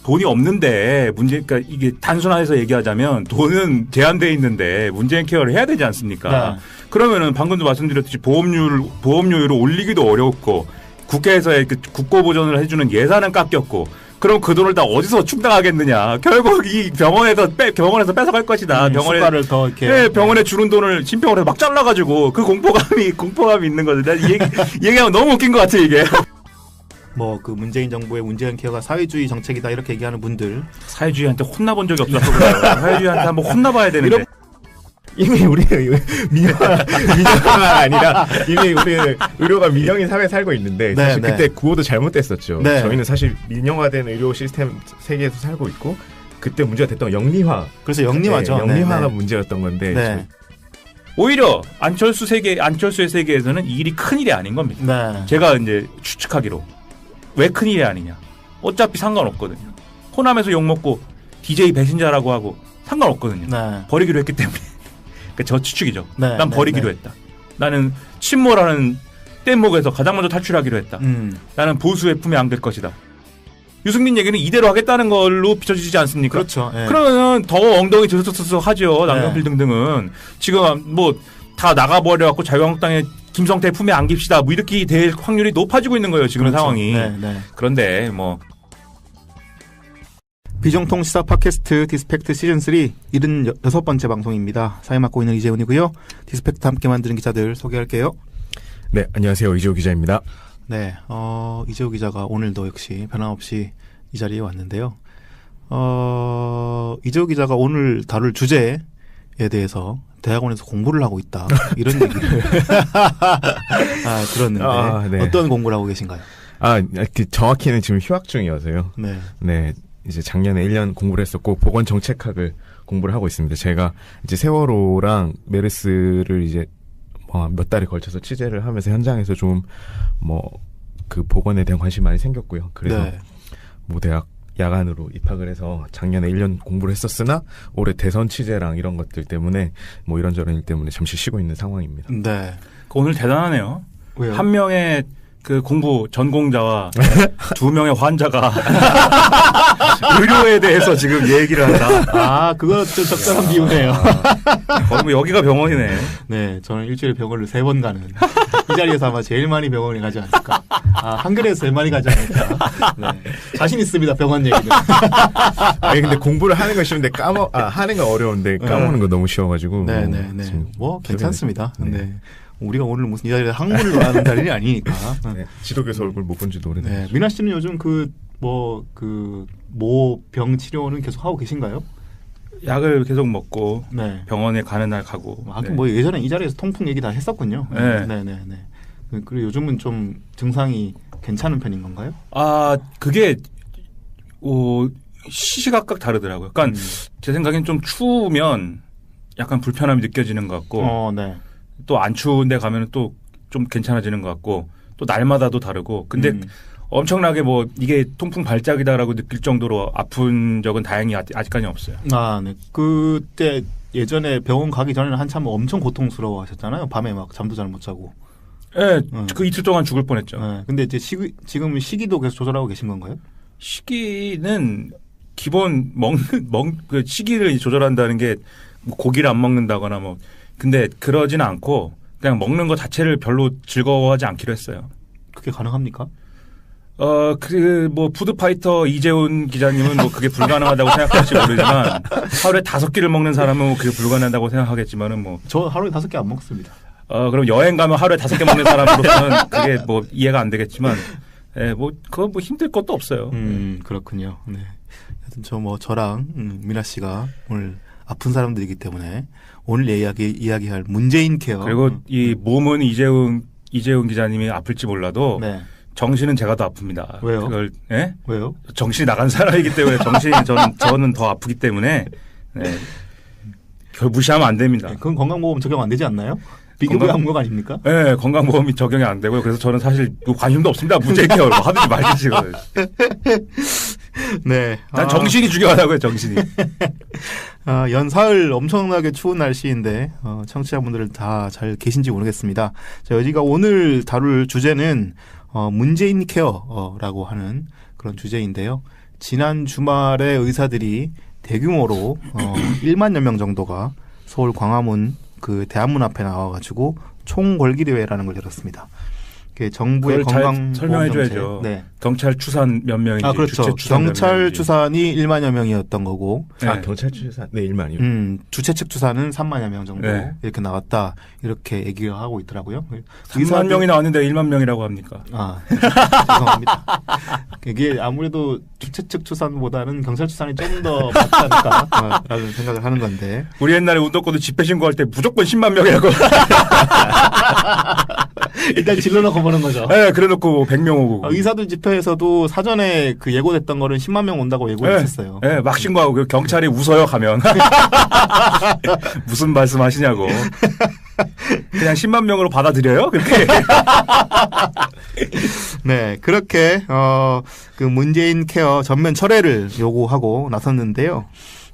돈이 없는데 그러니까 이게 단순화해서 얘기하자면 돈은 제한돼 있는데 문재인 케어를 해야 되지 않습니까? 네. 그러면은 방금도 말씀드렸듯이 보험료율을 올리기도 어렵고 국회에서의 그 국고 보전을 해주는 예산은 깎였고 그럼 그 돈을 다 어디서 충당하겠느냐? 결국 이 병원에서 뺏어갈 것이다. 수가를 더 이렇게 네, 병원에 주는 돈을 신병원에서 막 잘라가지고 그 공포감이 있는 거죠. 얘기하면 너무 웃긴 것 같아 이게. 뭐 그 문재인 정부의 문재인 케어가 사회주의 정책이다 이렇게 얘기하는 분들 사회주의한테 혼나본 적이 없어서 그래요. 사회주의한테 한번 혼나봐야 되는데. 이미 우리 민영화가 아니라 이미 우리 의료가 민영인 사회에 살고 있는데 네, 사실 네. 그때 구호도 잘못됐었죠. 네. 저희는 사실 민영화된 의료 시스템 세계에서 살고 있고 그때 문제가 됐던 건 영리화. 그래서 영리화죠. 네, 영리화가 네, 네. 문제였던 건데 네. 오히려 안철수의 세계에서는 이 일이 큰 일이 아닌 겁니다. 네. 제가 이제 추측하기로 왜 큰 일이 아니냐. 어차피 상관없거든요. 호남에서 욕먹고 DJ 배신자라고 하고 상관없거든요. 네. 버리기로 했기 때문에. 저 추측이죠. 네, 난 네, 버리기로 네. 했다. 나는 침몰하는 뗏목에서 가장 먼저 탈출하기로 했다. 나는 보수의 품에 안길 것이다. 유승민 얘기는 이대로 하겠다는 걸로 비춰지지 않습니까? 그렇죠. 네. 그러면 더 엉덩이 들썩들썩 하죠. 남경필 등등은. 지금 뭐 다 나가버려갖고 자유한국당의 김성태 품에 안깁시다. 뭐 이렇게 될 확률이 높아지고 있는 거예요. 지금 그렇죠. 상황이. 네, 네. 그런데 뭐 비정통 시사 팟캐스트 디스펙트 시즌3 76번째 방송입니다. 사회 맡고 있는 이재훈이고요. 디스펙트 함께 만드는 기자들 소개할게요. 네, 안녕하세요. 이재호 기자입니다. 네, 이재호 기자가 오늘도 역시 변함없이 이 자리에 왔는데요. 이재호 기자가 오늘 다룰 주제에 대해서 대학원에서 공부를 하고 있다. 이런 얘기를 들었는데 네. 어떤 공부를 하고 계신가요? 정확히는 지금 휴학 중이어서요. 네. 네. 이제 작년에 1년 공부를 했었고 보건정책학을 공부를 하고 있습니다. 제가 이제 세월호랑 메르스를 이제 몇 달에 걸쳐서 취재를 하면서 현장에서 좀 그 보건에 대한 관심이 많이 생겼고요. 그래서 네. 뭐 대학 야간으로 입학을 해서 작년에 1년 공부를 했었으나 올해 대선 취재랑 이런 것들 때문에 뭐 이런저런 일 때문에 잠시 쉬고 있는 상황입니다. 네. 오늘 대단하네요. 왜요? 한 명의 그 공부 전공자와 두 명의 환자가 의료에 대해서 지금 얘기를 한다. 그거 좀 적절한 비유네요. 뭐 여기가 병원이네. 네, 저는 일주일에 병원을 3번 가는 이 자리에서 아마 제일 많이 병원에 가지 않을까. 한글에서 제일 많이 가지 않을까. 네. 자신 있습니다, 병원 얘기는. 아니 근데 공부를 하는 건 쉬운데 하는 건 어려운데 까먹는 거 너무 쉬워가지고. 네네네. 뭐 괜찮습니다. 네. 네. 우리가 오늘 무슨 이 자리에 학문을 논하는 자리는 아니니까. 네. 지도교수 얼굴 못 본 지도 오래됐어요. 네. 미나 씨는 요즘 모병 치료는 계속 하고 계신가요? 약을 계속 먹고 네. 병원에 가는 날 가고. 하긴 뭐 예전에 이 자리에서 통풍 얘기 다 했었군요. 네. 네네네. 그리고 요즘은 좀 증상이 괜찮은 편인 건가요? 그게 시시각각 다르더라고요. 그러니까 제 생각엔 좀 추우면 약간 불편함이 느껴지는 것 같고, 네. 또 안 추운데 가면 또 좀 괜찮아지는 것 같고, 또 날마다도 다르고. 근데 엄청나게 뭐 이게 통풍 발작이다라고 느낄 정도로 아픈 적은 다행히 아직까지는 없어요. 네. 그때 예전에 병원 가기 전에는 한참 엄청 고통스러워 하셨잖아요. 밤에 막 잠도 잘 못 자고. 네, 그 이틀 동안 죽을 뻔했죠. 네. 근데 이제 지금 시기도 계속 조절하고 계신 건가요? 시기는 기본 그 시기를 조절한다는 게 뭐 고기를 안 먹는다거나 뭐 근데 그러지는 않고 그냥 먹는 거 자체를 별로 즐거워하지 않기로 했어요. 그게 가능합니까? 뭐 푸드파이터 이재훈 기자님은 뭐 그게 불가능하다고 생각할지 모르지만 하루에 5끼를 먹는 사람은 뭐 그게 불가능하다고 생각하겠지만은 뭐 저 하루에 5개 안 먹습니다. 그럼 여행 가면 하루에 5개 먹는 사람으로서는 그게 뭐 이해가 안 되겠지만 뭐 그거 뭐 힘들 것도 없어요. 그렇군요. 네. 하여튼 저랑 미나 씨가 오늘 아픈 사람들이기 때문에 오늘 이야기할 문재인 케어. 그리고 이 몸은 이재훈 기자님이 아플지 몰라도 네. 정신은 제가 더 아픕니다. 왜요? 그걸 왜요? 정신이 나간 사람이기 때문에 저는 더 아프기 때문에 결 무시하면 안 됩니다. 네, 그건 건강보험 적용 안 되지 않나요? 비교부양목 아닙니까? 네, 건강보험이 적용이 안 되고요. 그래서 저는 사실 관심도 없습니다. 문재인 케어 하든지 말든지. 네. 난 정신이 중요하다고요, 정신이. 연사흘 엄청나게 추운 날씨인데 청취자분들은 다 잘 계신지 모르겠습니다. 저희가 오늘 다룰 주제는 문재인 케어라고 하는 그런 주제인데요. 지난 주말에 의사들이 대규모로 1만여 명 정도가 서울 광화문 그 대한문 앞에 나와가지고 총궐기 대회라는 걸 열었습니다. 정부의 건강 설명해줘야죠. 네. 경찰 추산 몇 명인지. 그렇죠. 주최 추산 경찰 추산이 1만여 명이었던 거고. 아, 경찰 추산 네 1만이요. 주최 측 추산은 3만여 명 정도 네. 이렇게 나왔다 이렇게 얘기를 하고 있더라고요. 3만 명이 나왔는데 1만 명이라고 합니까? 아, 죄송합니다. 이게 아무래도 주최 측 추산보다는 경찰 추산이 좀 더 맞지 않을까라는 생각을 하는 건데. 우리 옛날에 운동권도 집회 신고할 때 무조건 10만 명이라고. 일단 질러놓고 보는 거죠. 네, 그래놓고 100명 오고. 의사들 집회에서도 사전에 그 예고됐던 거는 10만 명 온다고 예고를 했었어요. 네, 막 신고하고 그 경찰이 웃어요 가면. 무슨 말씀하시냐고. 그냥 10만 명으로 받아들여요? 그렇게. 네, 그렇게 그 문재인 케어 전면 철회를 요구하고 나섰는데요.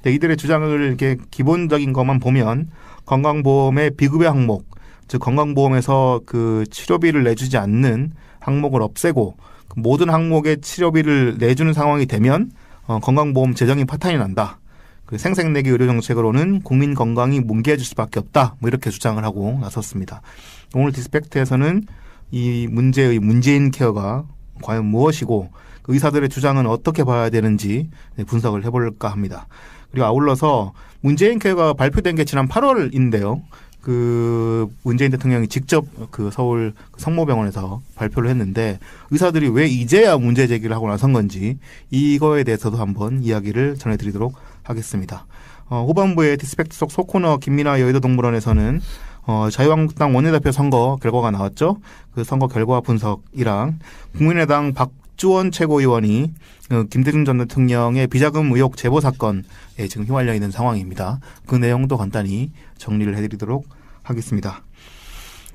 네, 이들의 주장을 이렇게 기본적인 것만 보면 건강보험의 비급여 항목, 즉 건강보험에서 그 치료비를 내주지 않는 항목을 없애고 모든 항목의 치료비를 내주는 상황이 되면 건강보험 재정이 파탄이 난다. 그 생색내기 의료 정책으로는 국민 건강이 뭉개질 수밖에 없다. 뭐 이렇게 주장을 하고 나섰습니다. 오늘 디스펙트에서는 이 문제의 문재인 케어가 과연 무엇이고 그 의사들의 주장은 어떻게 봐야 되는지 분석을 해볼까 합니다. 그리고 아울러서 문재인 케어가 발표된 게 지난 8월인데요. 그 문재인 대통령이 직접 그 서울 성모병원에서 발표를 했는데 의사들이 왜 이제야 문제 제기를 하고 나선 건지 이거에 대해서도 한번 이야기를 전해드리도록 하겠습니다. 후반부에 디스펙트 속 소코너 김민아 여의도 동물원에서는 자유한국당 원내대표 선거 결과가 나왔죠. 그 선거 결과 분석이랑 국민의당 박주원 최고위원이 김대중 전 대통령의 비자금 의혹 제보 사건에 지금 휘말려 있는 상황입니다. 그 내용도 간단히 정리를 해드리도록 하겠습니다.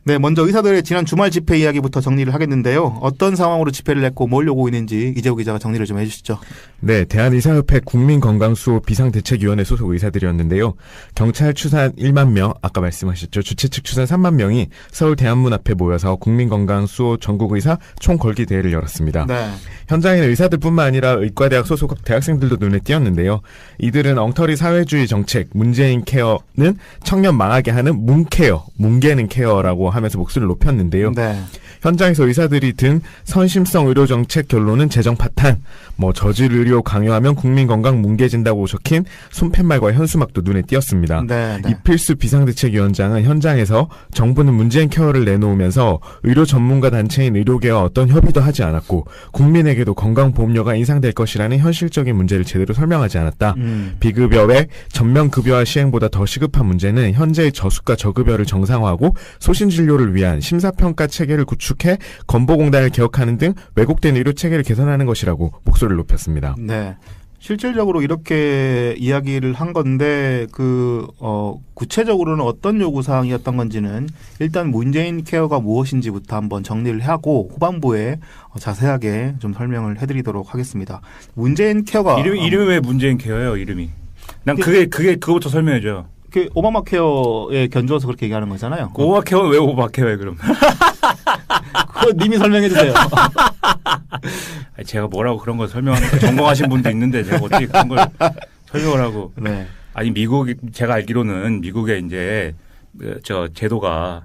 네, 먼저 의사들의 지난 주말 집회 이야기부터 정리를 하겠는데요. 어떤 상황으로 집회를 했고 뭘 요구했는지 이재호 기자가 정리를 좀 해주시죠. 네, 대한의사협회 국민건강수호 비상대책위원회 소속 의사들이었는데요. 경찰 추산 1만 명, 아까 말씀하셨죠. 주최 측 추산 3만 명이 서울 대한문 앞에 모여서 국민건강수호 전국의사 총궐기 대회를 열었습니다. 네. 현장에는 의사들뿐만 아니라 의과대학 소속 대학생들도 눈에 띄었는데요. 이들은 엉터리 사회주의 정책, 문재인 케어는 청년 망하게 하는 문케어, 뭉개는 케어라고 하면서 목소리를 높였는데요. 네. 현장에서 의사들이 든 선심성 의료정책 결론은 재정 파탄, 저질 의료 강요하면 국민건강 뭉개진다고 적힌 손팻말과 현수막도 눈에 띄었습니다. 네, 네. 이필수 비상대책위원장은 현장에서 정부는 문재인 케어를 내놓으면서 의료 전문가 단체인 의료계와 어떤 협의도 하지 않았고 국민에게도 건강보험료가 인상될 것이라는 현실적인 문제를 제대로 설명하지 않았다. 비급여의 전면급여화 시행보다 더 시급한 문제는 현재의 저수가 저급여를 정상화하고 소신진료를 위한 심사평가 체계를 구축해 건보공단을 개혁하는 등 왜곡된 의료 체계를 개선하는 것이라고 목소리를 높였습니다. 네. 실질적으로 이렇게 이야기를 한 건데 구체적으로는 어떤 요구사항이었던 건지는 일단 문재인 케어가 무엇인지부터 한번 정리를 하고 후반부에 자세하게 좀 설명을 해드리도록 하겠습니다. 문재인 케어가 이름이 왜 문재인 케어예요? 이름이. 난 그거부터 설명해줘. 그 오바마 케어에 견주어서 그렇게 얘기하는 거잖아요. 오바마 케어는 왜 오바마 케어예요? 그럼? 그거 님이 설명해 주세요. 제가 뭐라고 그런 걸 설명하는 거 전공하신 분도 있는데 제가 어떻게 그런 걸 설명을 하고. 네. 아니 제가 알기로는 미국에 이제 제도가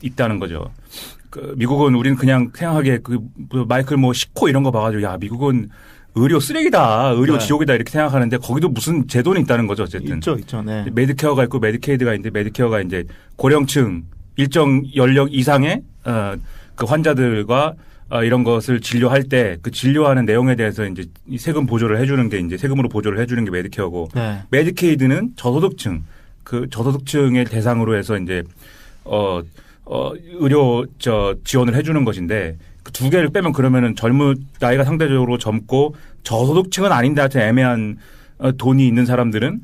있다는 거죠. 미국은 우리는 그냥 생각하기에 마이클 시코 이런 거 봐가지고 야 미국은 의료 쓰레기다, 의료 네. 지옥이다 이렇게 생각하는데 거기도 무슨 제도는 있다는 거죠 어쨌든. 있죠, 네. 메디케어가 있고 메디케이드가 있는데 메디케어가 이제 고령층 일정 연령 이상의 그 환자들과 이런 것을 진료할 때 그 진료하는 내용에 대해서 이제 세금 보조를 해주는 게 이제 세금으로 보조를 해주는 게 메디케어고 네. 메디케이드는 저소득층 그 저소득층의 대상으로 해서 이제 의료 지원을 해주는 것인데 그 두 개를 빼면 그러면은 나이가 상대적으로 젊고 저소득층은 아닌데 하여튼 애매한 돈이 있는 사람들은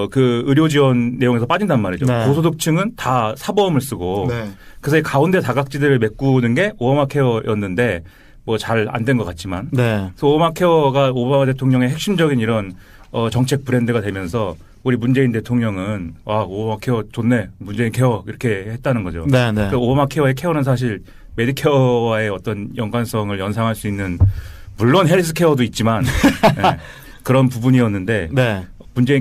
그 의료 지원 내용에서 빠진단 말이죠. 네. 고소득층은 다 사보험을 쓰고 네. 그래서 이 가운데 다각지대를 메꾸는 게 오바마 케어였는데 잘 안 된 것 같지만 네. 그래서 오바마 케어가 오바마 대통령의 핵심적인 이런 정책 브랜드가 되면서 우리 문재인 대통령은 오바마 케어 좋네 문재인 케어 이렇게 했다는 거죠. 네, 네. 오바마 케어의 케어는 사실 메디케어와의 어떤 연관성을 연상할 수 있는 물론 헬스케어도 있지만 예, 그런 부분이었는데 네.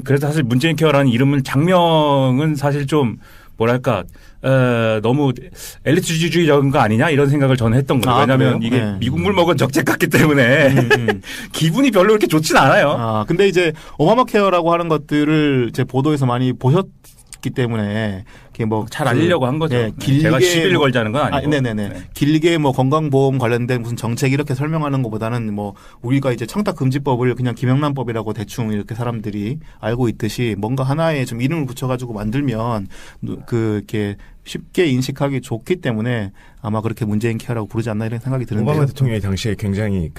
그래서 사실 문재인 케어라는 이름은 장명은 사실 좀 뭐랄까 너무 엘리트주의적인 거 아니냐 이런 생각을 저는 했던 거예요. 왜냐하면 그래요? 이게 네. 미국물 먹은 적재 같기 때문에 기분이 별로 그렇게 좋진 않아요. 아, 근데 이제 오바마 케어라고 하는 것들을 이제 보도에서 많이 보셨기 때문에 이게 뭐 잘 알리려고 한 거죠. 네, 길게 제가 시비를 걸자는 건 아니고. 네네네. 네. 길게 뭐 건강보험 관련된 무슨 정책 이렇게 설명하는 것보다는 뭐 우리가 이제 청탁금지법을 그냥 김영란법이라고 대충 이렇게 사람들이 알고 있듯이 뭔가 하나에 좀 이름을 붙여가지고 만들면 이렇게 쉽게 인식하기 좋기 때문에 아마 그렇게 문재인 케어라고 부르지 않나 이런 생각이 드는데요. 오바마 대통령이 당시에 굉장히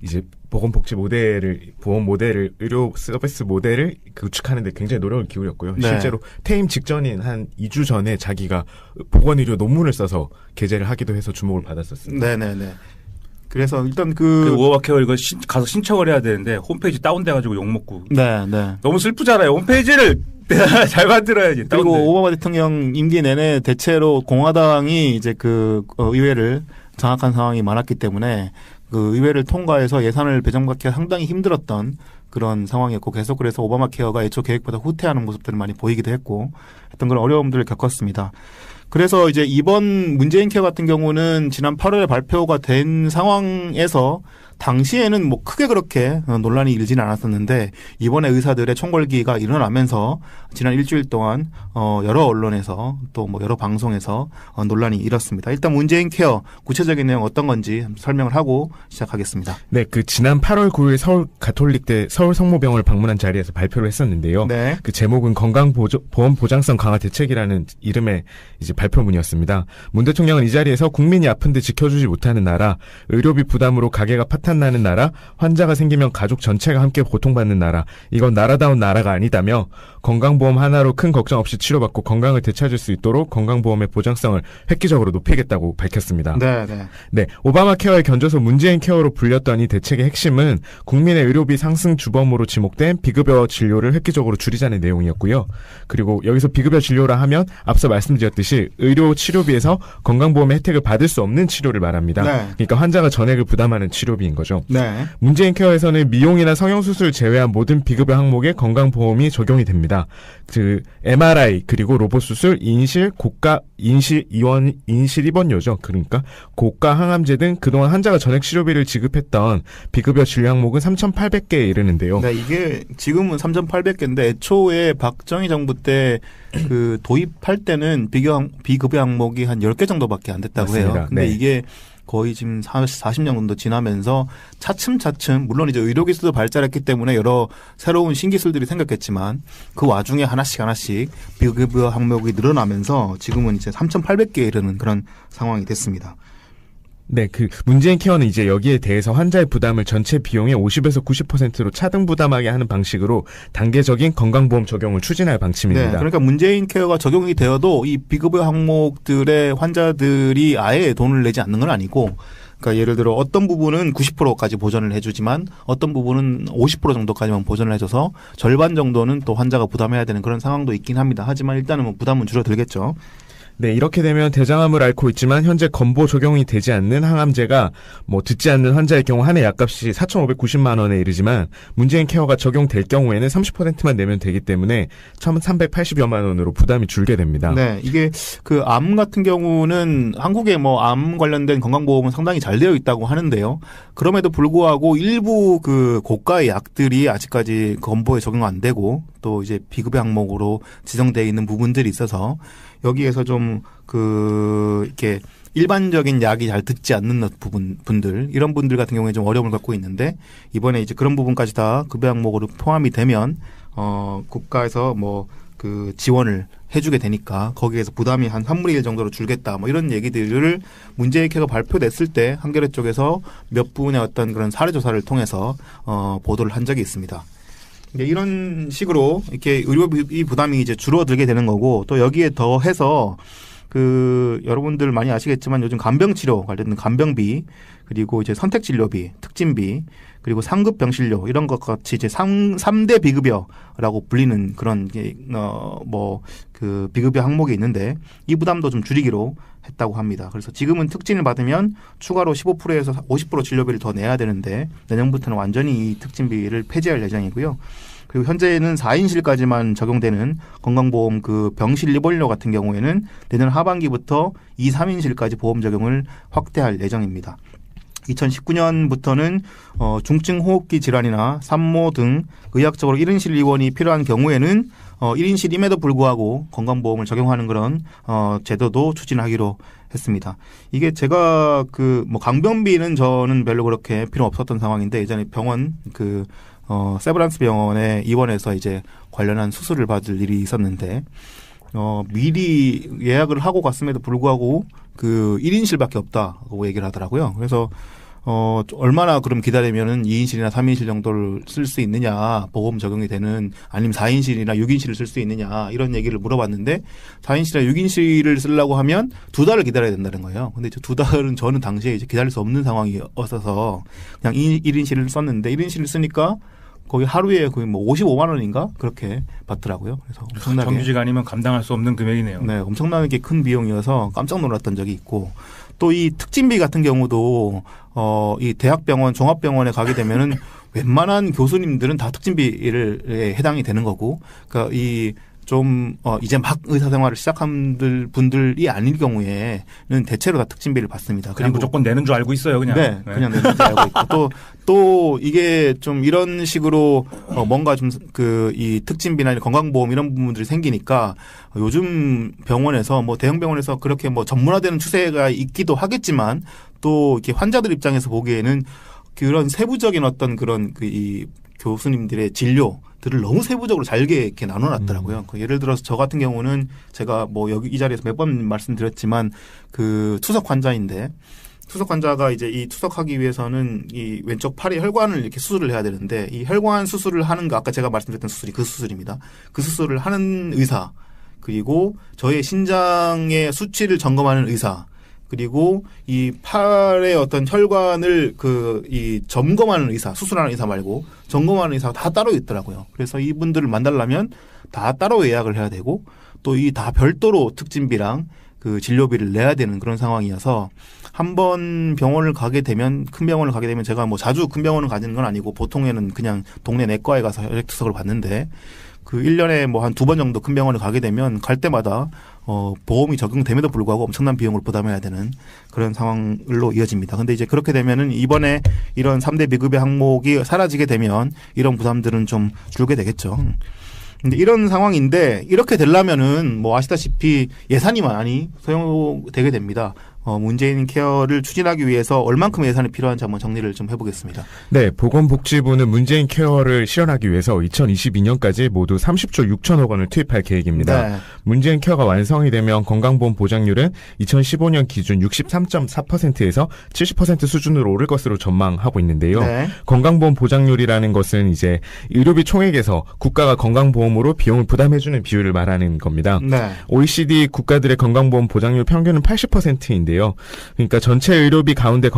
이제 보건복지 모델을 보험 모델을 의료 서비스 모델을 구축하는데 굉장히 노력을 기울였고요. 네. 실제로 퇴임 직전인 한 2주 전에 자기가 보건의료 논문을 써서 게재를 하기도 해서 주목을 받았었습니다. 네네네. 그래서 일단 그 오바마 케어 이거 가서 신청을 해야 되는데 홈페이지 다운돼가지고 욕 먹고. 네. 너무 슬프잖아요. 홈페이지를 잘 만들어야지. 그리고 다운돼. 오바마 대통령 임기 내내 대체로 공화당이 이제 의회를 장악한 상황이 많았기 때문에 그 의회를 통과해서 예산을 배정받기가 상당히 힘들었던 그런 상황이었고 계속 그래서 오바마 케어가 애초 계획보다 후퇴하는 모습들을 많이 보이기도 했고 했던 그런 어려움들을 겪었습니다. 그래서 이제 이번 문재인 케어 같은 경우는 지난 8월에 발표가 된 상황에서 당시에는 뭐 크게 그렇게 논란이 일지는 않았었는데 이번에 의사들의 총궐기가 일어나면서 지난 일주일 동안 여러 언론에서 또 뭐 여러 방송에서 논란이 일었습니다. 일단 문재인 케어 구체적인 내용 어떤 건지 설명을 하고 시작하겠습니다. 네, 지난 8월 9일 서울 가톨릭대 서울 성모병원을 방문한 자리에서 발표를 했었는데요. 네. 그 제목은 건강보험 보장성 강화 대책이라는 이름의 이제 발표문이었습니다. 문 대통령은 이 자리에서 국민이 아픈데 지켜주지 못하는 나라, 의료비 부담으로 가게가 파탄나는 나라, 환자가 생기면 가족 전체가 함께 고통받는 나라, 이건 나라다운 나라가 아니다며 건강보험 하나로 큰 걱정 없이 치료받고 건강을 되찾을 수 있도록 건강보험의 보장성을 획기적으로 높이겠다고 밝혔습니다. 네, 오바마 케어의 견줘서 문재인 케어로 불렸던 이 대책의 핵심은 국민의 의료비 상승 주범으로 지목된 비급여 진료를 획기적으로 줄이자는 내용이었고요. 그리고 여기서 비급여 진료라 하면 앞서 말씀드렸듯이 의료 치료비에서 건강보험의 혜택을 받을 수 없는 치료를 말합니다. 네. 그러니까 환자가 전액을 부담하는 치료비인 거죠. 네. 문재인 케어에서는 미용이나 성형수술 제외한 모든 비급여 항목에 건강보험이 적용이 됩니다. MRI 그리고 로봇수술, 인실, 고가 인실 입원료죠. 그러니까 고가 항암제 등 그동안 환자가 전액 치료비를 지급했던 비급여 진료 항목은 3,800개에 이르는데요. 네, 이게 지금은 3,800개인데 애초에 박정희 정부 때 도입할 때는 비급여 항목이 한 10개 정도밖에 안 됐다고 맞습니다. 해요. 근데 네. 이게 거의 지금 40년 정도 지나면서 차츰차츰 물론 이제 의료기술도 발달했기 때문에 여러 새로운 신기술들이 생겼겠지만 그 와중에 하나씩 비급여 항목이 늘어나면서 지금은 이제 3,800개에 이르는 그런 상황이 됐습니다. 네, 문재인 케어는 이제 여기에 대해서 환자의 부담을 전체 비용의 50에서 90%로 차등 부담하게 하는 방식으로 단계적인 건강보험 적용을 추진할 방침입니다. 네, 그러니까 문재인 케어가 적용이 되어도 이 비급여 항목들의 환자들이 아예 돈을 내지 않는 건 아니고, 그러니까 예를 들어 어떤 부분은 90%까지 보전을 해주지만 어떤 부분은 50% 정도까지만 보전을 해줘서 절반 정도는 또 환자가 부담해야 되는 그런 상황도 있긴 합니다. 하지만 일단은 뭐 부담은 줄어들겠죠. 네, 이렇게 되면 대장암을 앓고 있지만 현재 건보 적용이 되지 않는 항암제가 듣지 않는 환자의 경우 한 해 약값이 4,590만 원에 이르지만 문재인 케어가 적용될 경우에는 30%만 내면 되기 때문에 1,380여만 원으로 부담이 줄게 됩니다. 네, 이게 암 같은 경우는 한국에 암 관련된 건강보험은 상당히 잘 되어 있다고 하는데요. 그럼에도 불구하고 일부 고가의 약들이 아직까지 건보에 적용 안 되고 또 이제 비급여 항목으로 지정되어 있는 부분들이 있어서 여기에서 좀 이렇게 일반적인 약이 잘 듣지 않는 분들 이런 분들 같은 경우에 좀 어려움을 갖고 있는데 이번에 이제 그런 부분까지 다 급여 항목으로 포함이 되면 국가에서 지원을 해주게 되니까 거기에서 부담이 한 3분의 1 정도로 줄겠다 이런 얘기들을 문재인 케어가 발표됐을 때 한겨레 쪽에서 몇 분의 어떤 그런 사례 조사를 통해서 보도를 한 적이 있습니다. 이런 식으로 이렇게 의료비 부담이 이제 줄어들게 되는 거고 또 여기에 더해서 여러분들 많이 아시겠지만 요즘 간병치료 관련된 간병비 그리고 이제 선택진료비, 특진비 그리고 상급 병실료 이런 것 같이 이제 3대 비급여라고 불리는 그런 그 비급여 항목이 있는데 이 부담도 좀 줄이기로 했다고 합니다. 그래서 지금은 특진을 받으면 추가로 15%에서 50% 진료비를 더 내야 되는데 내년부터는 완전히 이 특진비를 폐지할 예정이고요. 그리고 현재는 4인실까지만 적용되는 건강보험 그 병실 입원료 같은 경우에는 내년 하반기부터 2, 3인실까지 보험 적용을 확대할 예정입니다. 2019년부터는 중증 호흡기 질환이나 산모 등 의학적으로 1인실 입원이 필요한 경우에는 1인실임에도 불구하고 건강보험을 적용하는 그런 제도도 추진하기로 했습니다. 이게 제가 강변비는 저는 별로 그렇게 필요 없었던 상황인데 예전에 병원 세브란스 병원에 입원해서 이제 관련한 수술을 받을 일이 있었는데 미리 예약을 하고 갔음에도 불구하고 1인실밖에 없다고 얘기를 하더라고요. 그래서 얼마나 그럼 기다리면은 2인실이나 3인실 정도를 쓸 수 있느냐, 보험 적용이 되는, 아니면 4인실이나 6인실을 쓸 수 있느냐, 이런 얘기를 물어봤는데, 4인실이나 6인실을 쓰려고 하면 2달을 기다려야 된다는 거예요. 근데 2달은 저는 당시에 이제 기다릴 수 없는 상황이었어서, 그냥 1인실을 썼는데, 1인실을 쓰니까 거의 하루에 거의 55만 원인가? 그렇게 받더라고요. 그래서 엄청나게. 정규직 아니면 감당할 수 없는 금액이네요. 네, 엄청나게 큰 비용이어서 깜짝 놀랐던 적이 있고, 또 이 특진비 같은 경우도 이 대학병원, 종합병원에 가게 되면은 웬만한 교수님들은 다 특진비에 해당이 되는 거고, 그러니까 이제 막 의사생활을 시작한 분들이 아닐 경우에는 대체로 다 특진비를 받습니다. 그냥 무조건 내는 줄 알고 있어요, 그냥. 네, 그냥 내는 줄 알고 있고 또 이게 좀 이런 식으로 뭔가 좀 이 특진비나 건강보험 이런 부분들이 생기니까 요즘 병원에서 대형 병원에서 그렇게 전문화되는 추세가 있기도 하겠지만 또 이렇게 환자들 입장에서 보기에는 그런 세부적인 어떤 그런 이 교수님들의 진료들을 너무 세부적으로 잘게 이렇게 나눠놨더라고요. 예를 들어서 저 같은 경우는 제가 여기 이 자리에서 몇 번 말씀드렸지만 투석 환자인데 투석 환자가 이제 이 투석하기 위해서는 이 왼쪽 팔에 혈관을 이렇게 수술을 해야 되는데 이 혈관 수술을 하는 거 아까 제가 말씀드렸던 수술이 그 수술입니다. 그 수술을 하는 의사 그리고 저의 신장의 수치를 점검하는 의사 그리고 이 팔의 어떤 혈관을 이 점검하는 의사, 수술하는 의사 말고 점검하는 의사가 다 따로 있더라고요. 그래서 이분들을 만나려면 다 따로 예약을 해야 되고 또 이 다 별도로 특진비랑 진료비를 내야 되는 그런 상황이어서 한 번 병원을 가게 되면 큰 병원을 가게 되면 제가 자주 큰 병원을 가는 건 아니고 보통에는 그냥 동네 내과에 가서 혈액투석을 받는데 1년에 한 2번 정도 큰 병원을 가게 되면 갈 때마다 보험이 적용됨에도 불구하고 엄청난 비용을 부담해야 되는 그런 상황으로 이어집니다. 근데 이제 그렇게 되면은 이번에 이런 3대 비급여 항목이 사라지게 되면 이런 부담들은 좀 줄게 되겠죠. 근데 이런 상황인데 이렇게 되려면은 아시다시피 예산이 많이 소요되게 됩니다. 문재인 케어를 추진하기 위해서 얼만큼 예산이 필요한지 한번 정리를 좀 해보겠습니다. 네, 보건복지부는 문재인 케어를 실현하기 위해서 2022년까지 모두 30조 6천억 원을 투입할 계획입니다. 네. 문재인 케어가 완성이 되면 건강보험 보장률은 2015년 기준 63.4%에서 70% 수준으로 오를 것으로 전망하고 있는데요. 네. 건강보험 보장률이라는 것은 이제 의료비 총액에서 국가가 건강보험으로 비용을 부담해주는 비율을 말하는 겁니다. 네. OECD 국가들의 건강보험 보장률 평균은 80%인데요. 그러니까 전체 의료비 가운데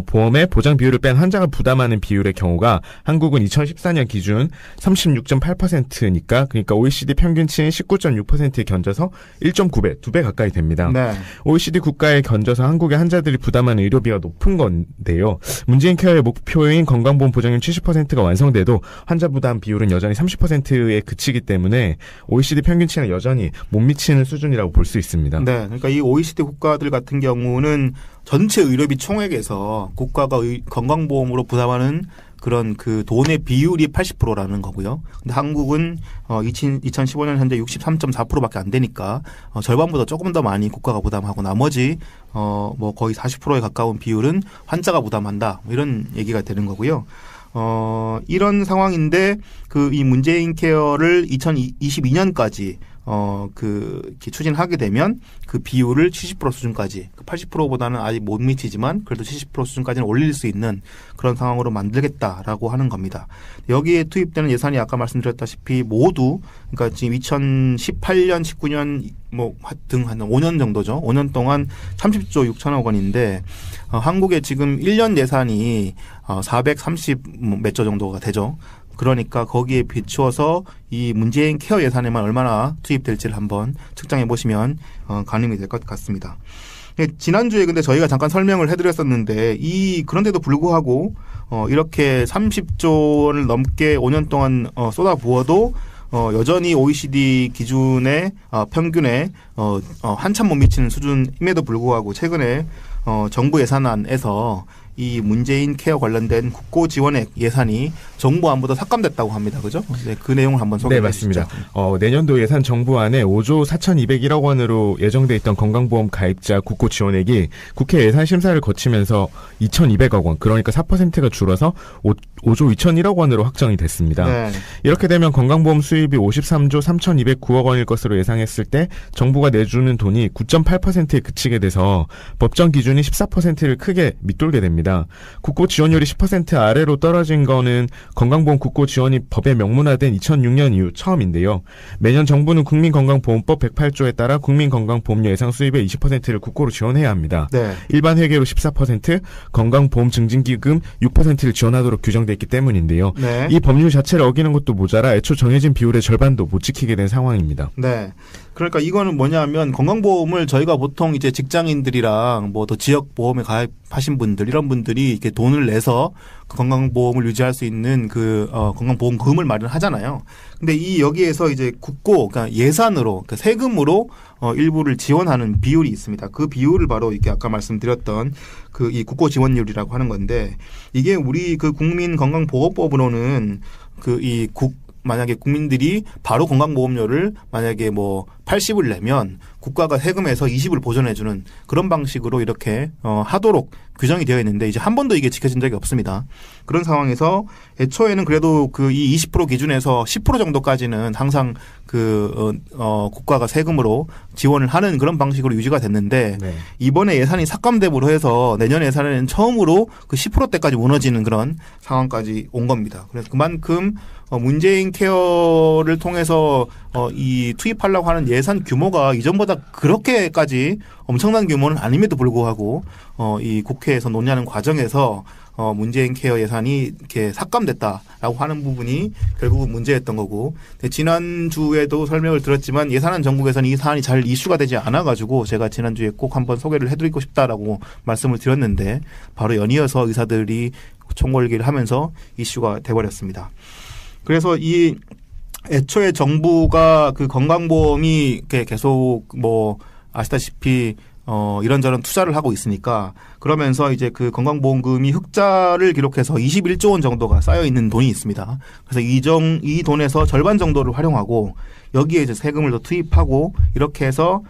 보험의 보장 비율을 뺀 환자가 부담하는 비율의 경우가 한국은 2014년 기준 36.8%니까 그러니까 OECD 평균치인 19.6%에 견져서 1.9배, 2배 가까이 됩니다. 네. OECD 국가에 견져서 한국의 환자들이 부담하는 의료비가 높은 건데요. 문재인 케어의 목표인 건강보험 보장률 70%가 완성돼도 환자 부담 비율은 여전히 30%에 그치기 때문에 OECD 평균치는 여전히 못 미치는 수준이라고 볼 수 있습니다. 네, 그러니까 이 OECD 국가들 같은 경우는 전체 의료비 총액에서 국가가 건강보험으로 부담하는 그런 돈의 비율이 80%라는 거고요. 근데 한국은 2015년 현재 63.4%밖에 안 되니까 절반보다 조금 더 많이 국가가 부담하고 나머지 거의 40%에 가까운 비율은 환자가 부담한다. 이런 얘기가 되는 거고요. 이런 상황인데 이 문재인 케어를 2022년까지 이렇게 추진하게 되면 그 비율을 70% 수준까지 80%보다는 아직 못 미치지만 그래도 70% 수준까지는 올릴 수 있는 그런 상황으로 만들겠다라고 하는 겁니다. 여기에 투입되는 예산이 아까 말씀드렸다시피 모두 그러니까 지금 2018년, 19년 뭐 등 한 5년 정도죠. 5년 동안 30조 6천억 원인데 한국의 지금 1년 예산이 430 몇 조 정도가 되죠. 그러니까 거기에 비추어서 이 문재인 케어 예산에만 얼마나 투입될지를 한번 측정해 보시면 가늠이 될 것 같습니다. 지난주에 근데 저희가 잠깐 설명을 해드렸었는데 그런데도 불구하고 이렇게 30조 원을 넘게 5년 동안 쏟아부어도 여전히 OECD 기준의 평균에 한참 못 미치는 수준임에도 불구하고 최근에 정부 예산안에서 이 문재인 케어 관련된 국고 지원액 예산이 정부안보다 삭감됐다고 합니다. 그죠? 네, 그 내용을 한번 소개해 주시죠. 네, 맞습니다. 내년도 예산 정부안에 5조 4,201억 원으로 예정돼 있던 건강보험 가입자 국고 지원액이 국회 예산 심사를 거치면서 2,200억 원, 그러니까 4%가 줄어서 5조 2,001억 원으로 확정이 됐습니다. 네. 이렇게 되면 건강보험 수입이 53조 3,209억 원일 것으로 예상했을 때 정부가 내주는 돈이 9.8%에 그치게 돼서 법정 기준이 14%를 크게 밑돌게 됩니다. 국고 지원율이 10% 아래로 떨어진 거는 건강보험 국고 지원이 법에 명문화된 2006년 이후 처음인데요. 매년 정부는 국민건강보험법 108조에 따라 국민건강보험료 예상 수입의 20%를 국고로 지원해야 합니다. 네. 일반 회계로 14%, 건강보험 증진기금 6%를 지원하도록 규정돼 있기 때문인데요. 네. 이 법률 자체를 어기는 것도 모자라 애초 정해진 비율의 절반도 못 지키게 된 상황입니다. 네. 그러니까 이거는 뭐냐면 건강보험을 저희가 보통 이제 직장인들이랑 뭐 또 지역보험에 가입하신 분들 이런 분들이 이렇게 돈을 내서 그 건강보험을 유지할 수 있는 그 건강보험금을 마련하잖아요. 근데 여기에서 이제 국고 그러니까 예산으로 그러니까 세금으로 일부를 지원하는 비율이 있습니다. 그 비율을 바로 이렇게 아까 말씀드렸던 그 이 국고 지원율이라고 하는 건데 이게 우리 그 국민건강보험법으로는 만약에 국민들이 바로 건강보험료를 만약에 뭐 80을 내면 국가가 세금에서 20을 보전해주는 그런 방식으로 이렇게 하도록 규정이 되어 있는데 이제 한 번도 이게 지켜진 적이 없습니다. 그런 상황에서 애초에는 그래도 그 이 20% 기준에서 10% 정도까지는 항상 국가가 세금으로 지원을 하는 그런 방식으로 유지가 됐는데 네. 이번에 예산이 삭감됨으로 해서 내년 예산에는 처음으로 그 10%대까지 무너지는 그런 상황까지 온 겁니다. 그래서 그만큼 문재인 케어를 통해서 이 투입하려고 하는 예산 규모가 이전보다 그렇게까지 엄청난 규모는 아님에도 불구하고 이 국회에서 논의하는 과정에서 문재인 케어 예산이 이렇게 삭감됐다라고 하는 부분이 결국은 문제였던 거고 지난주에도 설명을 드렸지만 예산안 전국에서는 이 사안이 잘 이슈가 되지 않아가지고 제가 지난주에 꼭 한번 소개를 해드리고 싶다라고 말씀을 드렸는데 바로 연이어서 의사들이 총궐기를 하면서 이슈가 돼버렸습니다. 그래서 이 애초에 정부가 그 건강보험이 이렇게 계속 뭐 아시다시피 이런저런 투자를 하고 있으니까 그러면서 이제 그 건강보험금이 흑자를 기록해서 21조 원 정도가 쌓여 있는 돈이 있습니다. 그래서 이 돈에서 절반 정도를 활용하고 여기에 이제 세금을 더 투입하고 이렇게 해서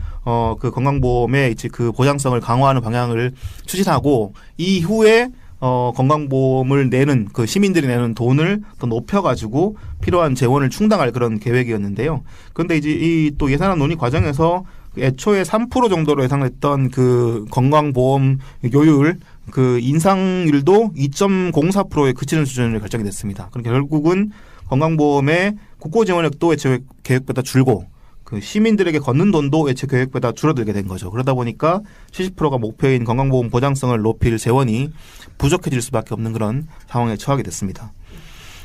그 건강보험의 이제 그 보장성을 강화하는 방향을 추진하고 이후에 건강보험을 내는 그 시민들이 내는 돈을 더 높여가지고 필요한 재원을 충당할 그런 계획이었는데요. 그런데 이제 이 또 예산안 논의 과정에서 애초에 3% 정도로 예상했던 그 건강보험 요율 그 인상률도 2.04%에 그치는 수준으로 결정이 됐습니다. 그러니까 결국은 건강보험의 국고 지원액도 애초에 계획보다 줄고 그 시민들에게 걷는 돈도 애초에 계획보다 줄어들게 된 거죠. 그러다 보니까 70%가 목표인 건강보험 보장성을 높일 재원이 부족해질 수밖에 없는 그런 상황에 처하게 됐습니다.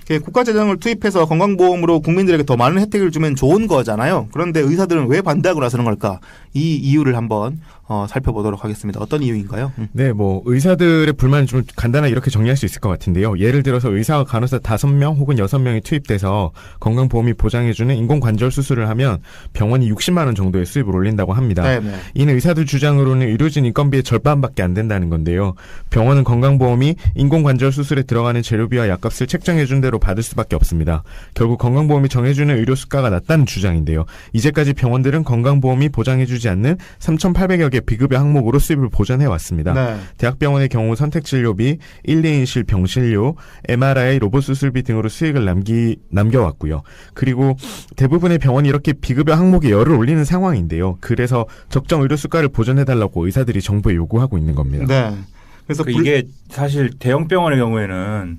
국가재정을 투입해서 건강보험으로 국민들에게 더 많은 혜택을 주면 좋은 거잖아요. 그런데 의사들은 왜 반대하고 나서는 걸까? 이 이유를 한번 살펴보도록 하겠습니다. 어떤 이유인가요? 네, 뭐 의사들의 불만을 좀 간단하게 이렇게 정리할 수 있을 것 같은데요. 예를 들어서 의사와 간호사 5명 혹은 6명이 투입돼서 건강보험이 보장해주는 인공관절 수술을 하면 병원이 60만 원 정도의 수입을 올린다고 합니다. 네네. 이는 의사들 주장으로는 의료진 인건비의 절반밖에 안 된다는 건데요. 병원은 건강보험이 인공관절 수술에 들어가는 재료비와 약값을 책정해준 대로 대로 받을 수밖에 없습니다. 결국 건강보험이 정해주는 의료 수가가 낮다는 주장인데요. 이제까지 병원들은 건강보험이 보장해주지 않는 3,800여 개 비급여 항목으로 수입을 보전해왔습니다. 네. 대학병원의 경우 선택진료비, 1, 2인실 병실료, MRI, 로봇 수술비 등으로 수익을 남겨왔고요. 그리고 대부분의 병원이 이렇게 비급여 항목에 열을 올리는 상황인데요. 그래서 적정 의료 수가를 보전해달라고 의사들이 정부에 요구하고 있는 겁니다. 네. 그래서 이게 사실 대형 병원의 경우에는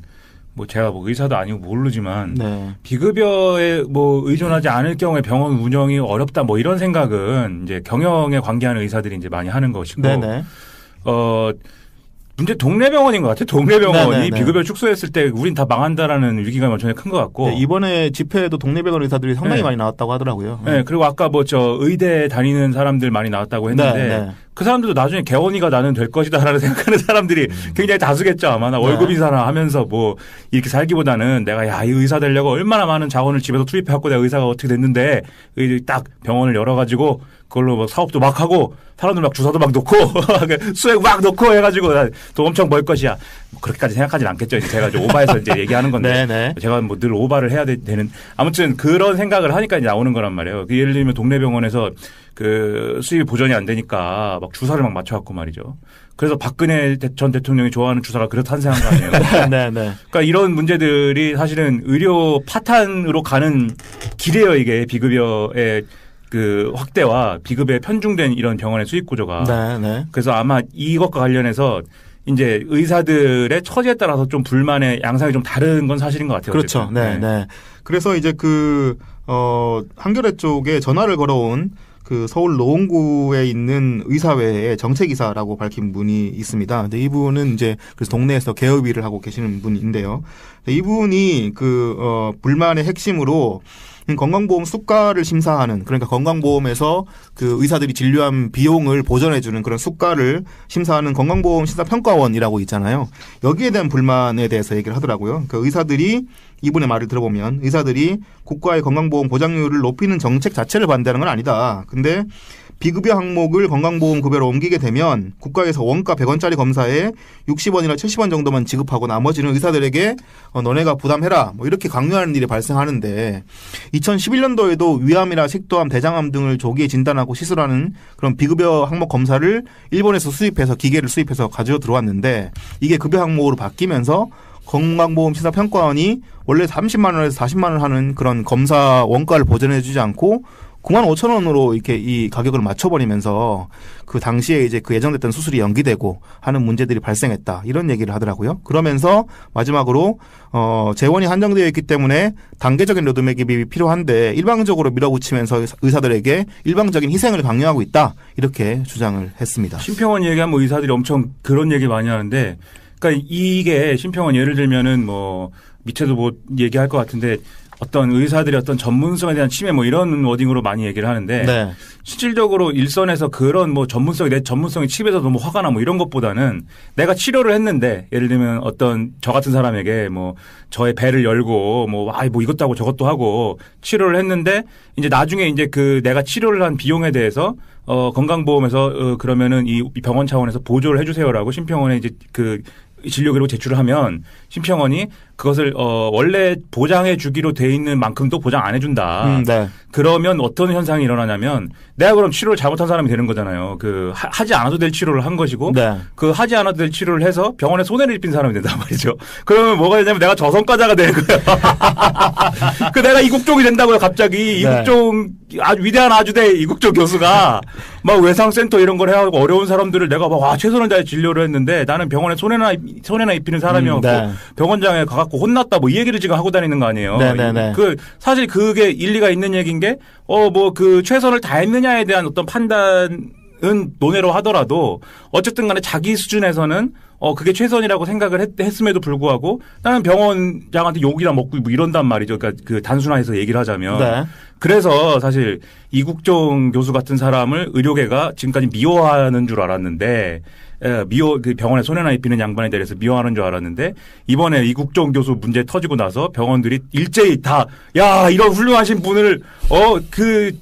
뭐 제가 뭐 의사도 아니고 모르지만 네. 비급여에 뭐 의존하지 않을 경우에 병원 운영이 어렵다 뭐 이런 생각은 이제 경영에 관계하는 의사들이 이제 많이 하는 것이고 네네. 문제 동네 병원인 것 같아요. 동네 병원이 네네네. 비급여 축소했을 때 우린 다 망한다라는 위기감이 엄청 큰 것 같고. 네, 이번에 집회에도 동네병원 의사들이 상당히 네. 많이 나왔다고 하더라고요. 네, 그리고 아까 뭐 저 의대 다니는 사람들 많이 나왔다고 했는데 네, 네. 그 사람들도 나중에 개원이가 나는 될 것이다라는 생각하는 사람들이 굉장히 다수겠죠. 아마 나 월급 인사나 하면서 뭐 이렇게 살기보다는 내가 야, 이 의사 되려고 얼마나 많은 자원을 집에서 투입해갖고 내가 의사가 어떻게 됐는데 딱 병원을 열어가지고 그걸로 막 사업도 막 하고 사람들 막 주사도 막 놓고 수액 막 놓고 해가지고 돈 엄청 벌 것이야. 뭐 그렇게까지 생각하진 않겠죠. 이제 제가 좀 오바해서 이제 얘기하는 건데 네네. 제가 뭐 늘 오바를 해야 되는 아무튼 그런 생각을 하니까 이제 나오는 거란 말이에요. 예를 들면 동네 병원에서 그 수입이 보전이 안 되니까 막 주사를 막 맞춰갖고 말이죠. 그래서 박근혜 전 대통령이 좋아하는 주사가 그래서 탄생한 거 아니에요. 네네. 그러니까 이런 문제들이 사실은 의료 파탄으로 가는 길이에요. 이게 비급여의 그 확대와 비급여에 편중된 이런 병원의 수익 구조가. 네네. 그래서 아마 이것과 관련해서 이제 의사들의 처지에 따라서 좀 불만의 양상이 좀 다른 건 사실인 것 같아요. 그렇죠. 어쨌든. 네, 네. 그래서 이제 한겨레 쪽에 전화를 걸어온 그 서울 노원구에 있는 의사회의 정책이사라고 밝힌 분이 있습니다. 근데 이분은 이제 그래서 동네에서 개업 일을 하고 계시는 분인데요. 이분이 불만의 핵심으로 건강보험 수가를 심사하는, 그러니까 건강보험에서 그 의사들이 진료한 비용을 보전해주는 그런 수가를 심사하는 건강보험 심사평가원이라고 있잖아요. 여기에 대한 불만에 대해서 얘기를 하더라고요. 그 의사들이 이분의 말을 들어보면 의사들이 국가의 건강보험 보장률을 높이는 정책 자체를 반대하는 건 아니다. 근데 비급여 항목을 건강보험 급여로 옮기게 되면 국가에서 원가 100원짜리 검사에 60원이나 70원 정도만 지급하고 나머지는 의사들에게 너네가 부담해라 뭐 이렇게 강요하는 일이 발생하는데 2011년도에도 위암이나 식도암, 대장암 등을 조기에 진단하고 시술하는 그런 비급여 항목 검사를 일본에서 수입해서 기계를 수입해서 가지고 들어왔는데 이게 급여 항목으로 바뀌면서 건강보험 심사평가원이 원래 30만 원에서 40만 원 하는 그런 검사 원가를 보전해 주지 않고 9만 5천 원으로 이렇게 이 가격을 맞춰버리면서 그 당시에 이제 그 예정됐던 수술이 연기되고 하는 문제들이 발생했다. 이런 얘기를 하더라고요. 그러면서 마지막으로 재원이 한정되어 있기 때문에 단계적인 로드맵이 필요한데 일방적으로 밀어붙이면서 의사들에게 일방적인 희생을 강요하고 있다. 이렇게 주장을 했습니다. 심평원 얘기하면 의사들이 엄청 그런 얘기 많이 하는데 그러니까 이게 심평원 예를 들면은 뭐 밑에도 뭐 얘기할 것 같은데 어떤 의사들의 어떤 전문성에 대한 침해 뭐 이런 워딩으로 많이 얘기를 하는데 네. 실질적으로 일선에서 그런 뭐 내 전문성이 침해서 너무 화가 나 뭐 이런 것보다는 내가 치료를 했는데 예를 들면 어떤 저 같은 사람에게 뭐 저의 배를 열고 뭐 이것도 하고 저것도 하고 치료를 했는데 이제 나중에 이제 그 내가 치료를 한 비용에 대해서 건강보험에서 그러면은 이 병원 차원에서 보조를 해주세요라고 심평원에 이제 그 진료기록 제출을 하면 심평원이 그것을 원래 보장해 주기로 돼 있는 만큼도 보장 안 해준다. 네. 그러면 어떤 현상이 일어나냐면 내가 그럼 치료를 잘못한 사람이 되는 거잖아요. 그 하지 않아도 될 치료를 한 것이고 네. 그 하지 않아도 될 치료를 해서 병원에 손해를 입힌 사람이 된단 말이죠. 그러면 뭐가 되냐면 내가 저성과자가 되는 거예요. 그 내가 이국종이 된다고요. 갑자기 네. 이국종 아주 위대한 아주대 이국종 교수가 막 외상센터 이런 걸 해가지고 어려운 사람들을 내가 막 최선을 다해 진료를 했는데 나는 병원에 손해나 입히는 사람이었고 네. 병원장에 가갖고 혼났다 뭐 이 얘기를 지금 하고 다니는 거 아니에요. 네네네. 사실 그게 일리가 있는 얘기인 게 뭐 그 최선을 다했느냐에 대한 어떤 판단은 논외로 하더라도 어쨌든 간에 자기 수준에서는 그게 최선이라고 생각을 했음에도 불구하고 나는 병원장한테 욕이나 먹고 뭐 이런단 말이죠. 그러니까 그 단순화해서 얘기를 하자면. 네. 그래서 사실 이국종 교수 같은 사람을 의료계가 지금까지 미워하는 줄 알았는데 그 병원에 손해나 입히는 양반에 대해서 미워하는 줄 알았는데 이번에 이국종 교수 문제 터지고 나서 병원들이 일제히 다 야 이런 훌륭하신 분을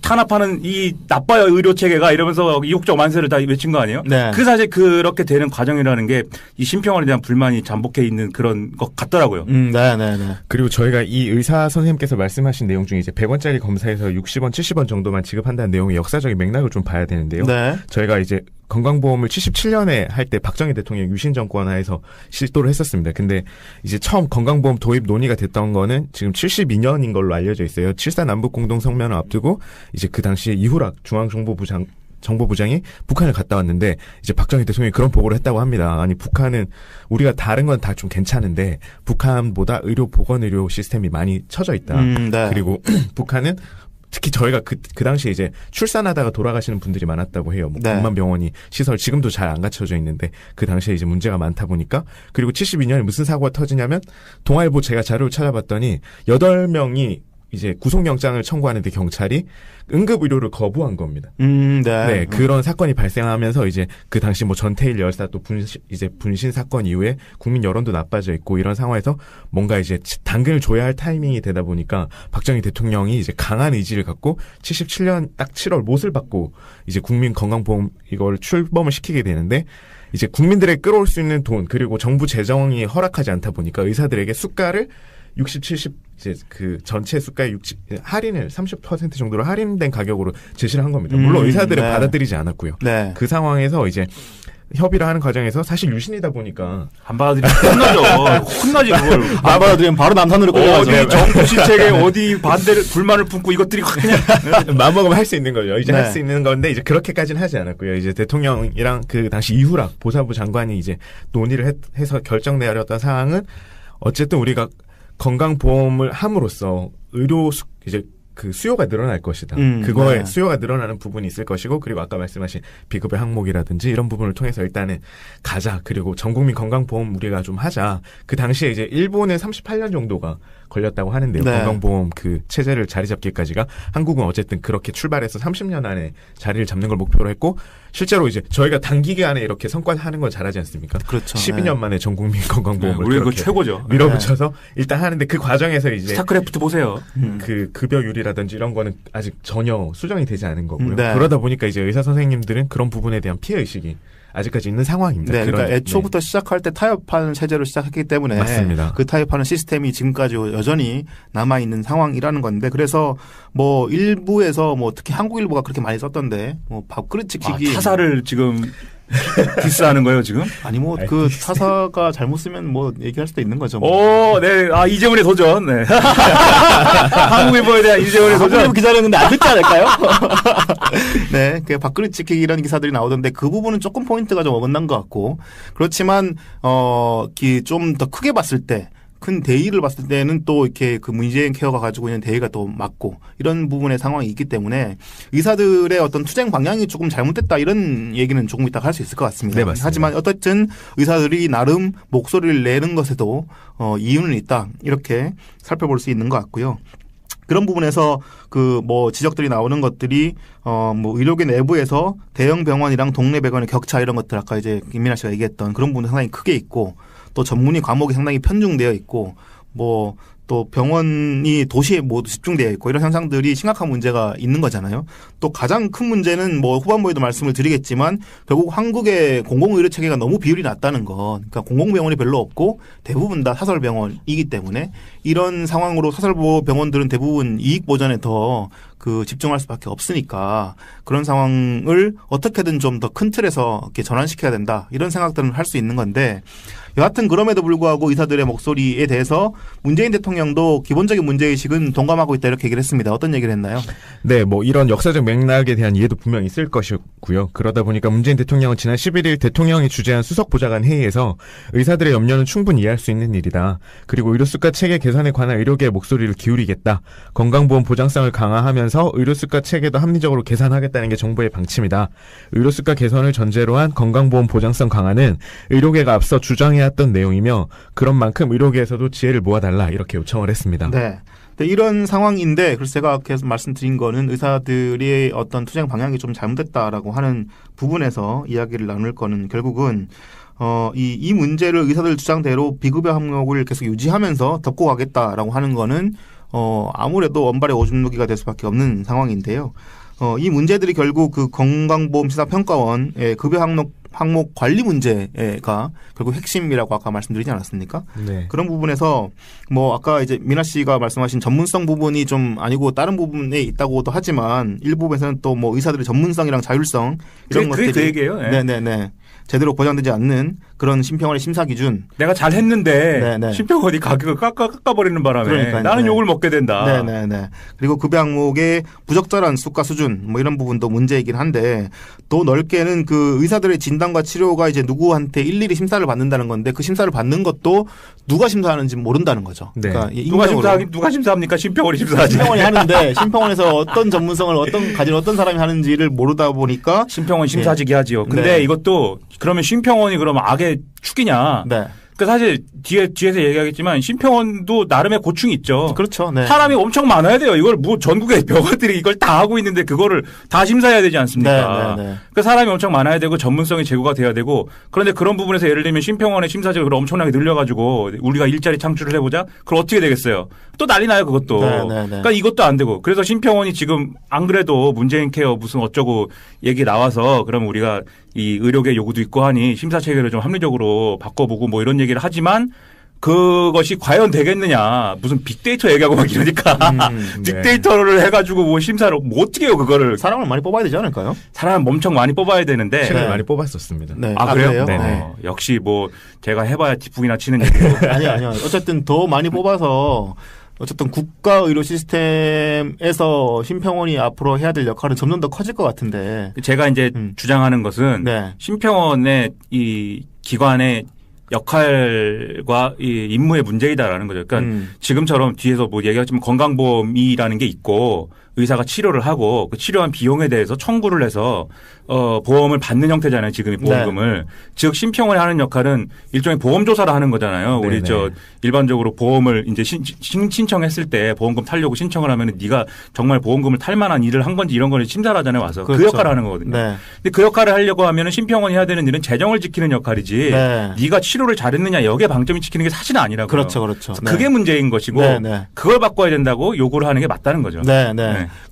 탄압하는 이 나빠요 의료 체계가 이러면서 이국종 만세를 다 외친 거 아니에요? 네. 그 사실 그렇게 되는 과정이라는 게 이 심평원에 대한 불만이 잠복해 있는 그런 것 같더라고요. 네. 그리고 저희가 이 의사 선생님께서 말씀하신 내용 중에 이제 100원짜리 검사에서 60원, 70원 정도만 지급한다는 내용의 역사적인 맥락을 좀 봐야 되는데요. 네. 저희가 이제 건강보험을 77년에 할 때 박정희 대통령 유신 정권 하에서 시도를 했었습니다. 근데 이제 처음 건강보험 도입 논의가 됐던 거는 지금 72년인 걸로 알려져 있어요. 7.4 남북공동성명을 앞두고 이제 그 당시 이후락 정보부장이 북한을 갔다 왔는데 이제 박정희 대통령이 그런 보고를 했다고 합니다. 아니 북한은 우리가 다른 건 다 좀 괜찮은데 북한보다 보건의료 시스템이 많이 처져 있다. 네. 그리고 북한은 특히 저희가 그 당시에 이제 출산하다가 돌아가시는 분들이 많았다고 해요. 뭐 네. 공만병원이 시설 지금도 잘 안 갖춰져 있는데 그 당시에 이제 문제가 많다 보니까 그리고 72년에 무슨 사고가 터지냐면 동아일보 제가 자료를 찾아봤더니 8명이 이제 구속영장을 청구하는데 경찰이 응급의료를 거부한 겁니다. 네, 그런 사건이 발생하면서 이제 그 당시 뭐 전태일 열사 또 분신 사건 이후에 국민 여론도 나빠져 있고 이런 상황에서 뭔가 이제 당근을 줘야 할 타이밍이 되다 보니까 박정희 대통령이 이제 강한 의지를 갖고 77년 딱 7월 못을 받고 이제 국민건강보험 이걸 출범을 시키게 되는데 이제 국민들에게 끌어올 수 있는 돈 그리고 정부 재정이 허락하지 않다 보니까 의사들에게 수가를 60, 70 이제 그 전체 수가의 할인을 30% 정도로 할인된 가격으로 제시를 한 겁니다. 물론 의사들은 네. 받아들이지 않았고요. 네. 그 상황에서 이제 협의를 하는 과정에서 사실 유신이다 보니까 안 받아들이면 혼나죠. 혼나지 그걸. 안 받아들이면 바로 남산으로 끌려가죠. 어디 정부 실책에 어디 불만을 품고 이것들이 그냥 마음먹으면 할 수 있는 거죠. 이제 네. 할 수 있는 건데 이제 그렇게까지는 하지 않았고요. 이제 대통령이랑 그 당시 이후락 보사부 장관이 이제 논의를 해서 결정 내렸던 사항은 어쨌든 우리가 건강보험을 함으로써 이제 그 수요가 늘어날 것이다. 그거에 네. 수요가 늘어나는 부분이 있을 것이고 그리고 아까 말씀하신 비급여 항목이라든지 이런 부분을 통해서 일단은 가자. 그리고 전국민 건강보험 우리가 좀 하자. 그 당시에 이제 일본은 38년 정도가 걸렸다고 하는데요. 네. 건강보험 그 체제를 자리 잡기까지가 한국은 어쨌든 그렇게 출발해서 30년 안에 자리를 잡는 걸 목표로 했고 실제로 이제 저희가 단기간에 이렇게 성과하는 건 잘하지 않습니까? 그렇죠. 12년 만에 전국민 건강보험을 우리 그 그렇게 최고죠. 밀어붙여서 일단 하는데 그 과정에서 이제 스타크래프트 보세요. 그 급여율이라든지 이런 거는 아직 전혀 수정이 되지 않은 거고요. 네. 그러다 보니까 이제 의사 선생님들은 그런 부분에 대한 피해 의식이 아직까지 있는 상황입니다. 네, 그러니까 그런- 애초부터 시작할 때 타협하는 체제를 시작했기 때문에 맞습니다. 그 타협하는 시스템이 지금까지 여전히 남아 있는 상황이라는 건데 그래서 뭐 일부에서 뭐 특히 한국일보가 그렇게 많이 썼던데 뭐 밥그릇 지키기 타사를 지금 디스하는 거예요 지금? 아니 뭐 그 타사가 잘못 쓰면 뭐 얘기할 수도 있는 거죠. 오, 네, 이재훈의 도전. 네. 한국일보에 대한 이재훈의 도전. 한국일보 기자는 근데 안 듣지 않을까요? 네, 그 밥그릇 지키기 이런 기사들이 나오던데 그 부분은 조금 포인트가 좀 어긋난 것 같고 그렇지만 좀 더 크게 봤을 때. 큰 대의를 봤을 때는 또 이렇게 그 문재인 케어가 가지고 있는 대의가 또 맞고 이런 부분의 상황이 있기 때문에 의사들의 어떤 투쟁 방향이 조금 잘못됐다 이런 얘기는 조금 이따가 할 수 있을 것 같습니다. 네, 맞습니다. 하지만 어쨌든 의사들이 나름 목소리를 내는 것에도 이유는 있다 이렇게 살펴볼 수 있는 것 같고요. 그런 부분에서 그 뭐 지적들이 나오는 것들이 뭐 의료계 내부에서 대형 병원이랑 동네 병원의 격차 이런 것들 아까 이제 김민아 씨가 얘기했던 그런 부분이 상당히 크게 있고 또 전문의 과목이 상당히 편중되어 있고 뭐 또 병원이 도시에 모두 집중되어 있고 이런 현상들이 심각한 문제가 있는 거잖아요. 또 가장 큰 문제는 뭐 후반부에도 말씀을 드리겠지만 결국 한국의 공공의료 체계가 너무 비율이 낮다는 것. 그러니까 공공병원이 별로 없고 대부분 다 사설병원이기 때문에 이런 상황으로 사설병원들은 대부분 이익 보전에 더 집중할 수밖에 없으니까 그런 상황을 어떻게든 좀 더 큰 틀에서 이렇게 전환시켜야 된다. 이런 생각들은 할 수 있는 건데 여하튼 그럼에도 불구하고 의사들의 목소리에 대해서 문재인 대통령도 기본적인 문제의식은 동감하고 있다 이렇게 얘기를 했습니다. 어떤 얘기를 했나요? 네, 뭐 이런 역사적 맥락에 대한 이해도 분명히 있을 것이고요. 그러다 보니까 문재인 대통령은 지난 11일 대통령이 주재한 수석보좌관 회의에서 의사들의 염려는 충분히 이해할 수 있는 일이다. 그리고 의료수가 체계 개선에 관한 의료계의 목소리를 기울이겠다. 건강보험 보장성을 강화하면서 의료수가 체계도 합리적으로 개선하겠다는 게 정부의 방침이다. 의료수가 개선을 전제로 한 건강보험 보장성 강화는 의료계가 앞서 주장해야 해왔던 내용이며 그런 만큼 의료계에서도 지혜를 모아달라 이렇게 요청을 했습니다. 네. 네, 이런 상황인데 그래서 제가 계속 말씀드린 거는 의사들의 어떤 투쟁 방향이 좀 잘못됐다라고 하는 부분에서 이야기를 나눌 거는 결국은 이 문제를 의사들 주장대로 비급여 항목을 계속 유지하면서 덮고 가겠다라고 하는 거는 아무래도 원발의 오줌 누기가 될 수밖에 없는 상황인데요. 이 문제들이 결국 그 건강보험심사평가원의 급여 항목 관리 문제가 결국 핵심이라고 아까 말씀드리지 않았습니까? 네. 그런 부분에서 뭐 아까 이제 미나 씨가 말씀하신 전문성 부분이 좀 아니고 다른 부분에 있다고도 하지만 일부분에서는 또 뭐 의사들의 전문성이랑 자율성 이런 것들이 그 얘기예요. 네. 네네네. 제대로 보장되지 않는 그런 심평원의 심사 기준. 내가 잘했는데 네네. 심평원이 가격을 깎아버리는 바람에 그러니까요. 나는 네. 욕을 먹게 된다. 네네네. 그리고 급여 항목의 부적절한 수가 수준 뭐 이런 부분도 문제이긴 한데 또 넓게는 그 의사들의 진단과 치료가 이제 누구한테 일일이 심사를 받는다는 건데 그 심사를 받는 것도 누가 심사하는지 모른다는 거죠. 네. 그러니까 누가 심사합니까? 심평원이 심사하지. 심평원이 하는데 심평원에서 어떤 전문성을 가진 어떤 사람이 하는지를 모르다 보니까 심평원 심사직이 하지요. 근데 네. 이것도 그러면 심평원이 그러면 악의 축이냐? 네. 그 사실 뒤에서 얘기하겠지만 심평원도 나름의 고충이 있죠. 그렇죠. 네. 사람이 엄청 많아야 돼요. 이걸 뭐 전국의 병원들이 이걸 다 하고 있는데 그거를 다 심사해야 되지 않습니까? 네. 그 사람이 엄청 많아야 되고 전문성이 제고가 돼야 되고 그런데 그런 부분에서 예를 들면 심평원의 심사직을 엄청나게 늘려가지고 우리가 일자리 창출을 해보자. 그럼 어떻게 되겠어요? 또 난리 나요 그것도. 네. 그러니까 이것도 안 되고 그래서 심평원이 지금 안 그래도 문재인 케어 무슨 어쩌고 얘기 나와서 그러면 우리가 이 의료계 요구도 있고 하니 심사 체계를 좀 합리적으로 바꿔보고 뭐 이런 얘기를 하지만 그것이 과연 되겠느냐. 무슨 빅데이터 얘기하고 막 이러니까 빅데이터를 해가지고 뭐 심사를 뭐 어떻게 해요 그거를. 사람을 많이 뽑아야 되지 않을까요? 사람 엄청 많이 뽑아야 되는데. 최근에 네. 많이 뽑았었습니다. 네. 아 그래요? 네. 역시 뭐 제가 해봐야 뒷북이나 치는 얘기고. 아니요. 어쨌든 더 많이 뽑아서 어쨌든 국가 의료 시스템에서 심평원이 앞으로 해야 될 역할은 점점 더 커질 것 같은데. 제가 이제 주장하는 것은 네. 심평원의 이 기관의 역할과 이 임무의 문제이다라는 거죠. 그러니까 지금처럼 뒤에서 뭐 얘기하지만 건강보험이라는 게 있고 의사가 치료를 하고 그 치료한 비용에 대해서 청구를 해서 보험을 받는 형태잖아요. 지금이 보험금을. 즉 심평원이 하는 역할은 일종의 보험 조사를 하는 거잖아요. 우리 저 일반적으로 보험을 이제 신청했을 때 보험금 타려고 신청을 하면은 네가 정말 보험금을 탈 만한 일을 한 건지 이런 거를 심사를 하잖아요. 와서 그렇죠. 그 역할을 하는 거거든요. 네. 근데 그 역할을 하려고 하면은 심평원이 해야 되는 일은 재정을 지키는 역할이지. 네. 네가 치료를 잘했느냐 여기에 방점이 찍히는 게 사실은 아니라고요. 그렇죠. 그게 문제인 것이고 네. 그걸 바꿔야 된다고 요구를 하는 게 맞다는 거죠. 네.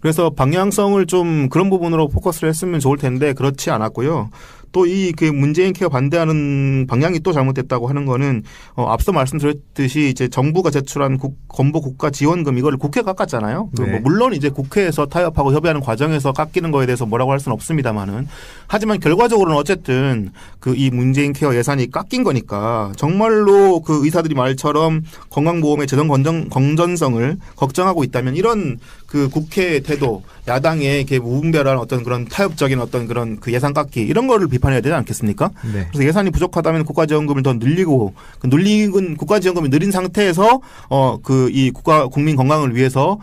그래서 방향성을 좀 그런 부분으로 포커스를 했으면 좋을 텐데 그렇지 않았고요. 또 이 그 문재인 케어 반대하는 방향이 또 잘못됐다고 하는 거는 앞서 말씀드렸듯이 이제 정부가 제출한 건보 국가 지원금 이걸 국회에 깎았잖아요. 네. 뭐 물론 이제 국회에서 타협하고 협의하는 과정에서 깎이는 거에 대해서 뭐라고 할 수는 없습니다만은 하지만 결과적으로는 어쨌든 그 이 문재인 케어 예산이 깎인 거니까 정말로 그 의사들이 말처럼 건강보험의 재정 건전성을 걱정하고 있다면 이런 그 국회 태도 야당의 이렇게 무분별한 어떤 그런 타협적인 어떤 그런 그 예산 깎기 이런 거를 비판해야 되지 않겠습니까? 네. 그래서 예산이 부족하다면 국가지원금을 더 늘리고 그 늘리는 국가지원금이 느린 상태에서 그 이 국민 건강을 위해서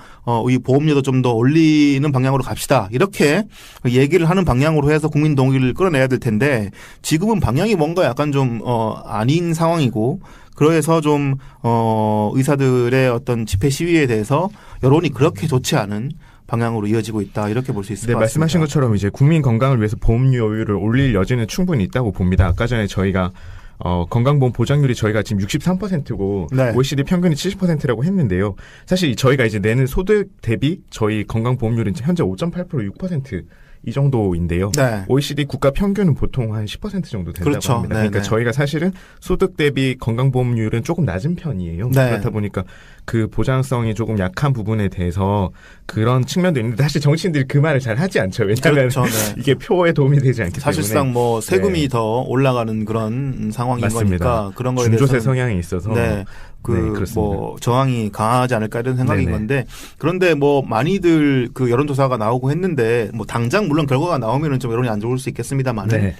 이 보험료도 좀 더 올리는 방향으로 갑시다. 이렇게 얘기를 하는 방향으로 해서 국민 동의를 끌어내야 될 텐데 지금은 방향이 뭔가 약간 좀 아닌 상황이고 그래서 좀 의사들의 어떤 집회 시위에 대해서 여론이 그렇게 좋지 않은 방향으로 이어지고 있다 이렇게 볼 수 있을 것 같습니다. 말씀하신 것처럼 이제 국민 건강을 위해서 보험료율을 올릴 여지는 충분히 있다고 봅니다. 아까 전에 저희가 건강보험 보장률이 저희가 지금 63%고 네. OECD 평균이 70%라고 했는데요. 사실 저희가 이제 내는 소득 대비 저희 건강보험률은 현재 5.8% 6% 이 정도인데요. 네. OECD 국가 평균은 보통 한 10% 정도 된다고 그렇죠. 합니다. 그러니까 저희가 사실은 소득 대비 건강보험률은 조금 낮은 편이에요. 네. 그렇다 보니까 그 보장성이 조금 약한 부분에 대해서 그런 측면도 있는데 사실 정치인들이 그 말을 잘 하지 않죠. 왜냐하면 그렇죠. 네. 이게 표에 도움이 되지 않기 사실상 때문에. 뭐 세금이 네. 더 올라가는 그런 상황인 맞습니다. 거니까 그런 거에 중조세 대해서는 성향이 있어서 네. 그렇습니다. 뭐 저항이 강하지 않을까 이런 생각인 네네. 건데 그런데 뭐 많이들 그 여론조사가 나오고 했는데 뭐 당장 물론 결과가 나오면은 좀 여론이 안 좋을 수 있겠습니다만은 네.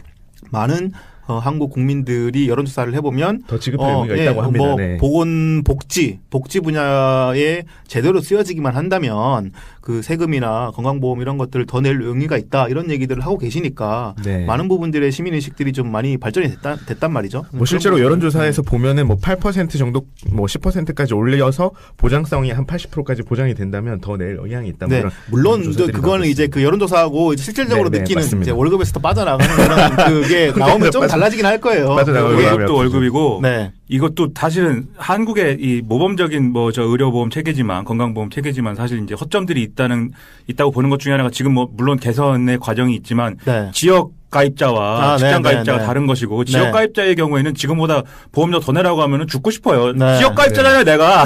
많은 한국 국민들이 여론조사를 해보면 더 지급할 의미가 있다고 합니다. 뭐 네. 보건 복지 분야에 제대로 쓰여지기만 한다면 그 세금이나 건강보험 이런 것들을 더 낼 의미가 있다 이런 얘기들을 하고 계시니까 네. 많은 부분들의 시민의식들이 좀 많이 발전이 됐단 말이죠. 뭐 실제로 여론조사에서 보면은 뭐 8% 정도, 뭐 10%까지 올려서 보장성이 한 80%까지 보장이 된다면 더 낼 의향이 있다. 네. 그런 물론 조사들이 그거는 나오고 이제 그 여론조사하고 이제 실질적으로 네, 네, 느끼는 맞습니다. 이제 월급에서 빠져나가는 그런 그게 나오면 좀 달라지긴 할 거예요. 빠져나가는 그게- 마음이 월급도 아프죠. 월급이고 네. 이것도 사실은 한국의 이 모범적인 뭐 저 의료보험 체계지만 건강보험 체계지만 사실 이제 허점들이 있다고 보는 것 중에 하나가 지금 뭐 물론 개선의 과정이 있지만 네. 지역 가입자와 아, 직장 네, 가입자가 네, 네. 다른 것이고 네. 지역 가입자의 경우에는 지금보다 보험료 더 내라고 하면은 죽고 싶어요. 네. 지역 가입자잖아요, 내가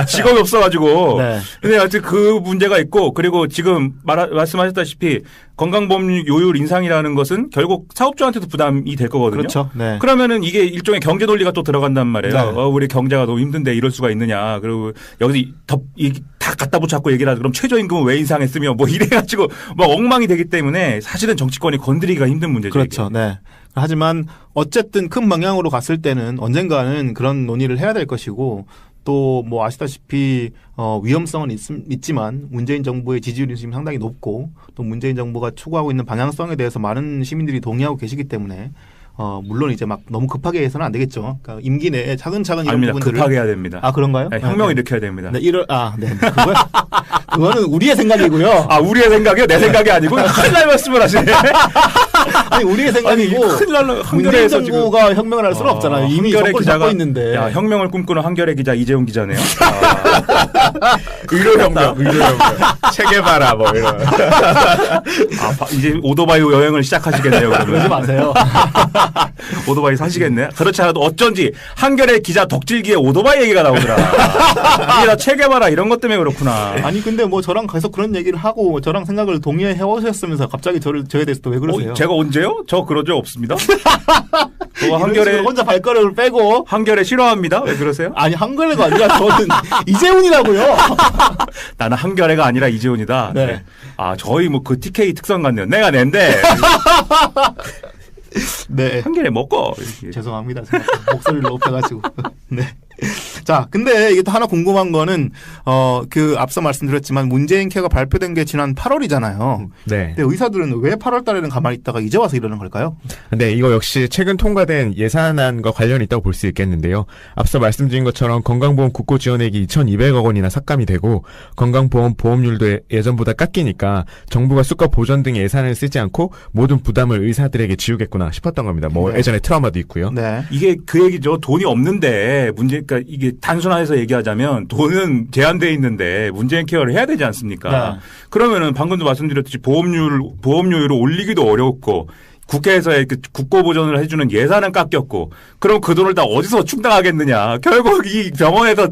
직업이 없어가지고. 네. 근데 하여튼 그 문제가 있고 그리고 지금 말씀하셨다시피 건강보험 요율 인상이라는 것은 결국 사업주한테도 부담이 될 거거든요. 그렇죠. 네. 그러면은 이게 일종의 경제 논리가 또 들어간단 말이에요. 네. 우리 경제가 너무 힘든데 이럴 수가 있느냐. 그리고 여기서 다 갖다 붙잡고 얘기를 하죠. 그럼 최저임금은 왜 인상했으며 뭐 이래가지고 막 엉망이 되기 때문에 사실은 정치권이 건드리기가 힘든 문제죠. 그렇죠. 네. 하지만 어쨌든 큰 방향으로 갔을 때는 언젠가는 그런 논의를 해야 될 것이고 또 뭐 아시다시피 위험성은 있지만 문재인 정부의 지지율이 지금 상당히 높고 또 문재인 정부가 추구하고 있는 방향성에 대해서 많은 시민들이 동의하고 계시기 때문에 물론 이제 막 너무 급하게 해서는 안 되겠죠. 그러니까 임기 내에 차근차근 이런 아닙니다. 부분들을 급하게 해야 됩니다. 아 그런가요? 네, 혁명을 네. 일으켜야 됩니다. 네, 그거는 우리의 생각이고요. 아, 우리의 생각이요? 내 생각이 아니고 큰일 날 말씀을 하시네. 아니 우리의 생각이고 큰일 날 문재인 한겨레에서 지금 정부가 혁명을 할 수는 없잖아요. 이미 정권을 잡고 있는데. 야, 혁명을 꿈꾸는 한겨레 기자 이재용 기자네요. 의료혁명. 체계바라 뭐 이런. 이제 오토바이 여행을 시작하시겠네요. 그러지 그러면. 마세요. 오토바이 사시겠네. 그렇지 않아도 어쩐지 한겨레 기자 덕질기에 오토바이 얘기가 나오더라. 이게 다 체계봐라 이런 것 때문에 그렇구나. 아니 근데 뭐 저랑 계속 그런 얘기를 하고 저랑 생각을 동의해 오셨으면서 갑자기 저에 대해서 또 왜 그러세요? 제가 언제요? 저 그런 적 없습니다. 저 이런 한겨레 식으로 혼자 발걸음을 빼고 한겨레 싫어합니다. 왜 그러세요? 아니 한겨레가 아니라 저는 이재훈이라고요. 나는 한겨레가 아니라 이재훈이다. 네. 아 저희 뭐 그 TK 특성 같네요. 내가 낸데 네. 한겨레 먹고. 이렇게. 죄송합니다. 제가 목소리를 높여가지고. 네. 자, 근데 이게 또 하나 궁금한 거는, 그 앞서 말씀드렸지만 문재인 케어가 발표된 게 지난 8월이잖아요. 네. 근데 의사들은 왜 8월 달에는 가만히 있다가 이제 와서 이러는 걸까요? 네, 이거 역시 최근 통과된 예산안과 관련이 있다고 볼 수 있겠는데요. 앞서 말씀드린 것처럼 건강보험 국고 지원액이 2,200억 원이나 삭감이 되고 건강보험 보험률도 예전보다 깎이니까 정부가 수가 보전 등의 예산을 쓰지 않고 모든 부담을 의사들에게 지우겠구나 싶었던 겁니다. 뭐 네. 예전에 트라우마도 있고요. 네. 이게 그 얘기죠. 돈이 없는데 그러니까 이게 단순화해서 얘기하자면 돈은 제한돼 있는데 문재인 케어를 해야 되지 않습니까? 네. 그러면은 방금도 말씀드렸듯이 보험료율을 올리기도 어렵고 국회에서의 그 국고 보전을 해주는 예산은 깎였고 그럼 그 돈을 다 어디서 충당하겠느냐? 결국 이 병원에서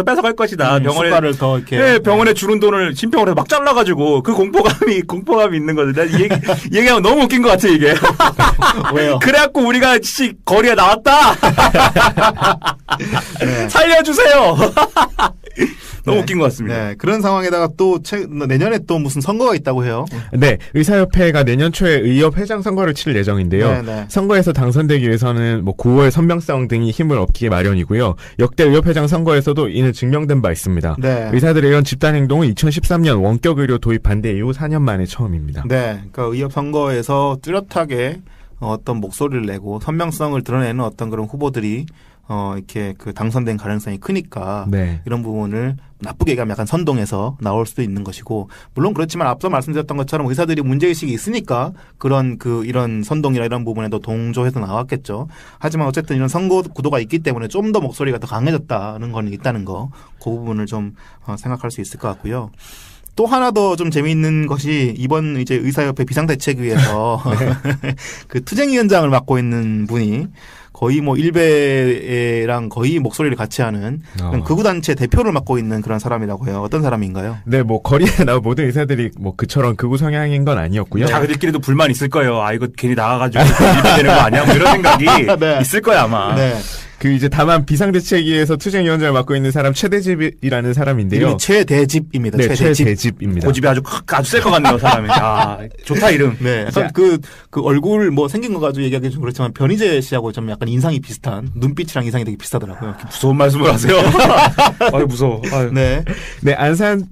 뺏어갈 것이다. 병원에 수가를 더 이렇게. 네, 병원에 주는 돈을 신병원에서 막 잘라가지고 그 공포감이 있는 거죠. 나 얘기하면 너무 웃긴 것 같아 이게. 왜요? 그래갖고 우리가 거리에 나왔다. 네. 살려주세요. 너무 네. 웃긴 것 같습니다. 네. 그런 상황에다가 또 내년에 또 무슨 선거가 있다고 해요. 네, 의사협회가 내년 초에 의협 회장 선거를 치를 예정인데요. 네, 네. 선거에서 당선되기 위해서는 뭐 9월 선명성 등이 힘을 얻기 마련이고요. 역대 의협 회장 선거에서도 이는 증명된 바 있습니다. 네. 의사들의 이런 집단 행동은 2013년 원격 의료 도입 반대 이후 4년 만에 처음입니다. 네. 그러니까 의협 선거에서 뚜렷하게 어떤 목소리를 내고 선명성을 드러내는 어떤 그런 후보들이 이렇게 그 당선된 가능성이 크니까 네. 이런 부분을 나쁘게 얘기하면 약간 선동해서 나올 수도 있는 것이고 물론 그렇지만 앞서 말씀드렸던 것처럼 의사들이 문제의식이 있으니까 이런 선동이나 이런 부분에도 동조해서 나왔겠죠. 하지만 어쨌든 이런 선거 구도가 있기 때문에 좀 더 목소리가 더 강해졌다는 건 있다는 거 그 부분을 좀 생각할 수 있을 것 같고요. 또 하나 더 좀 재미있는 것이 이번 이제 의사협회 비상대책위에서 그 투쟁위원장을 맡고 있는 분이 거의 뭐 일베랑 거의 목소리를 같이 하는 그런 극우단체 대표를 맡고 있는 그런 사람이라고 해요. 어떤 사람인가요? 네, 뭐 거리에 나온 모든 의사들이 뭐 그처럼 극우 성향인 건 아니었고요. 자기들끼리도 불만 있을 거예요. 아 이거 괜히 나가가지고 일이 되는 거 아니야? 뭐 이런 생각이 네. 있을 거야 아마. 네. 그 이제 다만 비상대책위에서 투쟁위원장을 맡고 있는 사람 최대집이라는 사람인데요. 이름이 최대집입니다. 네, 최대집. 최대집입니다. 고집이 아주 셀 것 같네요, 사람이. 야, 좋다, 이름. 네, 약간 그 얼굴 뭐 생긴 거 가지고 얘기하기 좀 그렇지만 변희재 씨하고 좀 약간 인상이 비슷한 눈빛이랑 인상이 되게 비슷하더라고요. 무서운 말씀을 하세요. 아유, 무서워. 아유. 네, 네, 안산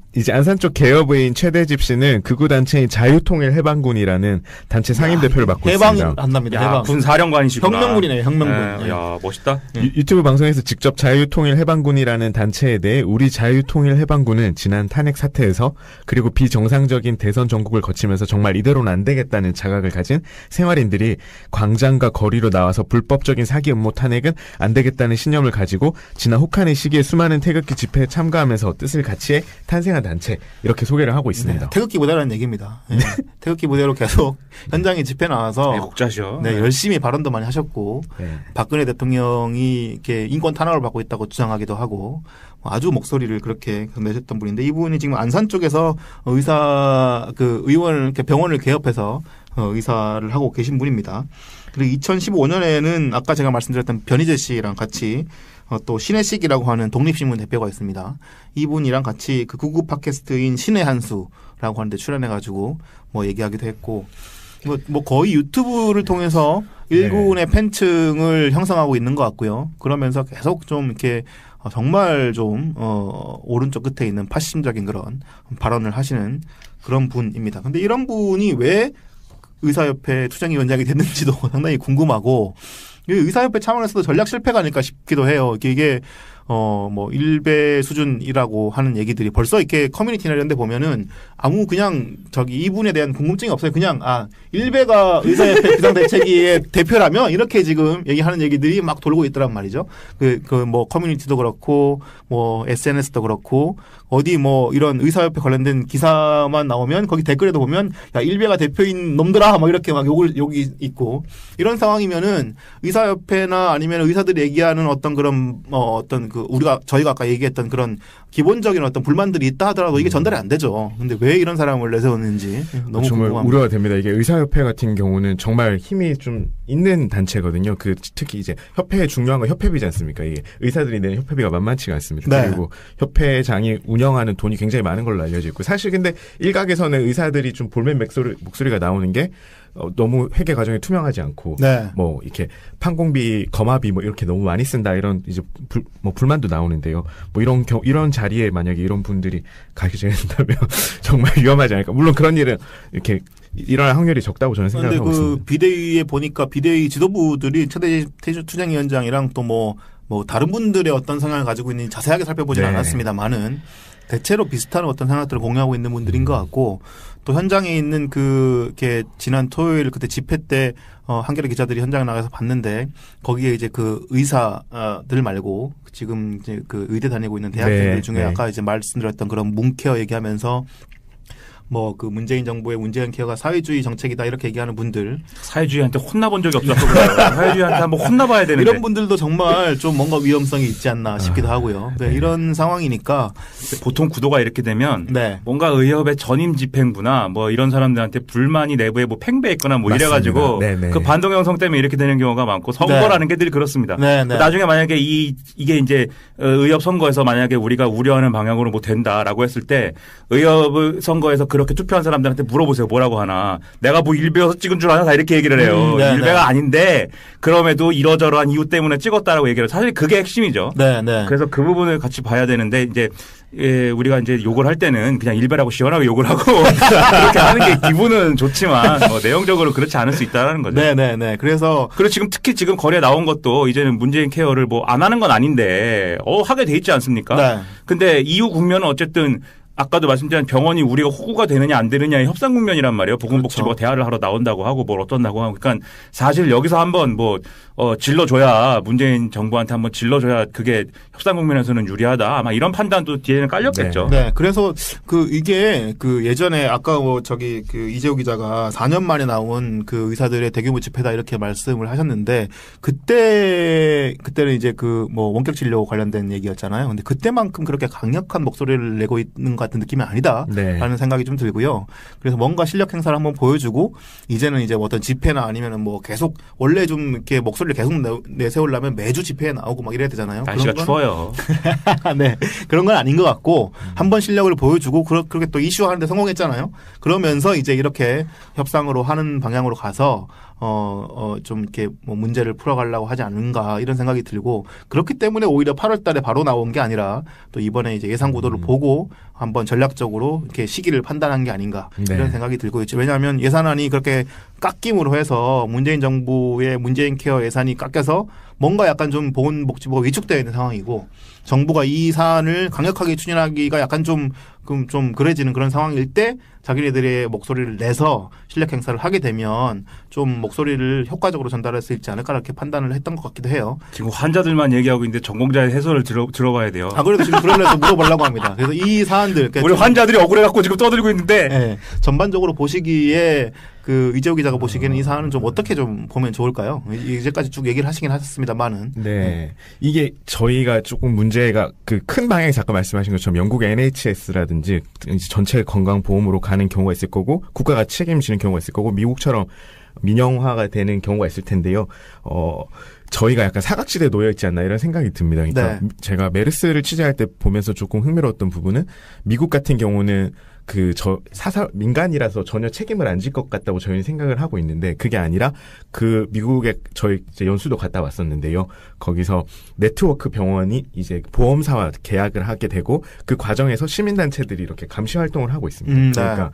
쪽 개업의인 최대집 씨는 극우 단체인 자유통일해방군이라는 단체 상임대표를 맡고 있습니다. 해방한답니다. 야, 해방. 군 사령관이시구나. 혁명군이네요. 혁명군. 네, 네. 야, 멋있다. 유튜브 방송에서 직접 자유통일해방군이라는 단체에 대해 우리 자유통일해방군은 지난 탄핵 사태에서 그리고 비정상적인 대선 전국을 거치면서 정말 이대로는 안 되겠다는 자각을 가진 생활인들이 광장과 거리로 나와서 불법적인 사기 음모 탄핵은 안 되겠다는 신념을 가지고 지난 혹한의 시기에 수많은 태극기 집회에 참가하면서 뜻을 같이 탄생한 단체 이렇게 소개를 하고 있습니다. 네, 태극기 부대라는 얘기입니다. 네. 태극기 부대로 계속 현장에 집회 나와서 애국자셔. 네, 열심히 발언도 많이 하셨고 네. 박근혜 대통령이 이렇게 인권 탄압을 받고 있다고 주장하기도 하고 아주 목소리를 그렇게 내셨던 분인데 이분이 지금 안산 쪽에서 의원을 이렇게 병원을 개업해서 의사를 하고 계신 분입니다. 그리고 2015년에는 아까 제가 말씀드렸던 변희재 씨랑 같이 또 신혜식이라고 하는 독립신문 대표가 있습니다. 이분이랑 같이 그 구구 팟캐스트인 신의 한수라고 하는데 출연해가지고 뭐 얘기하기도 했고 뭐 거의 유튜브를 통해서 일군의 팬층을 형성하고 있는 것 같고요. 그러면서 계속 좀 이렇게 정말 좀 오른쪽 끝에 있는 파시즘적인 그런 발언을 하시는 그런 분입니다. 근데 이런 분이 왜 의사협회 투쟁위원장이 됐는지도 상당히 궁금하고 의사협회 차원에서도 전략 실패가 아닐까 싶기도 해요. 이게 뭐 일베 수준이라고 하는 얘기들이 벌써 이렇게 커뮤니티나 이런 데 보면은 아무 그냥 이분에 대한 궁금증이 없어요. 그냥 일베가 의사협회 비상대책위의 대표라면 이렇게 지금 얘기하는 얘기들이 막 돌고 있더란 말이죠. 뭐 커뮤니티도 그렇고 뭐 SNS도 그렇고 어디 뭐 이런 의사협회 관련된 기사만 나오면 거기 댓글에도 보면 야 일베가 대표인 놈들아 막 이렇게 막 욕이 있고 이런 상황이면은 의사협회나 아니면 의사들이 얘기하는 어떤 그런 저희가 아까 얘기했던 그런 기본적인 어떤 불만들이 있다 하더라도 이게 전달이 안 되죠. 근데 왜 이런 사람을 내세웠는지 너무 정말 궁금합니다. 우려가 됩니다. 이게 의사협회 같은 경우는 정말 힘이 좀 있는 단체거든요. 특히 이제 협회의 중요한 건 협회비지 않습니까? 이게 의사들이 내는 협회비가 만만치가 않습니다. 네. 그리고 협회장이 운영하는 돈이 굉장히 많은 걸로 알려져 있고 사실 근데 일각에서는 의사들이 좀 볼멘 목소리가 나오는 게 너무 회계 과정이 투명하지 않고 네. 뭐 이렇게 판공비, 거마비 뭐 이렇게 너무 많이 쓴다 이런 이제 불만도 나오는데요. 뭐 이런 자리에 만약에 이런 분들이 가게 된다면 정말 위험하지 않을까. 물론 그런 일은 이렇게 일어날 확률이 적다고 저는 생각하고 있습니다. 비대위에 보니까 비대위 지도부들이 최대 투쟁위원장이랑 또 뭐 다른 분들의 어떤 성향을 가지고 있는지 자세하게 살펴보지는 네. 않았습니다만은 대체로 비슷한 어떤 생각들을 공유하고 있는 분들인 것 같고 또 현장에 있는 이렇게 지난 토요일 그때 집회 때 한겨레 기자들이 현장에 나가서 봤는데 거기에 이제 그 의사들 말고 지금 이제 그 의대 다니고 있는 대학생들 네, 중에 네. 아까 이제 말씀드렸던 그런 문케어 얘기하면서 뭐 그 문재인 정부의 문재인 케어가 사회주의 정책이다 이렇게 얘기하는 분들 사회주의한테 혼나본 적이 없어서 그래요. 사회주의한테 한번 혼나봐야 되는데. 이런 분들도 정말 좀 뭔가 위험성이 있지 않나 싶기도 하고요. 네, 이런 상황이니까 보통 구도가 이렇게 되면 네. 뭔가 의협의 전임 집행부나 뭐 이런 사람들한테 불만이 내부에 뭐 팽배했거나 뭐 맞습니다. 이래가지고 네네. 그 반동 형성 때문에 이렇게 되는 경우가 많고 선거라는 게 늘 그렇습니다. 네, 네. 나중에 만약에 이게 이제 의협 선거에서 만약에 우리가 우려하는 방향으로 뭐 된다라고 했을 때 의협 선거에서 그렇게 투표한 사람들한테 물어보세요. 뭐라고 하나. 내가 뭐 일베여서 찍은 줄 아나 다 이렇게 얘기를 해요. 네, 일베가 네. 아닌데 그럼에도 이러저러한 이유 때문에 찍었다라고 얘기를 해요. 사실 그게 핵심이죠. 네, 네. 그래서 그 부분을 같이 봐야 되는데 이제 우리가 이제 욕을 할 때는 그냥 일베라고 시원하게 욕을 하고 그렇게 하는 게 기분은 좋지만 내용적으로 그렇지 않을 수 있다라는 거죠. 네, 네, 네. 그래서 그리고 특히 지금 거리에 나온 것도 이제는 문재인 케어를 뭐 안 하는 건 아닌데 하게 돼 있지 않습니까? 네. 근데 이후 국면은 어쨌든 아까도 말씀드린 병원이 우리가 호구가 되느냐 안 되느냐의 협상 국면이란 말이에요. 보건복지부가 그렇죠. 대화를 하러 나온다고 하고 뭘 어떤다고 하고. 그러니까 사실 여기서 한번 질러줘야 문재인 정부한테 한번 질러줘야 그게 협상 국면에서는 유리하다. 아마 이런 판단도 뒤에는 깔렸겠죠. 네. 그래서 이게 예전에 아까 이재호 기자가 4년 만에 나온 의사들의 대규모 집회다 이렇게 말씀을 하셨는데 그때는 이제 원격 진료 관련된 얘기였잖아요. 근데 그때만큼 그렇게 강력한 목소리를 내고 있는 같은 느낌이 아니다라는 네. 생각이 좀 들고요. 그래서 뭔가 실력 행사를 한번 보여주고 이제는 이제 어떤 집회나 아니면은 뭐 계속 원래 좀 이렇게 목소리를 계속 내세우려면 매주 집회에 나오고 막 이래야 되잖아요. 날씨가 추워요. 네. 그런 건 아닌 것 같고 한번 실력을 보여주고 그렇게 또 이슈화하는데 성공했잖아요. 그러면서 이제 이렇게 협상으로 하는 방향으로 가서 좀 이렇게 뭐 문제를 풀어가려고 하지 않는가 이런 생각이 들고 그렇기 때문에 오히려 8월 달에 바로 나온 게 아니라 또 이번에 이제 예산 구도를 보고 한번 전략적으로 이렇게 시기를 판단한 게 아닌가 네. 이런 생각이 들고 있죠. 왜냐하면 예산안이 그렇게 깎임으로 해서 문재인 정부의 문재인 케어 예산이 깎여서 뭔가 약간 좀 보건복지부가 위축되어 있는 상황이고 정부가 이 사안을 강력하게 추진하기가 약간 좀 그래지는 그런 상황일 때 자기네들의 목소리를 내서 실력 행사를 하게 되면 좀 목소리를 효과적으로 전달할 수 있지 않을까 이렇게 판단을 했던 것 같기도 해요. 지금 환자들만 얘기하고 있는데 전공자의 해설을 들어봐야 돼요. 그래도 지금 그러려서 물어보려고 합니다. 그래서 이 사안들 그러니까 우리 환자들이 억울해갖고 지금 떠들고 있는데 네, 전반적으로 보시기에 그 이재호 기자가 보시기에는 이 사안은 좀 어떻게 좀 보면 좋을까요? 이제까지 쭉 얘기를 하시긴 하셨습니다만은. 네. 이게 저희가 조금 문제가 그 큰 방향에서 아까 말씀하신 것처럼 영국 NHS라든지 전체 건강보험으로 가는 경우가 있을 거고 국가가 책임지는 경우가 있을 거고 미국처럼 민영화가 되는 경우가 있을 텐데요. 저희가 약간 사각지대에 놓여있지 않나 이런 생각이 듭니다. 그러니까 네. 제가 메르스를 취재할 때 보면서 조금 흥미로웠던 부분은 미국 같은 경우는 민간이라서 전혀 책임을 안 질 것 같다고 저희는 생각을 하고 있는데 그게 아니라 그 미국에 저희 이제 연수도 갔다 왔었는데요. 거기서 네트워크 병원이 이제 보험사와 계약을 하게 되고 그 과정에서 시민단체들이 이렇게 감시 활동을 하고 있습니다. 그러니까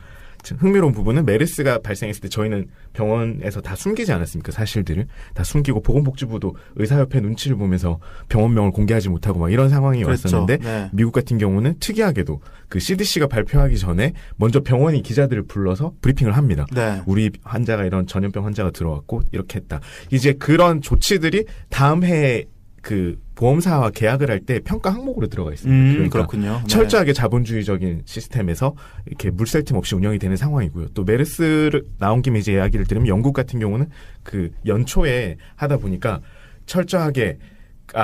흥미로운 부분은 메르스가 발생했을 때 저희는 병원에서 다 숨기지 않았습니까? 사실들을 다 숨기고 보건복지부도 의사협회 눈치를 보면서 병원명을 공개하지 못하고 막 이런 상황이 왔었는데 네. 미국 같은 경우는 특이하게도 그 CDC가 발표하기 전에 먼저 병원이 기자들을 불러서 브리핑을 합니다. 네. 우리 환자가 이런 전염병 환자가 들어왔고 이렇게 했다. 이제 그런 조치들이 다음 해에 그 보험사와 계약을 할 때 평가 항목으로 들어가 있습니다. 그러니까 그렇군요. 네. 철저하게 자본주의적인 시스템에서 이렇게 물샐 틈 없이 운영이 되는 상황이고요. 또 메르스를 나온 김에 이제 이야기를 들으면 영국 같은 경우는 그 연초에 하다 보니까 철저하게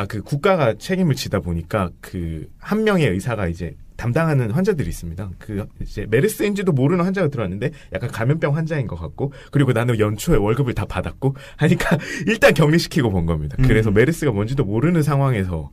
그 국가가 책임을 지다 보니까 그 한 명의 의사가 이제 담당하는 환자들이 있습니다. 그 이제 메르스인지도 모르는 환자가 들어왔는데 약간 감염병 환자인 것 같고 그리고 나는 연초에 월급을 다 받았고 하니까 일단 격리시키고 본 겁니다. 그래서 메르스가 뭔지도 모르는 상황에서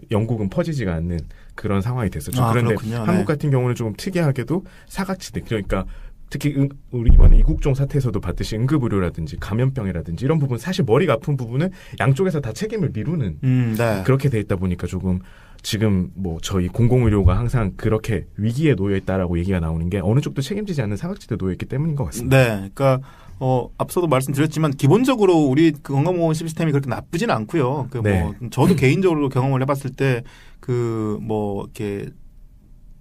영국은 퍼지지가 않는 그런 상황이 됐었죠. 그런데 그렇군요. 한국 네. 같은 경우는 조금 특이하게도 사각지대 그러니까 특히 우리 이번에 이국종 사태에서도 봤듯이 응급의료라든지 감염병이라든지 이런 부분 사실 머리가 아픈 부분은 양쪽에서 다 책임을 미루는 네. 그렇게 돼 있다 보니까 조금 지금 뭐 저희 공공의료가 항상 그렇게 위기에 놓여 있다라고 얘기가 나오는 게 어느 쪽도 책임지지 않는 사각지대에 놓여 있기 때문인 것 같습니다. 네, 그러니까 앞서도 말씀드렸지만 기본적으로 우리 그 건강보험 시스템이 그렇게 나쁘지는 않고요. 네. 저도 개인적으로 경험을 해봤을 때 이렇게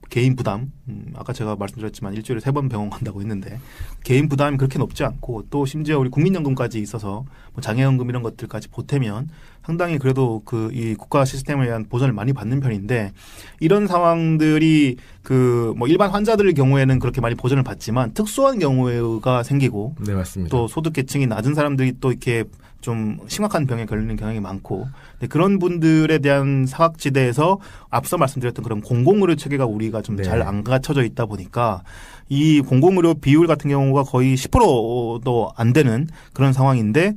개인 부담, 아까 제가 말씀드렸지만 일주일에 3번 병원 간다고 했는데 개인 부담이 그렇게 높지 않고 또 심지어 우리 국민연금까지 있어서 뭐 장애연금 이런 것들까지 보태면 상당히 그래도 이 국가 시스템에 대한 보전을 많이 받는 편인데 이런 상황들이 뭐 일반 환자들의 경우에는 그렇게 많이 보전을 받지만 특수한 경우가 생기고 네, 맞습니다. 또 소득계층이 낮은 사람들이 또 이렇게 좀 심각한 병에 걸리는 경향이 많고 그런 분들에 대한 사각지대에서 앞서 말씀드렸던 그런 공공의료 체계가 우리가 좀 잘 안 갖춰져 있다 보니까 이 공공의료 비율 같은 경우가 거의 10%도 안 되는 그런 상황인데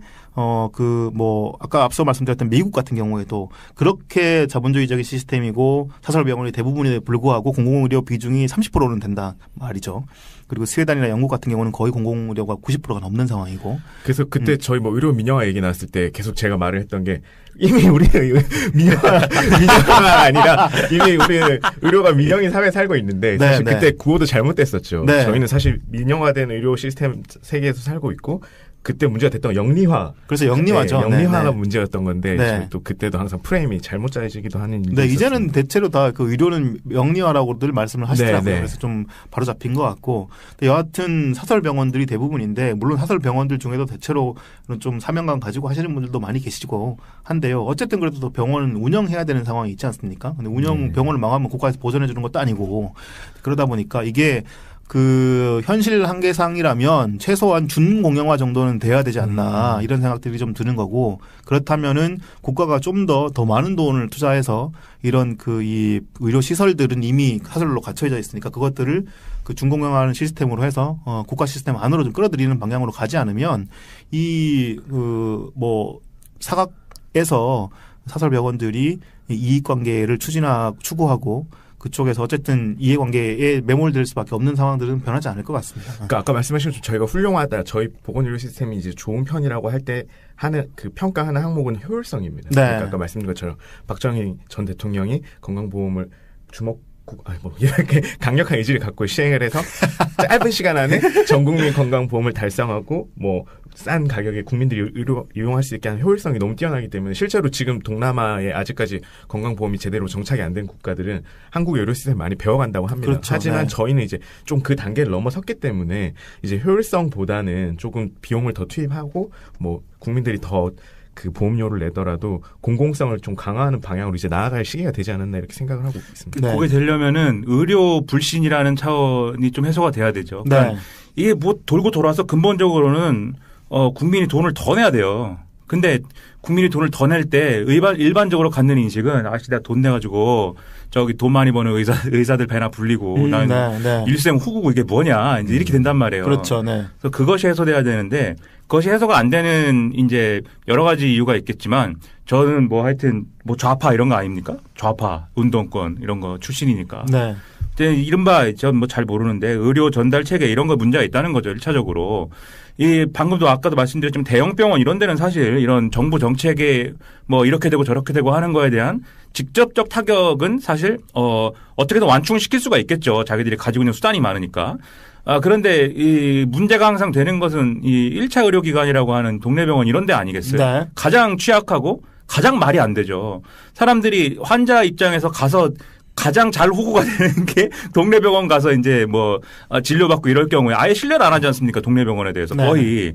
아까 앞서 말씀드렸던 미국 같은 경우에도 그렇게 자본주의적인 시스템이고 사설병원이 대부분에 불구하고 공공의료 비중이 30%는 된다 말이죠. 그리고 스웨덴이나 영국 같은 경우는 거의 공공의료가 90%가 넘는 상황이고. 그래서 그때 저희 뭐 의료 민영화 얘기 나왔을 때 계속 제가 말을 했던 게 이미 우리는 민영화가 아니라 이미 우리는 의료가 민영인 사회에 살고 있는데 사실 그때 구호도 잘못됐었죠. 네. 저희는 사실 민영화된 의료 시스템 세계에서 살고 있고 그때 문제가 됐던 건 영리화. 그래서 영리화죠. 네, 영리화가 네. 문제였던 건데 네. 또 그때도 항상 프레임이 잘못 짜여지기도 하는 일이 네, 있었습니다. 이제는 대체로 다 그 의료는 영리화라고 늘 말씀을 하시더라고요. 네, 네. 그래서 좀 바로 잡힌 것 같고. 근데 여하튼 사설병원들이 대부분인데 물론 사설병원들 중에도 대체로 좀 사명감 가지고 하시는 분들도 많이 계시고 한데요. 어쨌든 그래도 또 병원은 운영해야 되는 상황이 있지 않습니까? 근데 병원을 망하면 국가에서 보전해 주는 것도 아니고 그러다 보니까 이게 그 현실 한계상이라면 최소한 준공영화 정도는 돼야 되지 않나 이런 생각들이 좀 드는 거고 그렇다면은 국가가 좀 더 많은 돈을 투자해서 이런 그 이 의료 시설들은 이미 하설로 갖춰져 있으니까 그것들을 그 준공영화하는 시스템으로 해서 국가 시스템 안으로 좀 끌어들이는 방향으로 가지 않으면 이 그 뭐 사각에서 사설병원들이 이익관계를 추구하고 그쪽에서 어쨌든 이해관계에 매몰될 수밖에 없는 상황들은 변하지 않을 것 같습니다. 그러니까 아까 말씀하신 것처럼 저희가 훌륭하다, 저희 보건의료 시스템이 이제 좋은 편이라고 할 때 하는 그 평가하는 항목은 효율성입니다. 네. 그러니까 아까 말씀드린 것처럼 박정희 전 대통령이 건강보험을 이렇게 강력한 의지를 갖고 시행을 해서 짧은 시간 안에 전 국민 건강보험을 달성하고 뭐 싼 가격에 국민들이 이용할 수 있게 하는 효율성이 너무 뛰어나기 때문에 실제로 지금 동남아에 아직까지 건강보험이 제대로 정착이 안 된 국가들은 한국 의료 시스템 많이 배워간다고 합니다. 그렇죠. 하지만 네. 저희는 이제 좀 그 단계를 넘어섰기 때문에 이제 효율성보다는 조금 비용을 더 투입하고 뭐 국민들이 더 그 보험료를 내더라도 공공성을 좀 강화하는 방향으로 이제 나아갈 시기가 되지 않았나 이렇게 생각을 하고 있습니다. 네. 그게 되려면은 의료 불신이라는 차원이 좀 해소가 돼야 되죠. 그러니까 네. 이게 뭐 돌고 돌아서 근본적으로는 국민이 돈을 더 내야 돼요. 근데 국민이 돈을 더 낼 때 일반적으로 갖는 인식은 아씨 내가 돈 내가지고 저기 돈 많이 버는 의사들 배나 불리고 나는 네. 일생 후구고 이게 뭐냐 이제 이렇게 된단 말이에요. 그렇죠. 네. 그래서 그것이 해소돼야 되는데 그것이 해소가 안 되는 이제 여러 가지 이유가 있겠지만 저는 뭐 하여튼 뭐 좌파 이런 거 아닙니까? 좌파 운동권 이런 거 출신이니까. 네. 이른바 전 뭐 잘 모르는데 의료 전달 체계 이런 거 문제가 있다는 거죠. 1차적으로. 이 방금도 아까도 말씀드렸지만 대형 병원 이런 데는 사실 이런 정부 정책에 뭐 이렇게 되고 저렇게 되고 하는 거에 대한 직접적 타격은 사실 어떻게든 완충시킬 수가 있겠죠. 자기들이 가지고 있는 수단이 많으니까. 그런데 이 문제가 항상 되는 것은 이 1차 의료기관이라고 하는 동네 병원 이런 데 아니겠어요. 네. 가장 취약하고 가장 말이 안 되죠. 사람들이 환자 입장에서 가서 가장 잘 호구가 되는 게 동네 병원 가서 이제 뭐 진료받고 이럴 경우에 아예 신뢰를 안 하지 않습니까? 동네 병원에 대해서 네. 거의.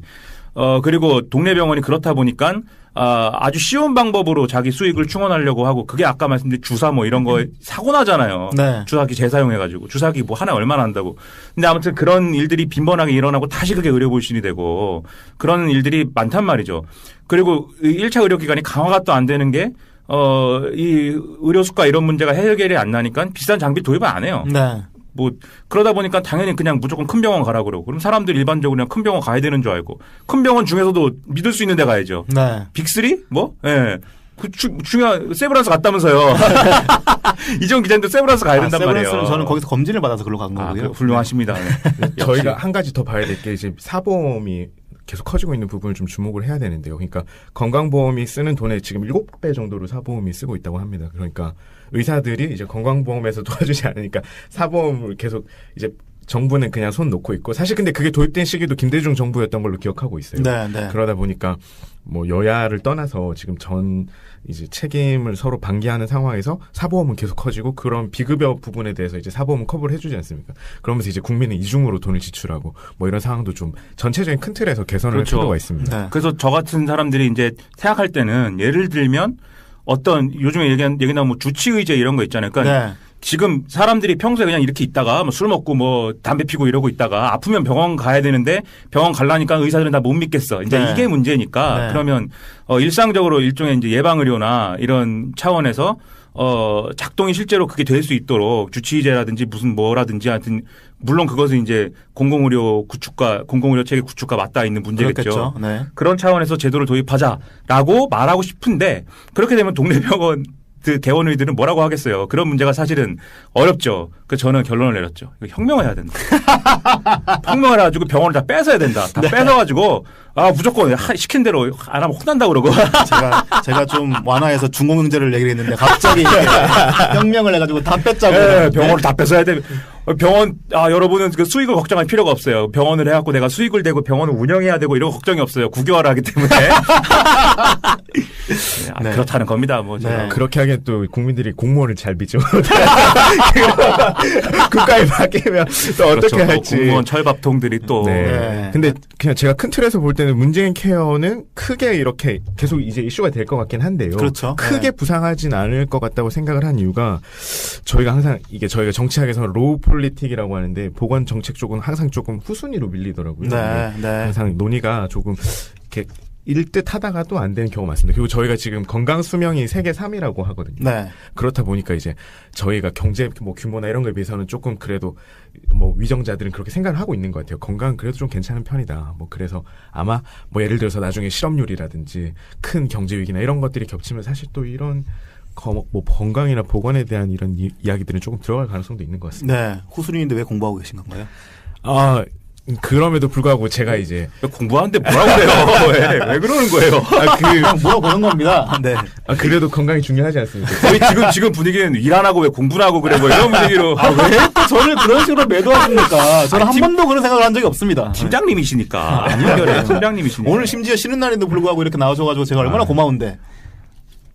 그리고 동네 병원이 그렇다 보니까 아주 쉬운 방법으로 자기 수익을 충원하려고 하고 그게 아까 말씀드린 주사 뭐 이런 거 사고 나잖아요. 네. 주사기 재사용해가지고 주사기 뭐 하나 얼마나 한다고. 근데 아무튼 그런 일들이 빈번하게 일어나고 다시 그게 의료불신이 되고 그런 일들이 많단 말이죠. 그리고 1차 의료기관이 강화가 또 안 되는 게 이 의료수가 이런 문제가 해결이 안 나니까 비싼 장비 도입을 안 해요. 네. 뭐 그러다 보니까 당연히 그냥 무조건 큰 병원 가라고 그러고 그럼 사람들이 일반적으로 그냥 큰 병원 가야 되는 줄 알고 큰 병원 중에서도 믿을 수 있는 데 가야죠. 네. 빅3? 뭐? 예. 그 중요한 세브란스 갔다면서요. 이전 기자님도 세브란스 가야 된단 말이에요. 세브란스는 저는 거기서 검진을 받아서 글로 간 거고요. 그래, 훌륭하십니다. 네. 저희가 한 가지 더 봐야 될 게 이제 사보험이 계속 커지고 있는 부분을 좀 주목을 해야 되는데요. 그러니까 건강보험이 쓰는 돈의 지금 7배 정도로 사보험이 쓰고 있다고 합니다. 그러니까 의사들이 이제 건강보험에서 도와주지 않으니까 사보험을 계속 이제 정부는 그냥 손 놓고 있고 사실 근데 그게 도입된 시기도 김대중 정부였던 걸로 기억하고 있어요. 네, 네. 그러다 보니까 뭐 여야를 떠나서 지금 전 이제 책임을 서로 방기하는 상황에서 사보험은 계속 커지고 그런 비급여 부분에 대해서 이제 사보험은 커버를 해주지 않습니까? 그러면서 이제 국민은 이중으로 돈을 지출하고 뭐 이런 상황도 좀 전체적인 큰 틀에서 개선을 할 그렇죠. 필요가 있습니다. 네. 그래서 저 같은 사람들이 이제 생각할 때는 예를 들면 어떤 요즘에 얘기 나오면 뭐 주치의제 이런 거 있잖아요. 그러니까 네. 지금 사람들이 평소에 그냥 이렇게 있다가 뭐 술 먹고 뭐 담배 피고 이러고 있다가 아프면 병원 가야 되는데 병원 가려니까 의사들은 다 못 믿겠어. 이제 네. 이게 문제니까 네. 그러면 일상적으로 일종의 이제 예방의료나 이런 차원에서 작동이 실제로 그게 될 수 있도록 주치의제라든지 무슨 뭐라든지 하여튼 물론 그것은 이제 공공의료 체계 구축과 맞닿아 있는 문제겠죠. 그렇겠죠. 네. 그런 차원에서 제도를 도입하자라고 말하고 싶은데 그렇게 되면 동네 병원 그 개원의들은 뭐라고 하겠어요. 그런 문제가 사실은 어렵죠. 그래서 저는 결론을 내렸죠. 이거 혁명을 해야 된다. 혁명을 해가지고 병원을 다 뺏어야 된다. 다 뺏어가지고 무조건 시킨 대로 안 하면 혼난다 그러고. 제가 좀 완화해서 중공영제를 얘기를 했는데 갑자기 혁명을 해가지고 다 뺐자고. 네, 병원을 다 뺏어야 돼. 병원 여러분은 그 수익을 걱정할 필요가 없어요. 병원을 해갖고 내가 수익을 내고 병원을 운영해야 되고 이런 걱정이 없어요. 국유화를 하기 때문에. 네. 그렇다는 겁니다. 뭐 제가. 네. 그렇게 하기엔 또 국민들이 공무원을 잘 믿죠. 국가에 맡기면 또 어떻게 그렇죠. 할지. 공무원 철밥통들이 또. 네. 네. 근데 그냥 제가 큰 틀에서 볼 때는 문재인 케어는 크게 이렇게 계속 이제 이슈가 될 것 같긴 한데요. 그렇죠. 크게 네. 부상하진 않을 것 같다고 생각을 한 이유가 저희가 항상 이게 저희가 정치학에서 로우 폴리틱이라고 하는데 보건 정책 쪽은 항상 조금 후순위로 밀리더라고요. 네, 네. 항상 논의가 조금 이렇게 일듯 하다가도 안 되는 경우가 많습니다. 그리고 저희가 지금 건강 수명이 세계 3위라고 하거든요. 네. 그렇다 보니까 이제 저희가 경제 뭐 규모나 이런 거에 비해서는 조금 그래도 뭐 위정자들은 그렇게 생각을 하고 있는 것 같아요. 건강은 그래도 좀 괜찮은 편이다. 뭐 그래서 아마 뭐 예를 들어서 나중에 실업률이라든지 큰 경제 위기나 이런 것들이 겹치면 사실 또 이런 뭐 건강이나 보건에 대한 이런 이야기들은 조금 들어갈 가능성도 있는 것 같습니다. 네. 후순위인데 왜 공부하고 계신 건가요? 그럼에도 불구하고 제가 이제 공부하는데 뭐라고 그래요? 왜 그러는 거예요? 그냥 물어보는 겁니다. 네. 그래도 건강이 중요하지 않습니까? 저희 지금 분위기는 일 안 하고 왜 공부를 하고 그래 뭐 이런 분위기로. 왜 또 저를 그런 식으로 매도하십니까? 저는 한 번도 그런 생각을 한 적이 없습니다. 팀장님이시니까. 한결에 팀장님이시니까. 오늘 심지어 쉬는 날인데도 불구하고 이렇게 나와줘가지고 제가 얼마나 고마운데.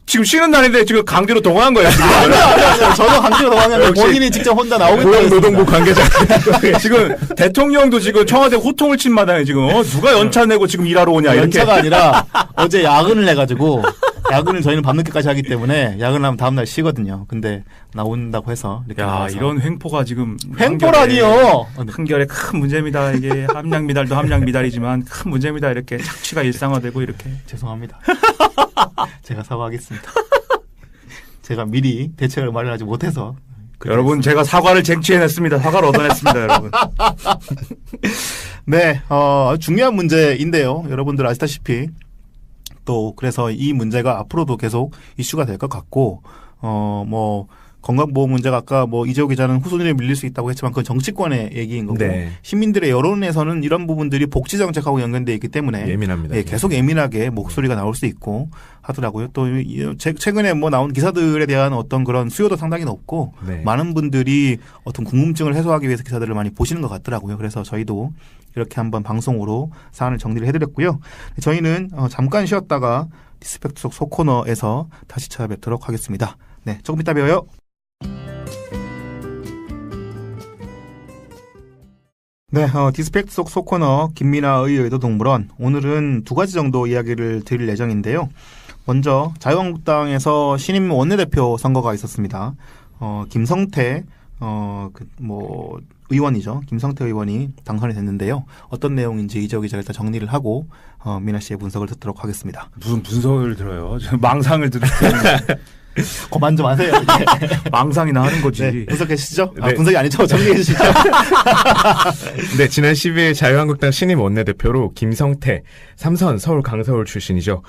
지금 쉬는 날인데 지금 강제로 동원한 거야. 지금. 아니요. 저도 강제로 동원하면 본인이 직접 혼자 나오겠다고 고용노동부 관계자. 지금 대통령도 지금 청와대 호통을 친 마당에 지금 누가 연차 내고 지금 일하러 오냐 이렇게. 연차가 아니라 어제 야근을 해가지고 야근을 저희는 밤늦게까지 하기 때문에 야근을 하면 다음날 쉬거든요. 근데 나온다고 해서 이렇게 야 나와서. 이런 횡포가 지금 횡포라니요. 한결에 큰 문제입니다. 이게 함량 미달도 함량 미달이지만 큰 문제입니다. 이렇게 착취가 일상화되고 이렇게. 죄송합니다. 제가 사과하겠습니다. 제가 미리 대책을 마련하지 못해서. 여러분 제가 사과를 쟁취해냈습니다. 사과를 얻어냈습니다. 여러분. 네, 중요한 문제인데요. 여러분들 아시다시피 또 그래서 이 문제가 앞으로도 계속 이슈가 될 것 같고 뭐 건강보험 문제가 아까 뭐 이재호 기자는 후순위에 밀릴 수 있다고 했지만 그건 정치권의 얘기인 거고 네. 시민들의 여론에서는 이런 부분들이 복지 정책하고 연관되어 있기 때문에 예민합니다. 예, 계속 예민하게 목소리가 나올 수 있고 하더라고요. 또 최근에 뭐 나온 기사들에 대한 어떤 그런 수요도 상당히 높고 네. 많은 분들이 어떤 궁금증을 해소하기 위해서 기사들을 많이 보시는 것 같더라고요. 그래서 저희도 이렇게 한번 방송으로 사안을 정리를 해드렸고요. 저희는 잠깐 쉬었다가 디스펙트 속 소코너에서 다시 찾아뵙도록 하겠습니다. 네, 조금 이따 봬요. 네, 디스펙트 속 소코너 김민아의 의도동물원 오늘은 두 가지 정도 이야기를 드릴 예정인데요. 먼저 자유한국당에서 신임 원내대표 선거가 있었습니다. 김성태 의원이죠. 김성태 의원이 당선이 됐는데요. 어떤 내용인지 이재호 기자가 일단 정리를 하고 민아 씨의 분석을 듣도록 하겠습니다. 무슨 분석을 들어요? 망상을 듣는 그만 좀 하세요. 망상이나 하는 거지. 네, 분석해 주시죠. 네. 분석이 아니죠. 정리해 주시죠. 네, 지난 12일 자유한국당 신임 원내대표로 김성태, 삼선 서울 강서울 출신이죠.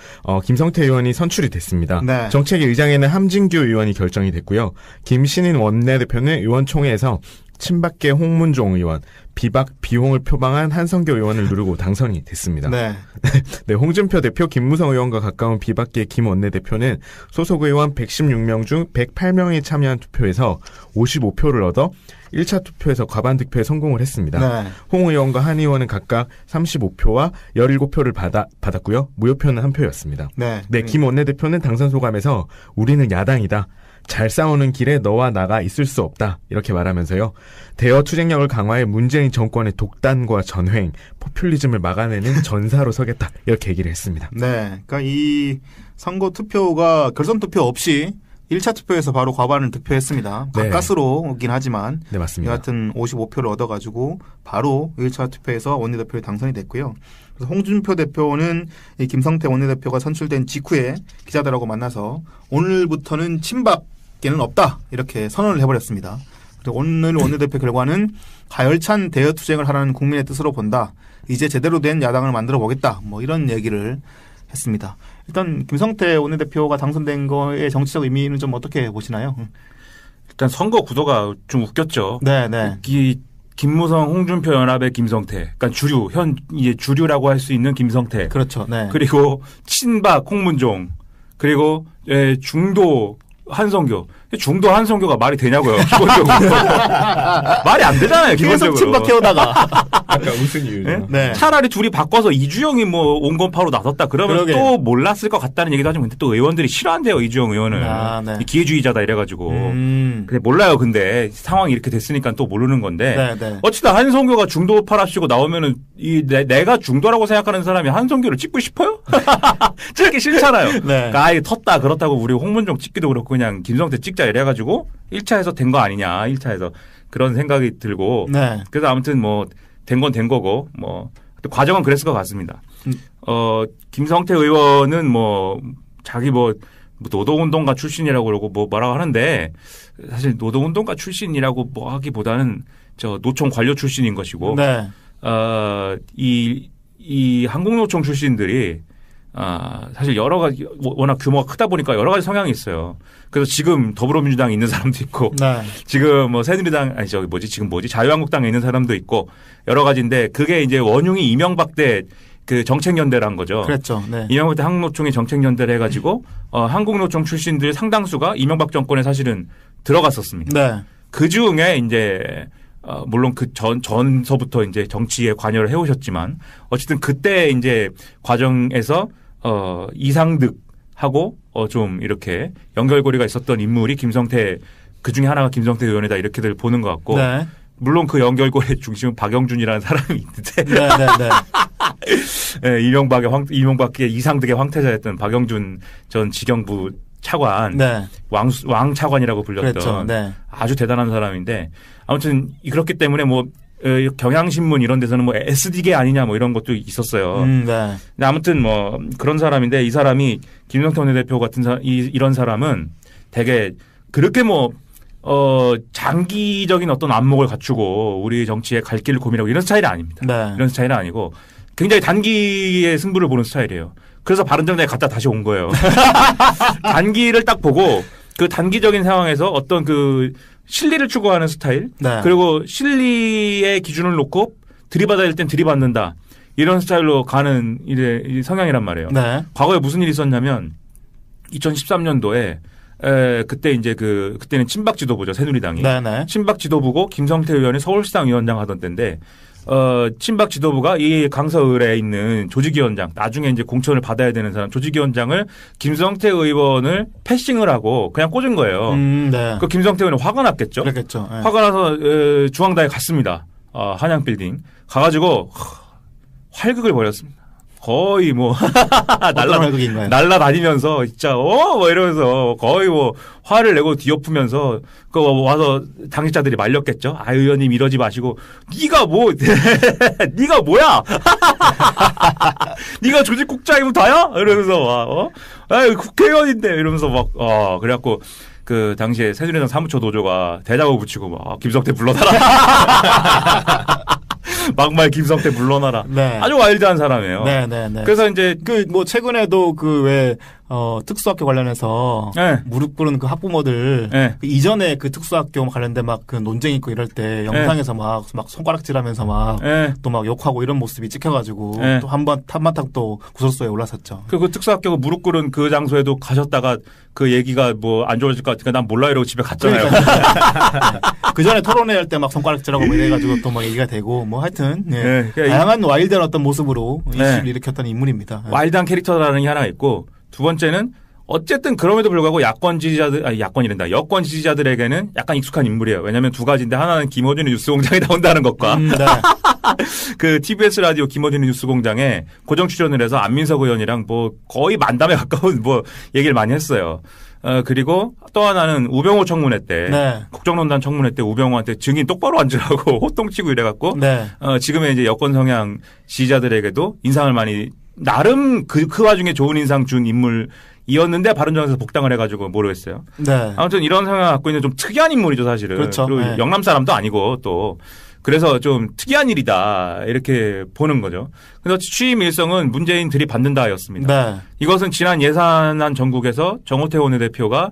김성태 의원이 선출이 됐습니다. 네. 정책위 의장에는 함진규 의원이 결정이 됐고요. 김신인 원내대표는 의원총회에서 친박계 홍문종 의원, 비박 비홍을 표방한 한성교 의원을 누르고 당선이 됐습니다. 네. 네, 홍준표 대표, 김무성 의원과 가까운 비박계 김 원내대표는 소속 의원 116명 중 108명이 참여한 투표에서 55표를 얻어 1차 투표에서 과반 득표에 성공을 했습니다. 네. 홍 의원과 한 의원은 각각 35표와 17표를 받았고요. 무효표는 한 표였습니다. 네. 네, 김 원내대표는 당선 소감에서 우리는 야당이다. 잘 싸우는 길에 너와 나가 있을 수 없다. 이렇게 말하면서요. 대여 투쟁력을 강화해 문재인 정권의 독단과 전횡, 포퓰리즘을 막아내는 전사로 서겠다. 이렇게 얘기를 했습니다. 네. 그러니까 이 선거 투표가 결선 투표 없이 1차 투표에서 바로 과반을 득표했습니다. 네. 가까스로긴 하지만 네, 맞습니다. 여하튼 55표를 얻어가지고 바로 1차 투표에서 원내대표에 당선이 됐고요. 그래서 홍준표 대표는 이 김성태 원내대표가 선출된 직후에 기자들하고 만나서 오늘부터는 친박계는 없다 이렇게 선언을 해버렸습니다. 그리고 오늘 원내대표 결과는 가열찬 대여투쟁을 하라는 국민의 뜻으로 본다. 이제 제대로 된 야당을 만들어 보겠다. 뭐 이런 얘기를 했습니다. 일단 김성태 원내대표가 당선된 거의 정치적 의미는 좀 어떻게 보시나요? 일단 선거 구도가 좀 웃겼죠. 네, 네. 이 김무성 홍준표 연합의 김성태, 그러니까 이제 주류라고 할 수 있는 김성태. 그렇죠. 네. 그리고 친박 홍문종, 그리고 중도 한성교. 중도 한성교가 말이 되냐고요. 기본적으로 말이 안 되잖아요. 계속 기본적으로. 친박해오다가 아까 무슨 이유죠? 네? 네. 차라리 둘이 바꿔서 이주영이 뭐 온건파로 나섰다 그러면 그러게. 또 몰랐을 것 같다는 얘기도 하지만 근데 또 의원들이 싫어한대요. 이주영 의원을. 아, 네. 기회주의자다 이래가지고. 근데 몰라요. 근데 상황이 이렇게 됐으니까 또 모르는 건데. 네, 네. 어쨌든 한성교가 중도파랍시고 나오면은 내가 중도라고 생각하는 사람이 한성교를 찍고 싶어요? 찍기 싫잖아요. 네. 그러니까 아예 텄다 그렇다고 우리 홍문종 찍기도 그렇고 그냥 김성태 찍자 이래가지고 1차에서 된 거 아니냐. 1차에서. 그런 생각이 들고 네. 그래서 아무튼 뭐 된 건 된 거고 뭐 과정은 그랬을 것 같습니다. 김성태 의원은 뭐 자기 뭐 노동운동가 출신이라고 그러고 뭐라고 하는데 사실 노동운동가 출신이라고 뭐 하기보다는 저 노총 관료 출신인 것이고 네. 이 한국노총 출신들이 사실 여러 가지 워낙 규모가 크다 보니까 여러 가지 성향이 있어요. 그래서 지금 더불어민주당에 있는 사람도 있고 네. 지금 뭐 새누리당 아니 저기 지금 자유한국당에 있는 사람도 있고 여러 가지인데 그게 이제 원흉이 이명박 때 그 정책연대란 거죠. 그랬죠. 네. 이명박 때 한국노총이 정책연대를 해가지고 한국노총 출신들 상당수가 이명박 정권에 사실은 들어갔었습니다. 네. 그 중에 이제 물론 그 전서부터 이제 정치에 관여를 해오셨지만 어쨌든 그때 이제 과정에서 이상득하고 좀 이렇게 연결고리가 있었던 인물이 김성태 그 중에 하나가 김성태 의원이다 이렇게들 보는 것 같고 네. 물론 그 연결고리의 중심은 박영준이라는 사람이 있는데 네. 네. 네. 네, 이명박의 이상득의 황태자였던 박영준 전 지경부 차관 네. 왕 차관이라고 불렸던 그렇죠. 네. 아주 대단한 사람인데 아무튼 그렇기 때문에 뭐 경향신문 이런 데서는 뭐 SD계 아니냐 뭐 이런 것도 있었어요. 네. 근데 아무튼 뭐 그런 사람인데 이 사람이 김성태 원내대표 같은 이런 사람은 되게 그렇게 뭐 장기적인 어떤 안목을 갖추고 우리 정치에 갈 길을 고민하고 이런 스타일이 아닙니다. 네. 이런 스타일은 아니고 굉장히 단기의 승부를 보는 스타일이에요. 그래서 바른정당에 갔다 다시 온 거예요. 단기를 딱 보고 그 단기적인 상황에서 어떤 그 실리를 추구하는 스타일 네. 그리고 실리의 기준을 놓고 들이받아야 될 땐 들이받는다. 이런 스타일로 가는 이 성향이란 말이에요. 네. 과거에 무슨 일이 있었냐면 2013년도에 그때 이제 그때는 친박 지도부죠. 새누리당이. 네. 네. 친박 지도부고 김성태 의원이 서울시당 위원장 하던 때인데 친박 지도부가 이 강서을에 있는 조직위원장 나중에 이제 공천을 받아야 되는 사람 조직위원장을 김성태 의원을 패싱을 하고 그냥 꽂은 거예요. 네. 그 김성태 의원은 화가 났겠죠. 그렇겠죠. 네. 화가 나서 중앙당에 갔습니다. 한양빌딩 가가지고 활극을 벌였습니다. 거의 뭐 날라다니면서 진짜 뭐 이러면서 거의 뭐 화를 내고 뒤엎으면서 그 와서 당직자들이 말렸겠죠. 아 의원님 이러지 마시고 네가 뭐 네가 뭐야? 네가 조직국장이면 다야? 이러면서 국회의원인데 이러면서 막 그래갖고 그 당시에 새누리당 사무처 노조가 대자보 붙이고 막 김성태 불러달라. 막말 김성태 물러나라. 네. 아주 와일드한 사람이에요. 네. 그래서 이제 뭐 최근에도 특수학교 관련해서 네. 무릎 꿇은 그 학부모들 네. 그 이전에 그 특수학교 관련된 막 그 논쟁 있고 이럴 때 영상에서 막 손가락질하면서 막 또 막 욕하고 이런 모습이 찍혀가지고 또 한바탕 또 구설수에 올라섰죠. 그 특수학교가 무릎 꿇은 그 장소에도 가셨다가 그 얘기가 뭐 안 좋아질 것 같으니까 난 몰라 이러고 집에 갔잖아요. 그 전에 토론회 할 때 막 손가락질하고 뭐 이래가지고 또 막 얘기가 되고 뭐 하여튼 다양한 와일드한 어떤 모습으로 이슈를 일으켰던 인물입니다. 와일드한 캐릭터라는 게 하나 있고 두 번째는 어쨌든 그럼에도 불구하고 여권 지지자들에게는 약간 익숙한 인물이에요. 왜냐하면 두 가지인데 하나는 김어준의 뉴스공장에 나온다는 것과 네. 그 TBS 라디오 김어준의 뉴스공장에 고정 출연을 해서 안민석 의원이랑 뭐 거의 만담에 가까운 뭐 얘기를 많이 했어요. 그리고 또 하나는 우병우 청문회 때 국정농단 청문회 때 우병우한테 증인 똑바로 앉으라고 호통치고 이래갖고 지금의 이제 여권 성향 지지자들에게도 인상을 많이 나름 그 와중에 좋은 인상 준 인물이었는데 바른정당에서 복당을 해가지고 모르겠어요. 네. 아무튼 이런 성향을 갖고 있는 좀 특이한 인물이죠 사실은. 그렇죠. 그리고 영남 사람도 아니고 또 그래서 좀 특이한 일이다 이렇게 보는 거죠. 그래서 취임 일성은 문재인 들이받는다였습니다. 네. 이것은 지난 예산안 전국에서 정호태 원내대표가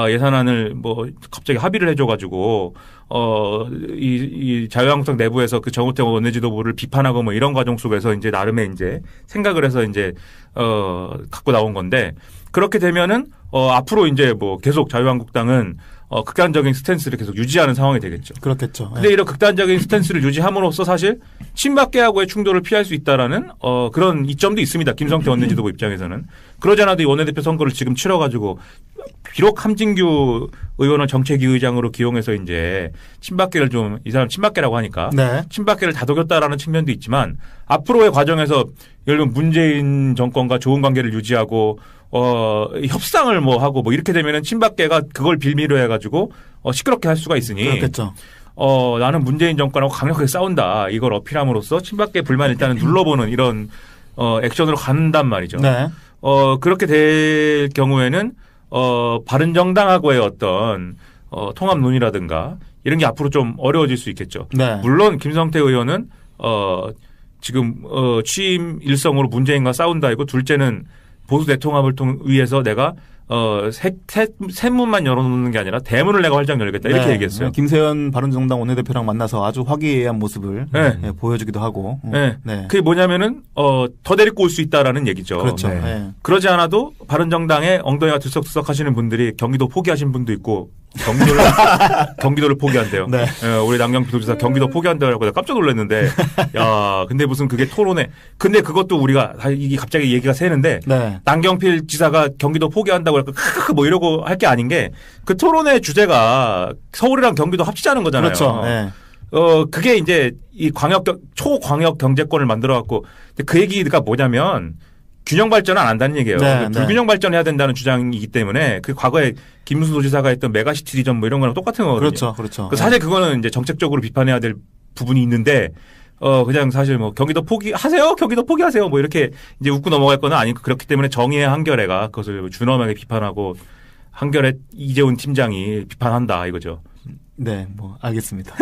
예산안을 뭐 갑자기 합의를 해줘가지고 이 자유한국당 내부에서 그 정호태 원내지도부를 비판하고 뭐 이런 과정 속에서 이제 나름의 이제 생각을 해서 이제 갖고 나온 건데 그렇게 되면은 앞으로 이제 뭐 계속 자유한국당은 극단적인 스탠스를 계속 유지하는 상황이 되겠죠. 그렇겠죠. 근데 이런 극단적인 스탠스를 유지함으로써 사실 친박계하고의 충돌을 피할 수 있다라는 그런 이점도 있습니다. 김성태 원내지도부 입장에서는. 그러지 않아도 이 원내대표 선거를 지금 치러가지고 비록 함진규 의원을 정책위 의장으로 기용해서 이제 친박계를 좀 이 사람 친박계라고 하니까 친박계를 다독였다라는 측면도 있지만 앞으로의 과정에서 예를 들면 문재인 정권과 좋은 관계를 유지하고 협상을 뭐 하고 뭐 이렇게 되면은 친박계가 그걸 빌미로 해가지고 시끄럽게 할 수가 있으니 그렇겠죠. 나는 문재인 정권하고 강력하게 싸운다. 이걸 어필함으로써 친박계 불만 일단은 눌러보는 이런 액션으로 간단 말이죠. 네. 그렇게 될 경우에는 바른정당하고의 어떤 통합 논의라든가 이런 게 앞으로 좀 어려워질 수 있겠죠. 네. 물론 김성태 의원은 지금 취임 일성으로 문재인과 싸운다 이고 둘째는 보수 대통합을 위해서 내가 새 문만 열어놓는 게 아니라 대문을 내가 활짝 열겠다 이렇게 네. 얘기했어요. 김세현 바른정당 원내대표랑 만나서 아주 화기애애한 모습을 네. 보여주기도 하고. 네. 네. 그게 뭐냐면은 더 데리고 올 수 있다라는 얘기죠. 그렇죠. 네. 네. 그러지 않아도 바른정당에 엉덩이가 들썩들썩 하시는 분들이 경기도 포기하신 분도 있고 경기도를 포기한대요. 네. 우리 남경필 도지사 경기도 포기한다고 내가 깜짝 놀랐는데 야 근데 무슨 그게 토론회 근데 그것도 우리가 이게 갑자기 얘기가 새는데 네. 남경필 지사가 경기도 포기한다고 할까 뭐 이러고 할 게 아닌 게 그 토론회 주제가 서울이랑 경기도 합치자는 거잖아요. 그렇죠. 네. 그게 이제 이 초광역 경제권을 만들어 갖고 그 얘기가 뭐냐면 균형 발전은 안 한다는 얘기예요. 네, 불균형 발전해야 된다는 주장이기 때문에 그 과거에 김문수 도지사가 했던 메가시티 리전 뭐 이런 거랑 똑같은 거거든요. 그렇죠. 그렇죠. 사실 그거는 이제 정책적으로 비판해야 될 부분이 있는데 그냥 사실 뭐 경기도 포기하세요. 경기도 포기하세요. 뭐 이렇게 이제 웃고 넘어갈 건 아니고 그렇기 때문에 정의의 한겨레가 그것을 준엄하게 비판하고 한겨레 이재훈 팀장이 비판한다 이거죠. 네, 뭐 알겠습니다.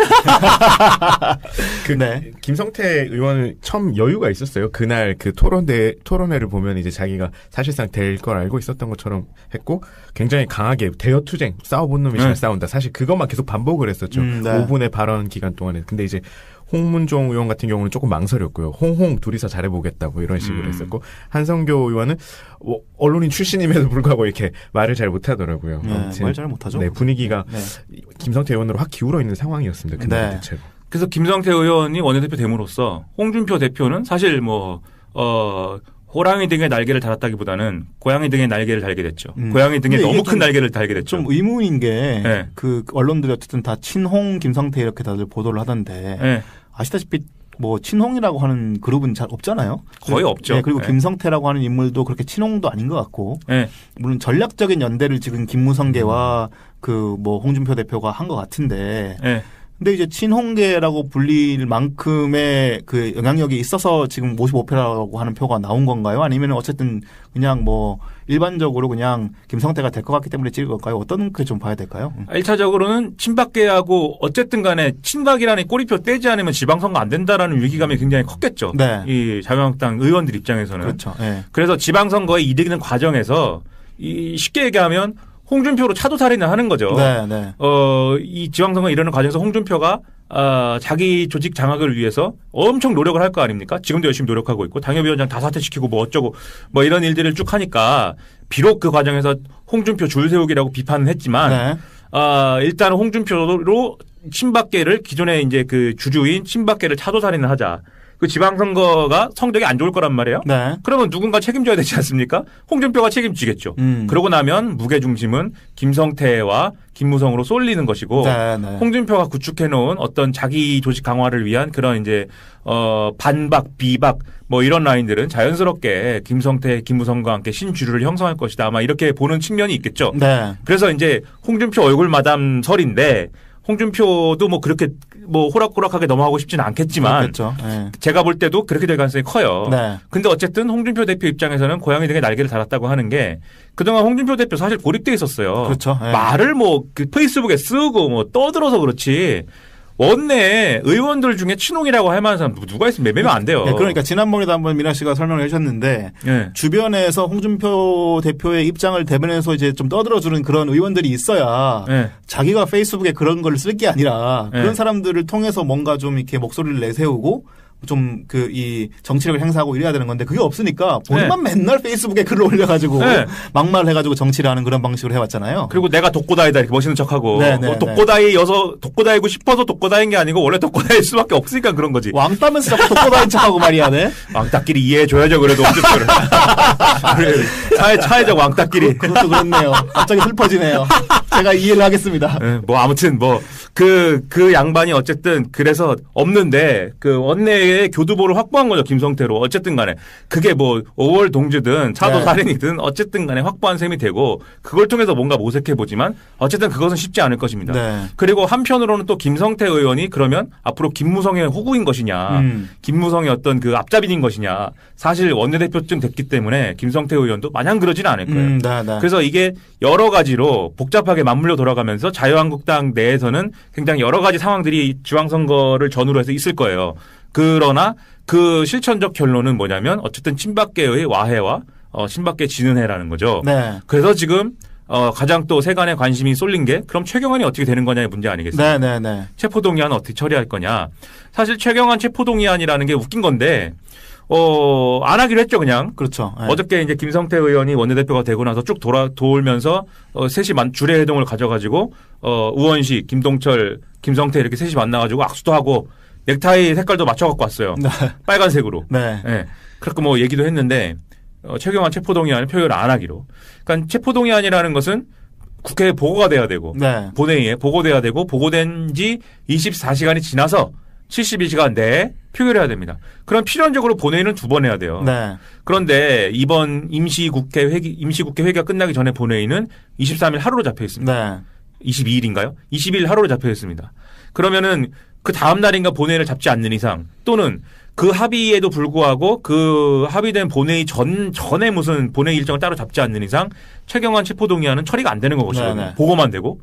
네. 김성태 의원은 처음 여유가 있었어요. 그날 그 토론회를 보면 이제 자기가 사실상 될 걸 알고 있었던 것처럼 했고 굉장히 강하게 대여투쟁 싸워본 놈이 잘 싸운다. 사실 그것만 계속 반복을 했었죠. 네. 5분의 발언 기간 동안에. 근데 이제 홍문종 의원 같은 경우는 조금 망설였고요. 홍홍 둘이서 잘해보겠다 뭐 이런 식으로 했었고 한성교 의원은 언론인 출신임에도 불구하고 이렇게 말을 잘 못하더라고요. 네, 말 잘 못하죠. 네, 분위기가 네. 김성태 의원으로 확 기울어 있는 상황이었습니다. 그날 네. 대체로. 그래서 김성태 의원이 원내대표 됨으로써 홍준표 대표는 사실 호랑이 등에 날개를 달았다기보다는 고양이 등에 날개를 달게 됐죠. 고양이 등에 근데 너무 이게 큰 날개를 달게 됐죠. 좀 의문인 게 네. 그 언론들이 어쨌든 다 친홍 김성태 이렇게 다들 보도를 하던데 네. 아시다시피 뭐 친홍이라고 하는 그룹은 잘 없잖아요. 거의 없죠. 네, 그리고 네. 김성태라고 하는 인물도 그렇게 친홍도 아닌 것 같고 네. 물론 전략적인 연대를 지금 김무성계와 그 뭐 홍준표 대표가 한 것 같은데 네. 근데 이제 친홍계라고 불릴 만큼의 그 영향력이 있어서 지금 55표라고 하는 표가 나온 건가요? 아니면 어쨌든 그냥 뭐 일반적으로 그냥 김성태가 될 것 같기 때문에 찍을 걸까요? 어떤 그 좀 봐야 될까요? 1차적으로는 친박계하고 어쨌든 간에 친박이라는 꼬리표 떼지 않으면 지방선거 안 된다라는 위기감이 굉장히 컸겠죠. 네. 이 자유한국당 의원들 입장에서는. 그렇죠. 네. 그래서 지방선거에 이기는 과정에서 쉽게 얘기하면 홍준표로 차도살인을 하는 거죠. 네, 네. 이 지방선거 이르는 과정에서 홍준표가 자기 조직 장악을 위해서 엄청 노력을 할 거 아닙니까? 지금도 열심히 노력하고 있고 당협위원장 다 사퇴시키고 뭐 어쩌고 뭐 이런 일들을 쭉 하니까 비록 그 과정에서 홍준표 줄 세우기라고 비판은 했지만 네. 일단은 홍준표로 친박계를 기존에 이제 그 주주인 친박계를 차도살인을 하자. 그 지방선거가 성적이 안 좋을 거란 말이에요. 네. 그러면 누군가 책임져야 되지 않습니까? 홍준표가 책임지겠죠. 그러고 나면 무게중심은 김성태와 김무성으로 쏠리는 것이고 네, 네. 홍준표가 구축해놓은 어떤 자기 조직 강화를 위한 그런 이제 반박, 비박 뭐 이런 라인들은 자연스럽게 김성태, 김무성과 함께 신주류를 형성할 것이다. 아마 이렇게 보는 측면이 있겠죠. 네. 그래서 이제 홍준표 얼굴 마담 설인데 홍준표도 뭐 그렇게 뭐 호락호락하게 넘어가고 싶지는 않겠지만 그렇죠. 네. 제가 볼 때도 그렇게 될 가능성이 커요. 네. 근데 어쨌든 홍준표 대표 입장에서는 고양이 등에 날개를 달았다고 하는 게 그동안 홍준표 대표 사실 고립돼 있었어요. 그렇죠. 네. 말을 뭐 그 페이스북에 쓰고 뭐 떠들어서 그렇지 원내 의원들 중에 친홍이라고 할 만한 사람 누가 있으면 몇 명 안 돼요. 네, 그러니까 지난번에도 한번 민아 씨가 설명을 해주셨는데 네. 주변에서 홍준표 대표의 입장을 대변해서 이제 좀 떠들어주는 그런 의원들이 있어야 네. 자기가 페이스북에 그런 걸 쓸 게 아니라 네. 그런 사람들을 통해서 뭔가 좀 이렇게 목소리를 내세우고 좀 그 이 정치력을 행사하고 이래야 되는 건데 그게 없으니까 본인만 맨날 페이스북에 글을 올려가지고 네. 막말해가지고 정치를 하는 그런 방식으로 해왔잖아요. 그리고 내가 독고다이다 이렇게 멋있는 척하고 네, 네, 뭐 독고다이고 싶어서 독고다인 게 아니고 원래 독고다일 수밖에 없으니까 그런 거지. 왕따면서 자꾸 독고다인 척하고 말이야, 네. 왕따끼리 이해해줘야죠 그래도 홍준표를. 그래, 차회적 왕따끼리. 그것도 그렇네요. 갑자기 슬퍼지네요. 제가 이해를 하겠습니다. 뭐 아무튼 그 양반이 어쨌든 그래서 없는데 그 원내에 교두보를 확보한 거죠. 김성태로. 어쨌든 간에 그게 뭐 5월 동지든 차도 네. 살인이든 어쨌든 간에 확보한 셈이 되고 그걸 통해서 뭔가 모색해 보지만 어쨌든 그것은 쉽지 않을 것입니다. 네. 그리고 한편으로는 또 김성태 의원이 그러면 앞으로 김무성의 호구인 것이냐, 김무성의 어떤 그 앞잡이인 것이냐. 사실 원내대표증 됐기 때문에 김성태 의원도 마냥 그러지는 않을 거예요. 네, 네. 그래서 이게 여러 가지로 복잡하게 맞물려 돌아가면서 자유한국당 내에서는 굉장히 여러 가지 상황들이 지방선거를 전후로 해서 있을 거예요. 그러나 그 실천적 결론은 뭐냐면 어쨌든 친박계의 와해와 친박계 진은혜라는 거죠. 네. 그래서 지금 가장 또 세간의 관심이 쏠린 게 그럼 최경환이 어떻게 되는 거냐의 문제 아니겠습니까? 네, 네, 네. 체포동의안은 어떻게 처리할 거냐. 사실 최경환 체포동의안이라는 게 웃긴 건데 안 하기로 했죠, 그냥. 그렇죠. 네. 어저께 이제 김성태 의원이 원내대표가 되고 나서 쭉 돌면서 셋이 주례회동을 가져가지고 우원식, 김동철, 김성태 이렇게 셋이 만나가지고 악수도 하고 넥타이 색깔도 맞춰갖고 왔어요. 네. 빨간색으로. 네. 네. 그렇게 뭐 얘기도 했는데 최경환 체포동의안을 표결을 안 하기로. 그러니까 체포동의안이라는 것은 국회에 보고가 돼야 되고 네. 본회의에 보고돼야 되고 보고된 지 24시간이 지나서 72시간 내에 표결해야 됩니다. 그럼 필연적으로 본회의는 2번 해야 돼요. 네. 그런데 이번 임시국회 회기가 끝나기 전에 본회의는 23일 하루로 잡혀 있습니다. 네. 22일인가요? 20일 하루로 잡혀 있습니다. 그러면은 그 다음 날인가 본회의를 잡지 않는 이상 또는 그 합의에도 불구하고 그 합의된 본회의 전에 무슨 본회의 일정을 따로 잡지 않는 이상 최경환 체포동의안은 처리가 안 되는 것이거든요. 네네. 보고만 되고.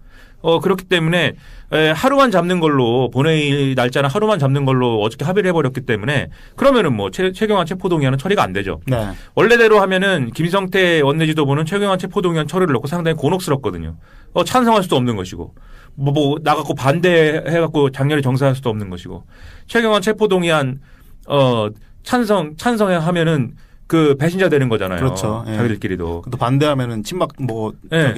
그렇기 때문에 하루만 잡는 걸로 본회의 날짜는 하루만 잡는 걸로 어저께 합의를 해버렸기 때문에 그러면은 뭐 최경환 체포동의안은 처리가 안 되죠. 네. 원래대로 하면은 김성태 원내지도부는 최경환 체포동의안 처리를 놓고 상당히 곤혹스럽거든요. 찬성할 수도 없는 것이고 뭐 나갖고 반대해갖고 장렬히 정사할 수도 없는 것이고 최경환 체포동의안 찬성해 하면은 그 배신자 되는 거잖아요. 그렇죠. 예. 자기들끼리도. 또 반대하면은 친박 예.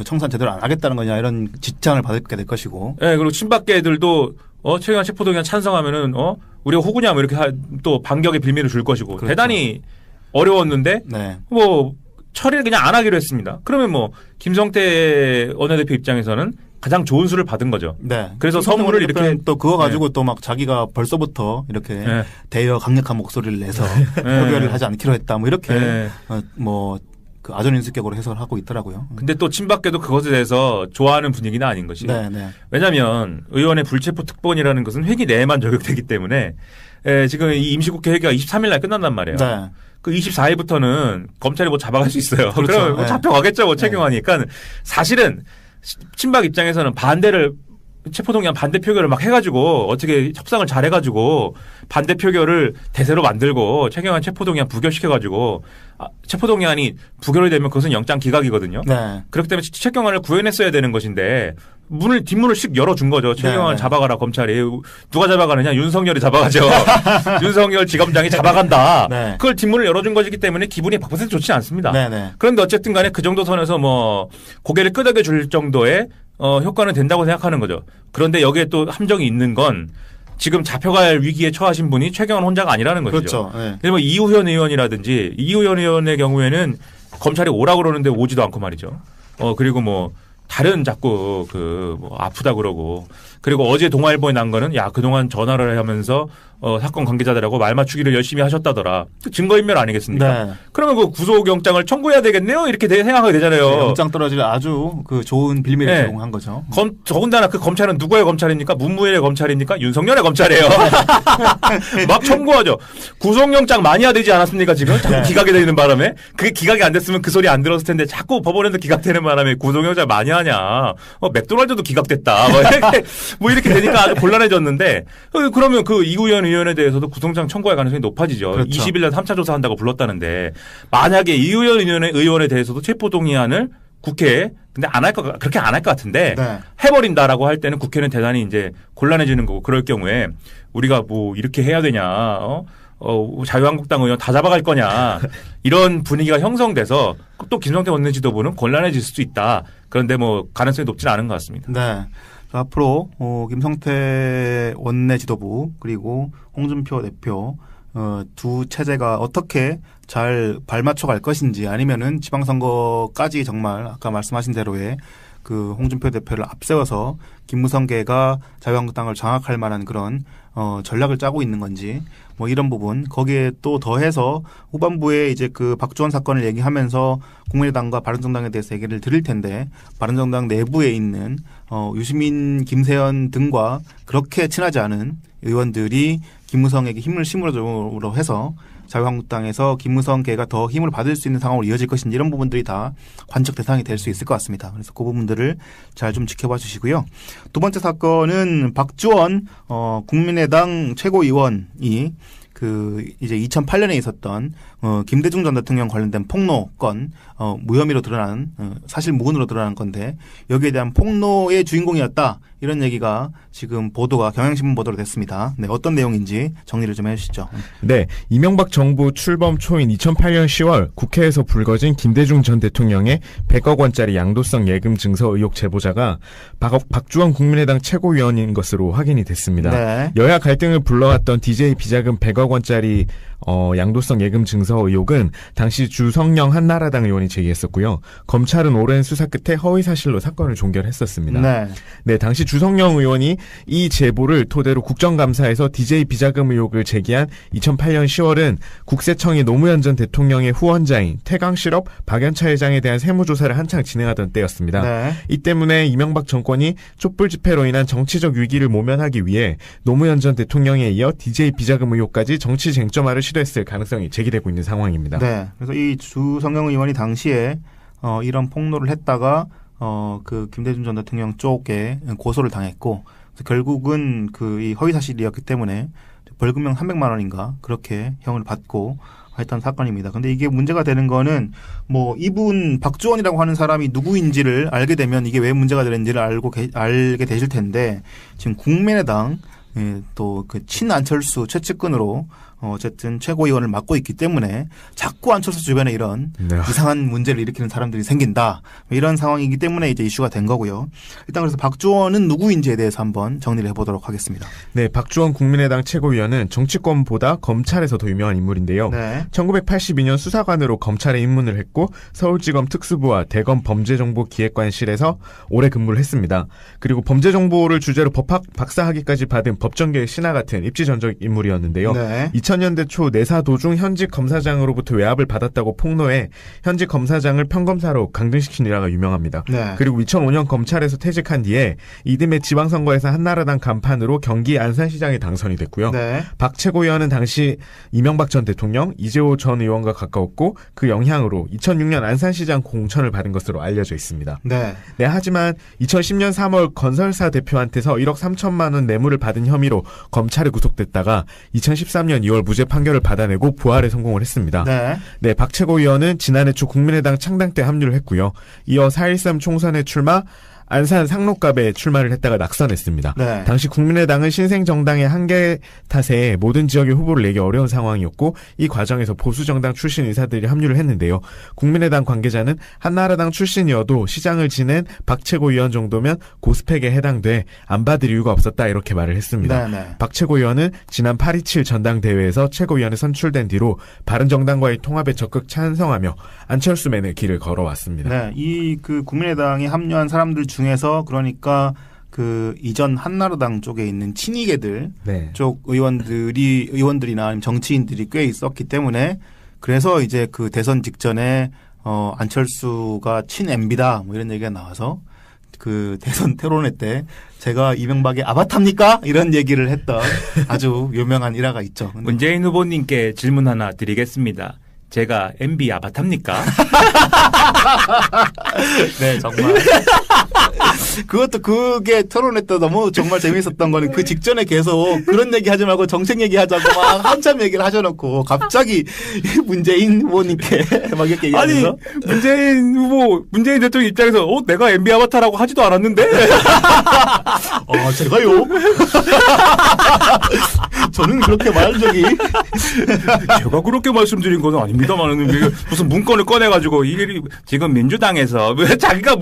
청산 제대로 안 하겠다는 거냐 이런 지탄을 받게 될 것이고. 예, 그리고 친박계들도 최경환 체포동의안 찬성하면은 우리가 호구냐 뭐 이렇게 또 반격의 빌미를 줄 것이고 그렇죠. 대단히 어려웠는데 네. 뭐 처리를 그냥 안 하기로 했습니다. 그러면 뭐 김성태 원내대표 입장에서는 가장 좋은 수를 받은 거죠. 네. 그래서 선물을 이렇게 또 그거 가지고 또 막 자기가 벌써부터 이렇게 네. 대여 강력한 목소리를 내서 표결을 하지 않기로 했다. 뭐 이렇게 네. 그 아전인수격으로 해석을 하고 있더라고요. 근데 또 친박계도 그것에 대해서 좋아하는 분위기는 아닌 것이. 네, 네. 왜냐하면 의원의 불체포 특권이라는 것은 회기 내에만 적용되기 때문에 지금 이 임시국회 회기가 23일 날 끝난단 말이에요. 네. 그 24일부터는 검찰이 뭐 잡아갈 수 있어요. 그렇죠. 그러면 뭐 네. 잡혀가겠죠, 뭐 최경환이. 그러니까 사실은 친박 입장에서는 체포동의안 반대 표결을 막 해가지고 어떻게 협상을 잘 해가지고 반대 표결을 대세로 만들고 최경환 체포동의안 부결시켜가지고 체포동의안이 부결이 되면 그것은 영장 기각이거든요. 네. 그렇기 때문에 최경환을 구해냈어야 되는 것인데 뒷문을 씩 열어준 거죠. 최경환을 네. 잡아가라 검찰이. 누가 잡아가느냐. 윤석열이 잡아가죠. 윤석열 지검장이 잡아간다. 네. 그걸 뒷문을 열어준 것이기 때문에 기분이 100% 좋지 않습니다. 네, 네. 그런데 어쨌든 간에 그 정도 선에서 뭐 고개를 끄덕여 줄 정도의 효과는 된다고 생각하는 거죠. 그런데 여기에 또 함정이 있는 건 지금 잡혀갈 위기에 처하신 분이 최경환 혼자가 아니라는 것이죠. 그렇죠. 네. 뭐 이우현 의원이라든지 이우현 의원의 경우에는 검찰이 오라고 그러는데 오지도 않고 말이죠. 그리고 뭐 다른 자꾸 뭐 아프다 그러고 그리고 어제 동아일보에 난 거는 그동안 전화를 하면서 사건 관계자들하고 말 맞추기를 열심히 하셨다더라. 증거인멸 아니겠습니까? 네. 그러면 그 구속영장을 청구해야 되겠네요? 이렇게 생각하게 되잖아요. 네, 영장 떨어질 아주 그 좋은 빌미를 네. 제공한 거죠. 더군다나 그 검찰은 누구의 검찰입니까? 문무일의 검찰입니까? 윤석열의 검찰이에요. 막 청구하죠. 구속영장 많이 해야 되지 않았습니까? 지금 자꾸 네. 기각이 되는 바람에 그게 기각이 안 됐으면 그 소리 안 들었을 텐데 자꾸 법원에서 기각되는 바람에 구속영장 많이 하냐? 맥도날드도 기각됐다. 뭐 이렇게 되니까 아주 곤란해졌는데 그러면 그 이우현 의원에 대해서도 구속영장 청구할 가능성이 높아지죠. 그렇죠. 20일 날 3차 조사한다고 불렀다는데 만약에 이우현 의원에 대해서도 체포동의안을 국회에 근데 그렇게 안 할 것 같은데 네. 해버린다라고 할 때는 국회는 대단히 이제 곤란해지는 거고 그럴 경우에 우리가 뭐 이렇게 해야 되냐 자유한국당 의원 다 잡아갈 거냐 이런 분위기가 형성돼서 또 김성태 원내지도부는 곤란해질 수도 있다. 그런데 뭐 가능성이 높지는 않은 것 같습니다. 네. 앞으로 김성태 원내 지도부 그리고 홍준표 대표 두 체제가 어떻게 잘 발맞춰 갈 것인지 아니면은 지방선거까지 정말 아까 말씀하신 대로의 그 홍준표 대표를 앞세워서 김무성계가 자유한국당을 장악할 만한 그런 전략을 짜고 있는 건지 뭐 이런 부분 거기에 또 더해서 후반부에 이제 그 박주원 사건을 얘기하면서 국민의당과 바른정당에 대해서 얘기를 드릴 텐데 바른정당 내부에 있는 유시민, 김세연 등과 그렇게 친하지 않은 의원들이 김무성에게 힘을 심으로 해서 자유한국당에서 김무성계가 더 힘을 받을 수 있는 상황으로 이어질 것인지 이런 부분들이 다 관측 대상이 될 수 있을 것 같습니다. 그래서 그 부분들을 잘 좀 지켜봐 주시고요. 두 번째 사건은 박주원 국민의당 최고위원이 그 이제 2008년에 있었던 김대중 전 대통령 관련된 폭로 건 무혐의로 드러난 사실 무근으로 드러난 건데 여기에 대한 폭로의 주인공이었다 이런 얘기가 지금 보도가 경향신문 보도로 됐습니다. 네, 어떤 내용인지 정리를 좀 해주시죠. 네, 이명박 정부 출범 초인 2008년 10월 국회에서 불거진 김대중 전 대통령의 100억 원짜리 양도성 예금 증서 의혹 제보자가 박주원 국민의당 최고위원인 것으로 확인이 됐습니다. 네. 여야 갈등을 불러왔던 DJ 비자금 100억 원짜리 양도성 예금 증서 의혹은 당시 주성영 한나라당 의원이 제기했었고요. 검찰은 오랜 수사 끝에 허위 사실로 사건을 종결했었습니다. 네. 네, 당시 주성영 의원이 이 제보를 토대로 국정감사에서 DJ 비자금 의혹을 제기한 2008년 10월은 국세청이 노무현 전 대통령의 후원자인 태강실업 박연차 회장에 대한 세무조사를 한창 진행하던 때였습니다. 네. 이 때문에 이명박 정권이 촛불 집회로 인한 정치적 위기를 모면하기 위해 노무현 전 대통령에 이어 DJ 비자금 의혹까지 정치 쟁점화를 시도했을 가능성이 제기되고 있는 상황입니다. 네. 그래서 이 주성영 의원이 당시에 이런 폭로를 했다가 그 김대중 전 대통령 쪽에 고소를 당했고 결국은 그 이 허위 사실이었기 때문에 벌금형 300만 원인가 그렇게 형을 받고 했던 사건입니다. 근데 이게 문제가 되는 거는 뭐 이분 박주원이라고 하는 사람이 누구인지를 알게 되면 이게 왜 문제가 되는지를 알게 되실 텐데 지금 국민의당 또 그 친안철수 최측근으로 어쨌든 최고위원을 맡고 있기 때문에 자꾸 안철수 주변에 이런 네. 이상한 문제를 일으키는 사람들이 생긴다. 이런 상황이기 때문에 이제 이슈가 된 거고요. 일단 그래서 박주원은 누구인지에 대해서 한번 정리를 해보도록 하겠습니다. 네, 박주원 국민의당 최고위원은 정치권보다 검찰에서 더 유명한 인물인데요. 네. 1982년 수사관으로 검찰에 입문을 했고 서울지검 특수부와 대검 범죄정보기획관실에서 오래 근무를 했습니다. 그리고 범죄정보를 주제로 법학 박사학위까지 받은 법정계의 신하 같은 입지전적 인물이었는데요. 네. 2000년대 초 내사 도중 현직 검사장으로부터 외압을 받았다고 폭로해 현직 검사장을 평검사로 강등시킨 일화가 유명합니다. 네. 그리고 2005년 검찰에서 퇴직한 뒤에 이듬해 지방선거에서 한나라당 간판으로 경기 안산시장에 당선이 됐고요. 네. 박 최고위원은 당시 이명박 전 대통령, 이재호 전 의원과 가까웠고 그 영향으로 2006년 안산시장 공천을 받은 것으로 알려져 있습니다. 네. 네, 하지만 2010년 3월 건설사 대표한테서 1억 3천만 원 뇌물을 받은 혐의로 검찰에 구속됐다가 2013년 2월 무죄 판결을 받아내고 부활에 성공을 했습니다. 네. 네, 박 최고위원은 지난해 초 국민의당 창당 때 합류를 했고요. 이어 4.13 총선에 출마, 안산 상록갑에 출마를 했다가 낙선했습니다. 네. 당시 국민의당은 신생정당의 한계 탓에 모든 지역의 후보를 내기 어려운 상황이었고 이 과정에서 보수정당 출신 의사들이 합류를 했는데요. 국민의당 관계자는 한나라당 출신이어도 시장을 지낸 박 최고위원 정도면 고스펙에 해당돼 안 받을 이유가 없었다 이렇게 말을 했습니다. 네. 네. 박 최고위원은 지난 8.27 전당대회에서 최고위원에 선출된 뒤로 바른정당과의 통합에 적극 찬성하며 안철수맨의 길을 걸어왔습니다. 네. 이 그 국민의당에 합류한 사람들 중에서 그러니까 그 이전 한나라당 쪽에 있는 친이계들 네. 쪽 의원들이나 아니면 정치인들이 꽤 있었기 때문에 그래서 이제 그 대선 직전에 안철수가 친 MB다 뭐 이런 얘기가 나와서 그 대선 토론회 때 제가 이명박의 아바타입니까? 이런 얘기를 했던 아주 유명한 일화가 있죠. 문재인 후보님께 질문 하나 드리겠습니다. 제가 MB 아바타입니까? 네, 정말. 그게 토론회 때 너무 정말 재미있었던 거는 그 직전에 계속 그런 얘기 하지 말고 정책 얘기하자고 막 한참 얘기를 하셔놓고 갑자기 문재인 후보님께 막 이렇게 아니, 얘기하면서 문재인 대통령 입장에서 내가 MB 아바타라고 하지도 않았는데? 제가요? 저는 그렇게 말한 적이 제가 그렇게 말씀드린 건 아닙니다만 무슨 문건을 꺼내가지고 이게 지금 민주당에서 왜 자기가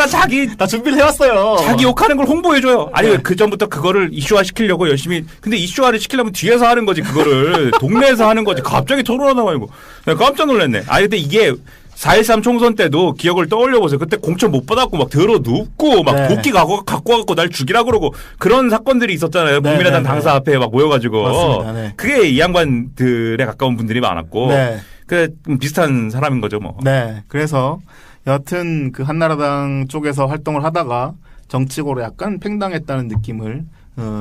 자기 다 준비를 해왔어요. 자기 욕하는 걸 홍보해줘요. 아니 그 전부터 그거를 이슈화 시키려고 열심히 근데 이슈화를 시키려면 뒤에서 하는 거지 그거를 동네에서 하는 거지 갑자기 토론하다 말고 깜짝 놀랐네. 아니 근데 이게 4.13 총선 때도 기억을 떠올려보세요. 그때 공천 못 받았고 막 들어 눕고 막 네. 도끼 갖고 와갖고 날 죽이라 그러고 그런 사건들이 있었잖아요. 네, 국민의당 네, 당사 네. 앞에 막 모여가지고. 맞습니다. 네. 그게 이 양반들에 가까운 분들이 많았고. 네. 그 비슷한 사람인 거죠 뭐. 네. 그래서 여하튼 그 한나라당 쪽에서 활동을 하다가 정치적으로 약간 팽당했다는 느낌을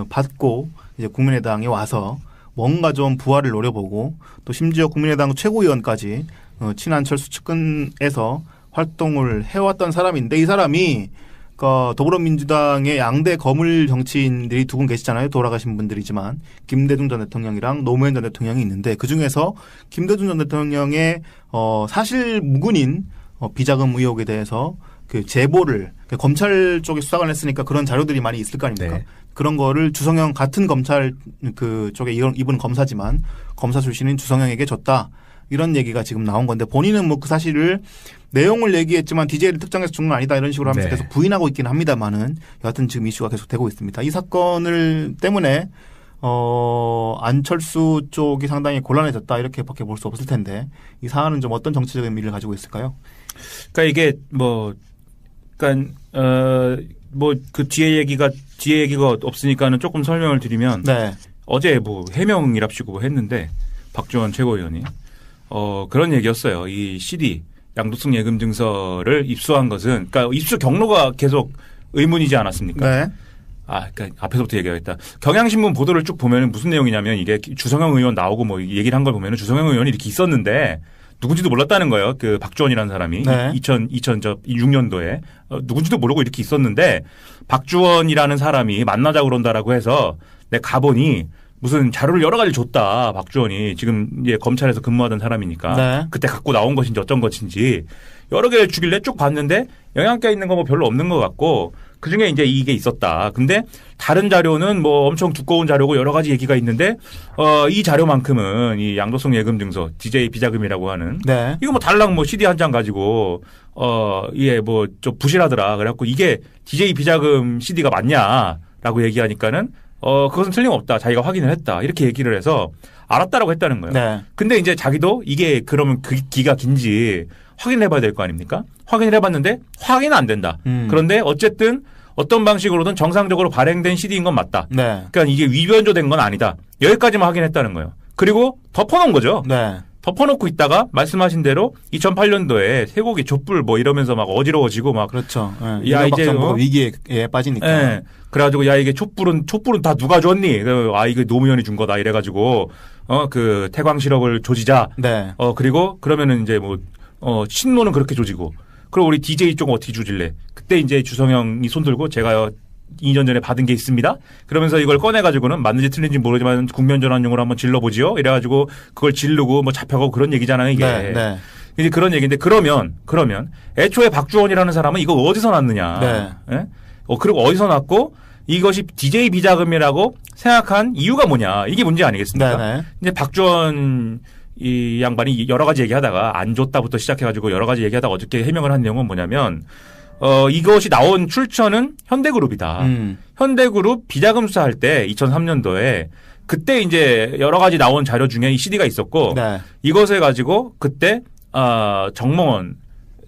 받고 이제 국민의당에 와서 뭔가 좀 부활을 노려보고 또 심지어 국민의당 최고위원까지 친한철수 측근에서 활동을 해왔던 사람인데 이 사람이 더불어민주당의 양대 거물 정치인들이 두 분 계시잖아요. 돌아가신 분들이지만 김대중 전 대통령이랑 노무현 전 대통령이 있는데 그중에서 김대중 전 대통령의 사실 무근인 비자금 의혹에 대해서 그 제보를 검찰 쪽에 수사관을 했으니까 그런 자료들이 많이 있을 거 아닙니까? 네. 그런 거를 주성영 같은 검찰 그 쪽에 이분 검사지만 검사 출신인 주성영에게 줬다. 이런 얘기가 지금 나온 건데 본인은 뭐 그 사실을 내용을 얘기했지만 DJ를 특정해서 준 건 아니다 이런 식으로 하면서 네. 계속 부인하고 있긴 합니다만은 여하튼 지금 이슈가 계속 되고 있습니다. 이 사건을 때문에 안철수 쪽이 상당히 곤란해졌다 이렇게밖에 볼 수 없을 텐데 이 사안은 좀 어떤 정치적 의미를 가지고 있을까요? 그러니까 이게 뭐 그 뒤에 얘기가 없으니까는 조금 설명을 드리면 네. 어제 뭐 해명이랍시고 했는데 박지원 최고위원이 그런 얘기였어요. 이 CD 양도성 예금 증서를 입수한 것은 그러니까 입수 경로가 계속 의문이지 않았습니까? 네. 그러니까 앞에서부터 얘기하겠다. 경향신문 보도를 쭉 보면은 무슨 내용이냐면 이게 주성영 의원 나오고 뭐 얘기를 한 걸 보면은 주성영 의원이 이렇게 있었는데 누군지도 몰랐다는 거예요. 그 박주원이라는 사람이 네. 2006년도에 누군지도 모르고 이렇게 있었는데 박주원이라는 사람이 만나자고 그런다라고 해서 내가 가보니 무슨 자료를 여러 가지 줬다. 박주원이 지금 이제 검찰에서 근무하던 사람이니까 네. 그때 갖고 나온 것인지 어쩐 것인지 여러 개를 주길래 쭉 봤는데 영향가 있는 거 뭐 별로 없는 것 같고 그중에 이제 이게 있었다. 근데 다른 자료는 뭐 엄청 두꺼운 자료고 여러 가지 얘기가 있는데 이 자료만큼은 이 양도성 예금 증서 DJ 비자금이라고 하는 네. 이거 뭐 달랑 뭐 CD 한 장 가지고 이게 뭐 좀 부실하더라. 그래갖고 이게 DJ 비자금 CD가 맞냐라고 얘기하니까는 그것은 틀림없다. 자기가 확인을 했다. 이렇게 얘기를 해서 알았다라고 했다는 거예요. 네. 근데 이제 자기도 이게 그러면 그 기가 긴지 확인을 해봐야 될 거 아닙니까? 확인을 해봤는데 확인은 안 된다. 그런데 어쨌든 어떤 방식으로든 정상적으로 발행된 CD인 건 맞다. 네. 그러니까 이게 위변조된 건 아니다. 여기까지만 확인했다는 거예요. 그리고 덮어놓은 거죠. 네. 덮어놓고 있다가 말씀하신 대로 2008년도에 쇠고기 촛불 뭐 이러면서 막 어지러워지고 막 그렇죠. 야, 이명박 이제 정부가 위기에 빠지니까. 예. 그래가지고 야 이게 촛불은 다 누가 줬니? 이거 노무현이 준 거다 이래가지고 그 태광실업을 조지자. 네. 그리고 그러면은 이제 뭐 신노는 그렇게 조지고 그리고 우리 DJ 쪽은 어떻게 조질래? 그때 이제 주성영이 손들고 제가 2년 전에 받은 게 있습니다. 그러면서 이걸 꺼내가지고는 맞는지 틀린지 모르지만 국면전환용으로 한번 질러보지요. 이래가지고 그걸 지르고 뭐 잡혀가고 그런 얘기잖아요. 이게. 네. 네. 이제 그런 얘기인데 그러면 애초에 박주원이라는 사람은 이거 어디서 났느냐? 네. 예? 그리고 어디서 났고 이것이 DJ 비자금이라고 생각한 이유가 뭐냐? 이게 문제 아니겠습니까? 네. 네. 이제 박주원 이 양반이 여러 가지 얘기하다가 안 줬다부터 시작해가지고 여러 가지 얘기하다가 어저께 해명을 한 내용은 뭐냐면 이것이 나온 출처는 현대그룹이다. 현대그룹 비자금 수사할 때 2003년도에 그때 이제 여러 가지 나온 자료 중에 이 CD가 있었고 네. 이것을 가지고 그때 정몽원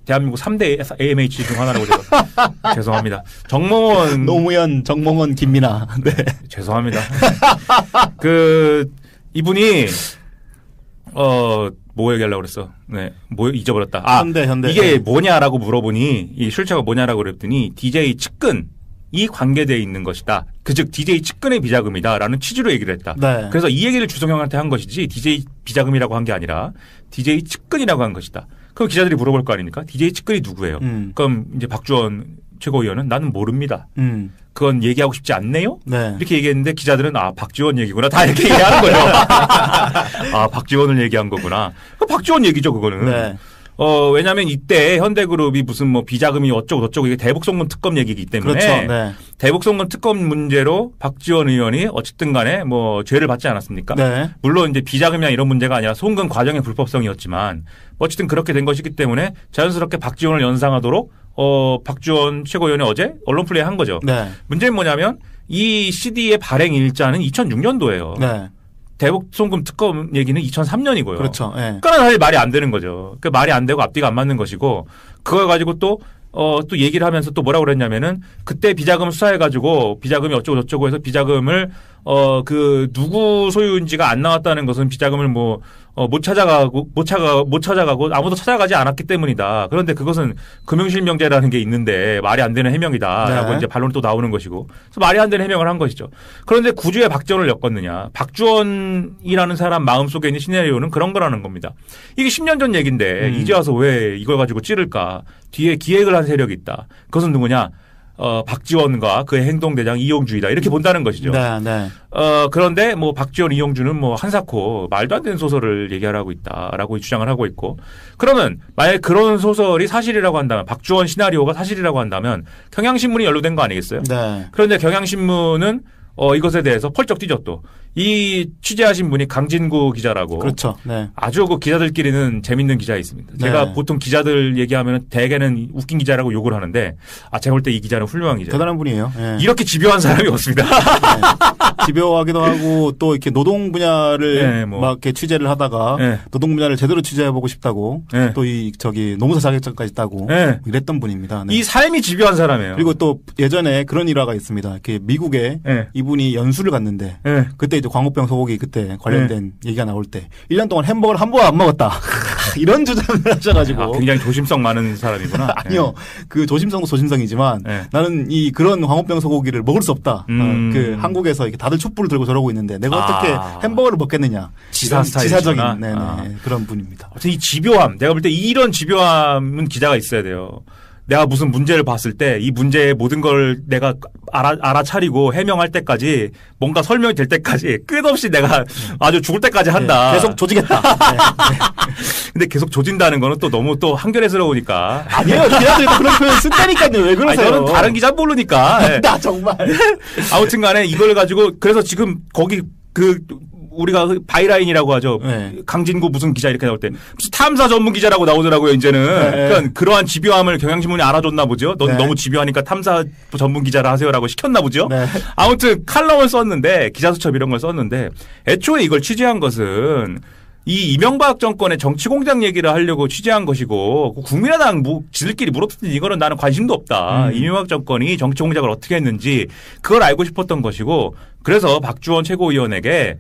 대한민국 3대 AMH 중 하나라고 제가 죄송합니다. 정몽원 노무현, 정몽원, 김민아. 네. 죄송합니다. 이분이 뭐 얘기하려고 그랬어? 네. 뭐 잊어버렸다. 현대. 이게 뭐냐라고 물어보니 이 출처가 뭐냐라고 그랬더니 DJ 측근이 관계되어 있는 것이다. 즉 DJ 측근의 비자금이다라는 취지로 얘기를 했다. 네. 그래서 이 얘기를 주성형한테 한 것이지 DJ 비자금이라고 한 게 아니라 DJ 측근이라고 한 것이다. 그럼 기자들이 물어볼 거 아닙니까? DJ 측근이 누구예요? 그럼 이제 박주원 최고위원은 나는 모릅니다. 그건 얘기하고 싶지 않네요? 네. 이렇게 얘기했는데 기자들은 박지원 얘기구나. 다 이렇게 얘기하는 거죠. 박지원을 얘기한 거구나. 박지원 얘기죠, 그거는. 네. 왜냐하면 이때 현대그룹이 무슨 뭐 비자금이 어쩌고 저쩌고 이게 대북송금 특검 얘기이기 때문에 그렇죠. 네. 대북송금 특검 문제로 박지원 의원이 어쨌든 간에 뭐 죄를 받지 않았습니까? 네. 물론 이제 비자금이나 이런 문제가 아니라 송금 과정의 불법성이었지만 어쨌든 그렇게 된 것이기 때문에 자연스럽게 박지원을 연상하도록 박지원 최고위원이 어제 언론 플레이 한 거죠. 네. 문제는 뭐냐면 이 CD의 발행 일자는 2006년도예요. 네. 대북송금 특검 얘기는 2003년이고요. 그렇죠. 예. 그러니까 사실 말이 안 되는 거죠. 그 말이 안 되고 앞뒤가 안 맞는 것이고 그걸 가지고 또 얘기를 하면서 또 뭐라고 그랬냐면은 그때 비자금 수사해가지고 비자금이 어쩌고 저쩌고 해서 비자금을 누구 소유인지가 안 나왔다는 것은 비자금을 못 찾아가고 아무도 찾아가지 않았기 때문이다. 그런데 그것은 금융실명제라는 게 있는데 말이 안 되는 해명이다라고 네. 이제 반론이 또 나오는 것이고 그래서 말이 안 되는 해명을 한 것이죠. 그런데 구주에 박지원을 엮었느냐. 박지원이라는 사람 마음속에 있는 시나리오는 그런 거라는 겁니다. 이게 10년 전 얘기인데 이제 와서 왜 이걸 가지고 찌를까. 뒤에 기획을 한 세력이 있다. 그것은 누구냐. 박지원과 그의 행동대장 이용주이다. 이렇게 본다는 것이죠. 네, 네. 그런데 박지원, 이용주는 한사코 말도 안 되는 소설을 얘기하라고 있다라고 주장을 하고 있고 그러면 만약에 그런 소설이 사실이라고 한다면 박지원 시나리오가 사실이라고 한다면 경향신문이 연루된 거 아니겠어요? 네. 그런데 경향신문은 이것에 대해서 펄쩍 뛰죠. 이 취재하신 분이 강진구 기자라고. 그렇죠. 네. 아주 그 기자들끼리는 재밌는 기자 있습니다. 제가 네. 보통 기자들 얘기하면 대개는 웃긴 기자라고 욕을 하는데 제가 볼 때 이 기자는 훌륭한 기자예요. 대단한 분이에요. 예. 이렇게 집요한 사람이 없습니다. 네. 집요하기도 하고 또 이렇게 노동 분야를 네, 막 이렇게 취재를 하다가 네. 노동 분야를 제대로 취재해보고 싶다고 네. 또 노무사 자격증까지 따고 네. 이랬던 분입니다. 네. 이 삶이 집요한 사람이에요. 그리고 또 예전에 그런 일화가 있습니다. 이렇게 미국에 네. 이분이 연수를 갔는데 네. 그때 이제 광우병 소고기 그때 관련된 얘기가 나올 때 1년 동안 햄버거를 한 번 안 먹었다. 이런 주장을 하셔가지고 굉장히 조심성 많은 사람이구나. 아니요. 그 조심성도 조심성이지만 네. 나는 그런 광우병 소고기를 먹을 수 없다. 그 한국에서 이렇게 다들 촛불을 들고 저러고 있는데 내가 어떻게 햄버거를 먹겠느냐. 지사 스타일이구나. 지사적인 네네. 그런 분입니다. 아무튼 이 집요함, 내가 볼 때 이런 집요함은 기자가 있어야 돼요. 내가 무슨 문제를 봤을 때 이 문제의 모든 걸 내가 알아차리고 해명할 때까지 뭔가 설명이 될 때까지 끝없이 내가 아주 죽을 때까지 한다. 네, 계속 조지겠다. 네. 근데 계속 조진다는 거는 또 너무 또 한결해스러우니까. 아니에요. 기자들이 그런 표현 쓴다니까요. 왜 그러세요? 저는 다른 기자 모르니까. 네. 나 정말. 아무튼 간에 이걸 가지고 그래서 지금 거기 우리가 바이라인이라고 하죠. 네. 강진구 무슨 기자 이렇게 나올 때 무슨 탐사 전문 기자라고 나오더라고요. 이제는. 네. 그러니까 그러한 집요함을 경향신문이 알아줬나 보죠. 넌 네. 너무 집요하니까 탐사 전문 기자라 하세요라고 시켰나 보죠. 네. 아무튼 칼럼을 썼는데 기자수첩 이런 걸 썼는데 애초에 이걸 취재한 것은 이 이명박 정권의 정치공작 얘기를 하려고 취재한 것이고 국민의당 지들끼리 물어뜯는 이거는 나는 관심도 없다. 이명박 정권이 정치공작을 어떻게 했는지 그걸 알고 싶었던 것이고 그래서 박주원 최고위원에게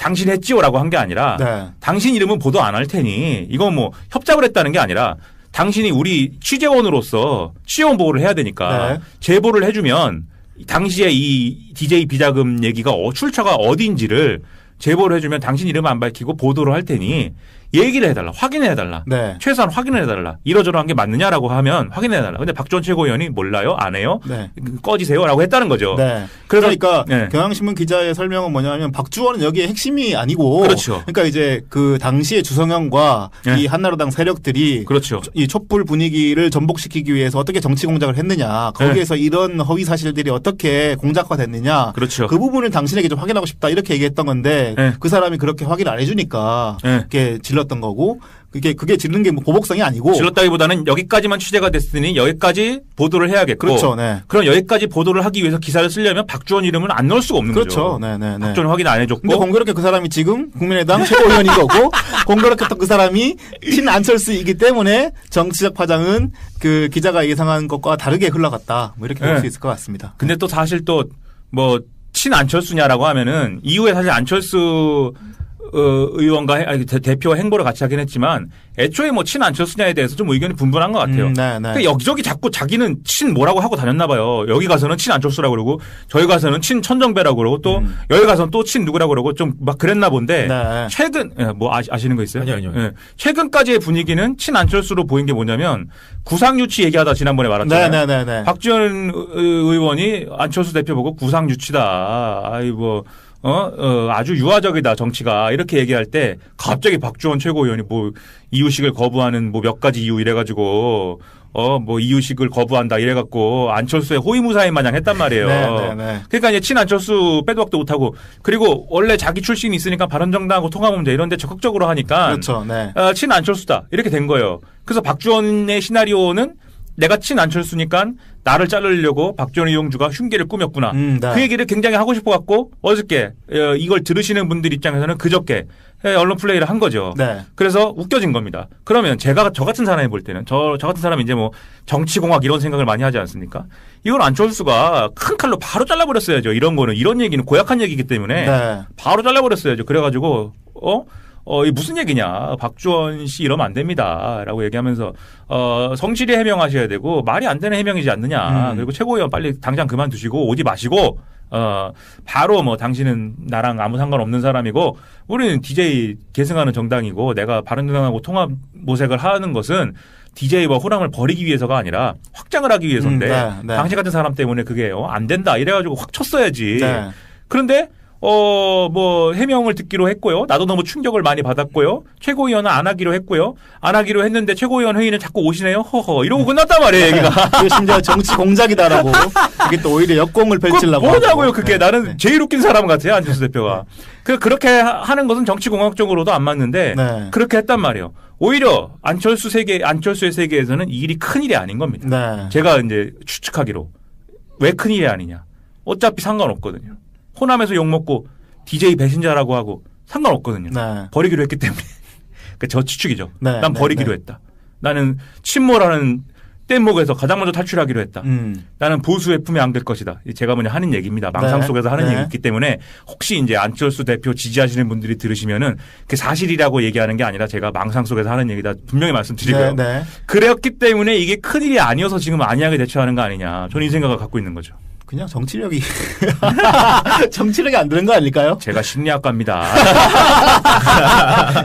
당신 했지요라고 한 게 아니라 네. 당신 이름은 보도 안 할 테니 이건 협잡을 했다는 게 아니라 당신이 우리 취재원으로서 취재원 보호를 해야 되니까 네. 제보를 해주면 당시에 이 DJ 비자금 얘기가 출처가 어디인지를 제보를 해주면 당신 이름을 안 밝히고 보도를 할 테니 얘기를 해달라. 확인해달라. 네. 최소한 확인을 해달라. 이러저러한 게 맞느냐라고 하면 확인해달라. 근데 박지원 최고위원이 몰라요? 안 해요? 네. 꺼지세요? 라고 했다는 거죠. 네. 그래서- 그러니까 네. 경향신문 기자의 설명은 뭐냐면 박주원은 여기에 핵심이 아니고 그렇죠. 그러니까 이제 그 당시에 주성영과 네. 이 한나라당 세력들이 그렇죠. 이 촛불 분위기를 전복시키기 위해서 어떻게 정치 공작을 했느냐 거기에서 이런 허위 사실들이 어떻게 공작화됐느냐 그렇죠. 그 부분을 당신에게 좀 확인하고 싶다 이렇게 얘기했던 건데 네. 그 사람이 그렇게 확인 안 해주니까 네. 이렇게 질렀던 거고 그게 질른 게 보복성이 아니고 질렀다기보다는 여기까지만 취재가 됐으니 여기까지 보도를 해야겠고. 그렇죠. 네. 그럼 여기까지 보도를 하기 위해서 기사를 쓰려면 박주원 이름은 안 넣을 수가 없는 그렇죠. 거죠. 네네네. 박주원 확인 안 해줬고. 근데 공교롭게 그 사람이 지금 국민의당 최고위원인 거고 공교롭게 또 그 사람이 친안철수이기 때문에 정치적 파장은 그 기자가 예상한 것과 다르게 흘러갔다. 이렇게 볼 수 네. 있을 것 같습니다. 근데 또 사실 또 친안철수냐라고 하면은 이후에 사실 안철수 의원과 대표와 행보를 같이 하긴 했지만 애초에 친안철수냐에 대해서 좀 의견이 분분한 것 같아요. 네, 네. 그러니까 여기저기 자꾸 자기는 친 뭐라고 하고 다녔나 봐요. 여기 가서는 친안철수라고 그러고 저기 가서는 친천정배라고 그러고 또 여기 가서는 또 친 누구라고 그러고 좀 막 그랬나 본데 네. 최근 아시는 거 있어요? 아니요. 예. 최근까지의 분위기는 친안철수로 보인 게 뭐냐면 구상유치 얘기하다 지난번에 말했잖아요. 네네네. 박지원 의원이 안철수 대표 보고 구상유치다. 아주 유화적이다 정치가 이렇게 얘기할 때 갑자기 박주원 최고위원이 이유식을 거부하는 몇 가지 이유 이래가지고 이유식을 거부한다 이래갖고 안철수의 호위무사인 마냥 했단 말이에요. 네. 그러니까 이제 친안철수 빼도 박도 못하고 그리고 원래 자기 출신이 있으니까 바른정당하고 통합문제 이런 데 적극적으로 하니까 그렇죠. 네. 친안철수다 이렇게 된 거예요. 그래서 박주원의 시나리오는 내가 친 안철수니까 나를 자르려고 박지원 이용주가 흉계를 꾸몄구나. 네. 그 얘기를 굉장히 하고 싶어 갖고 어저께 이걸 들으시는 분들 입장에서는 그저께 언론 플레이를 한 거죠. 네. 그래서 웃겨진 겁니다. 그러면 저 같은 사람이 볼 때는 저 같은 사람이 이제 뭐 정치공학 이런 생각을 많이 하지 않습니까? 이건 안철수가 큰 칼로 바로 잘라버렸어야죠. 이런 얘기는 고약한 얘기이기 때문에 네. 바로 잘라버렸어야죠. 그래가지고 이 무슨 얘기냐. 박지원 씨 이러면 안 됩니다. 라고 얘기하면서, 성실히 해명하셔야 되고, 말이 안 되는 해명이지 않느냐. 그리고 최고위원 빨리 당장 그만두시고, 오지 마시고, 바로 뭐 당신은 나랑 아무 상관없는 사람이고, 우리는 DJ 계승하는 정당이고, 내가 바른정당하고 통합 모색을 하는 것은 DJ와 호랑을 버리기 위해서가 아니라 확장을 하기 위해서인데, 네. 당신 같은 사람 때문에 그게 안 된다. 이래가지고 확 쳤어야지. 네. 그런데, 뭐, 해명을 듣기로 했고요. 나도 너무 충격을 많이 받았고요. 최고위원은 안 하기로 했고요. 안 하기로 했는데 최고위원 회의는 자꾸 오시네요. 허허. 이러고 끝났단 말이에요, 얘기가. 그리고 심지어 정치 공작이다라고 이게 또 오히려 역공을 펼치려고. 뭐냐고요, 그게. 나는 네. 제일 웃긴 사람 같아요, 안철수 대표가. 그렇게 하는 것은 정치 공학적으로도 안 맞는데, 네. 그렇게 했단 말이에요. 오히려 안철수의 세계에서는 이 일이 큰일이 아닌 겁니다. 네. 제가 이제 추측하기로. 왜 큰일이 아니냐. 어차피 상관없거든요. 호남에서 욕먹고 DJ 배신자라고 하고 상관없거든요. 네. 버리기로 했기 때문에. 저 추측이죠. 네, 난 버리기로 했다. 나는 침몰하는 뗏목에서 가장 먼저 탈출하기로 했다. 나는 보수의 품에 안길 것이다. 제가 먼저 하는 얘기입니다. 망상 네. 속에서 하는 네. 얘기이기 때문에 혹시 이제 안철수 대표 지지하시는 분들이 들으시면은 그 사실이라고 얘기하는 게 아니라 제가 망상 속에서 하는 얘기다. 분명히 말씀드리고요. 네, 네. 그랬기 때문에 이게 큰일이 아니어서 지금 안이하게 대처하는 거 아니냐. 저는 이 생각을 갖고 있는 거죠. 그냥 정치력이 안 되는 거 아닐까요? 제가 심리학과입니다.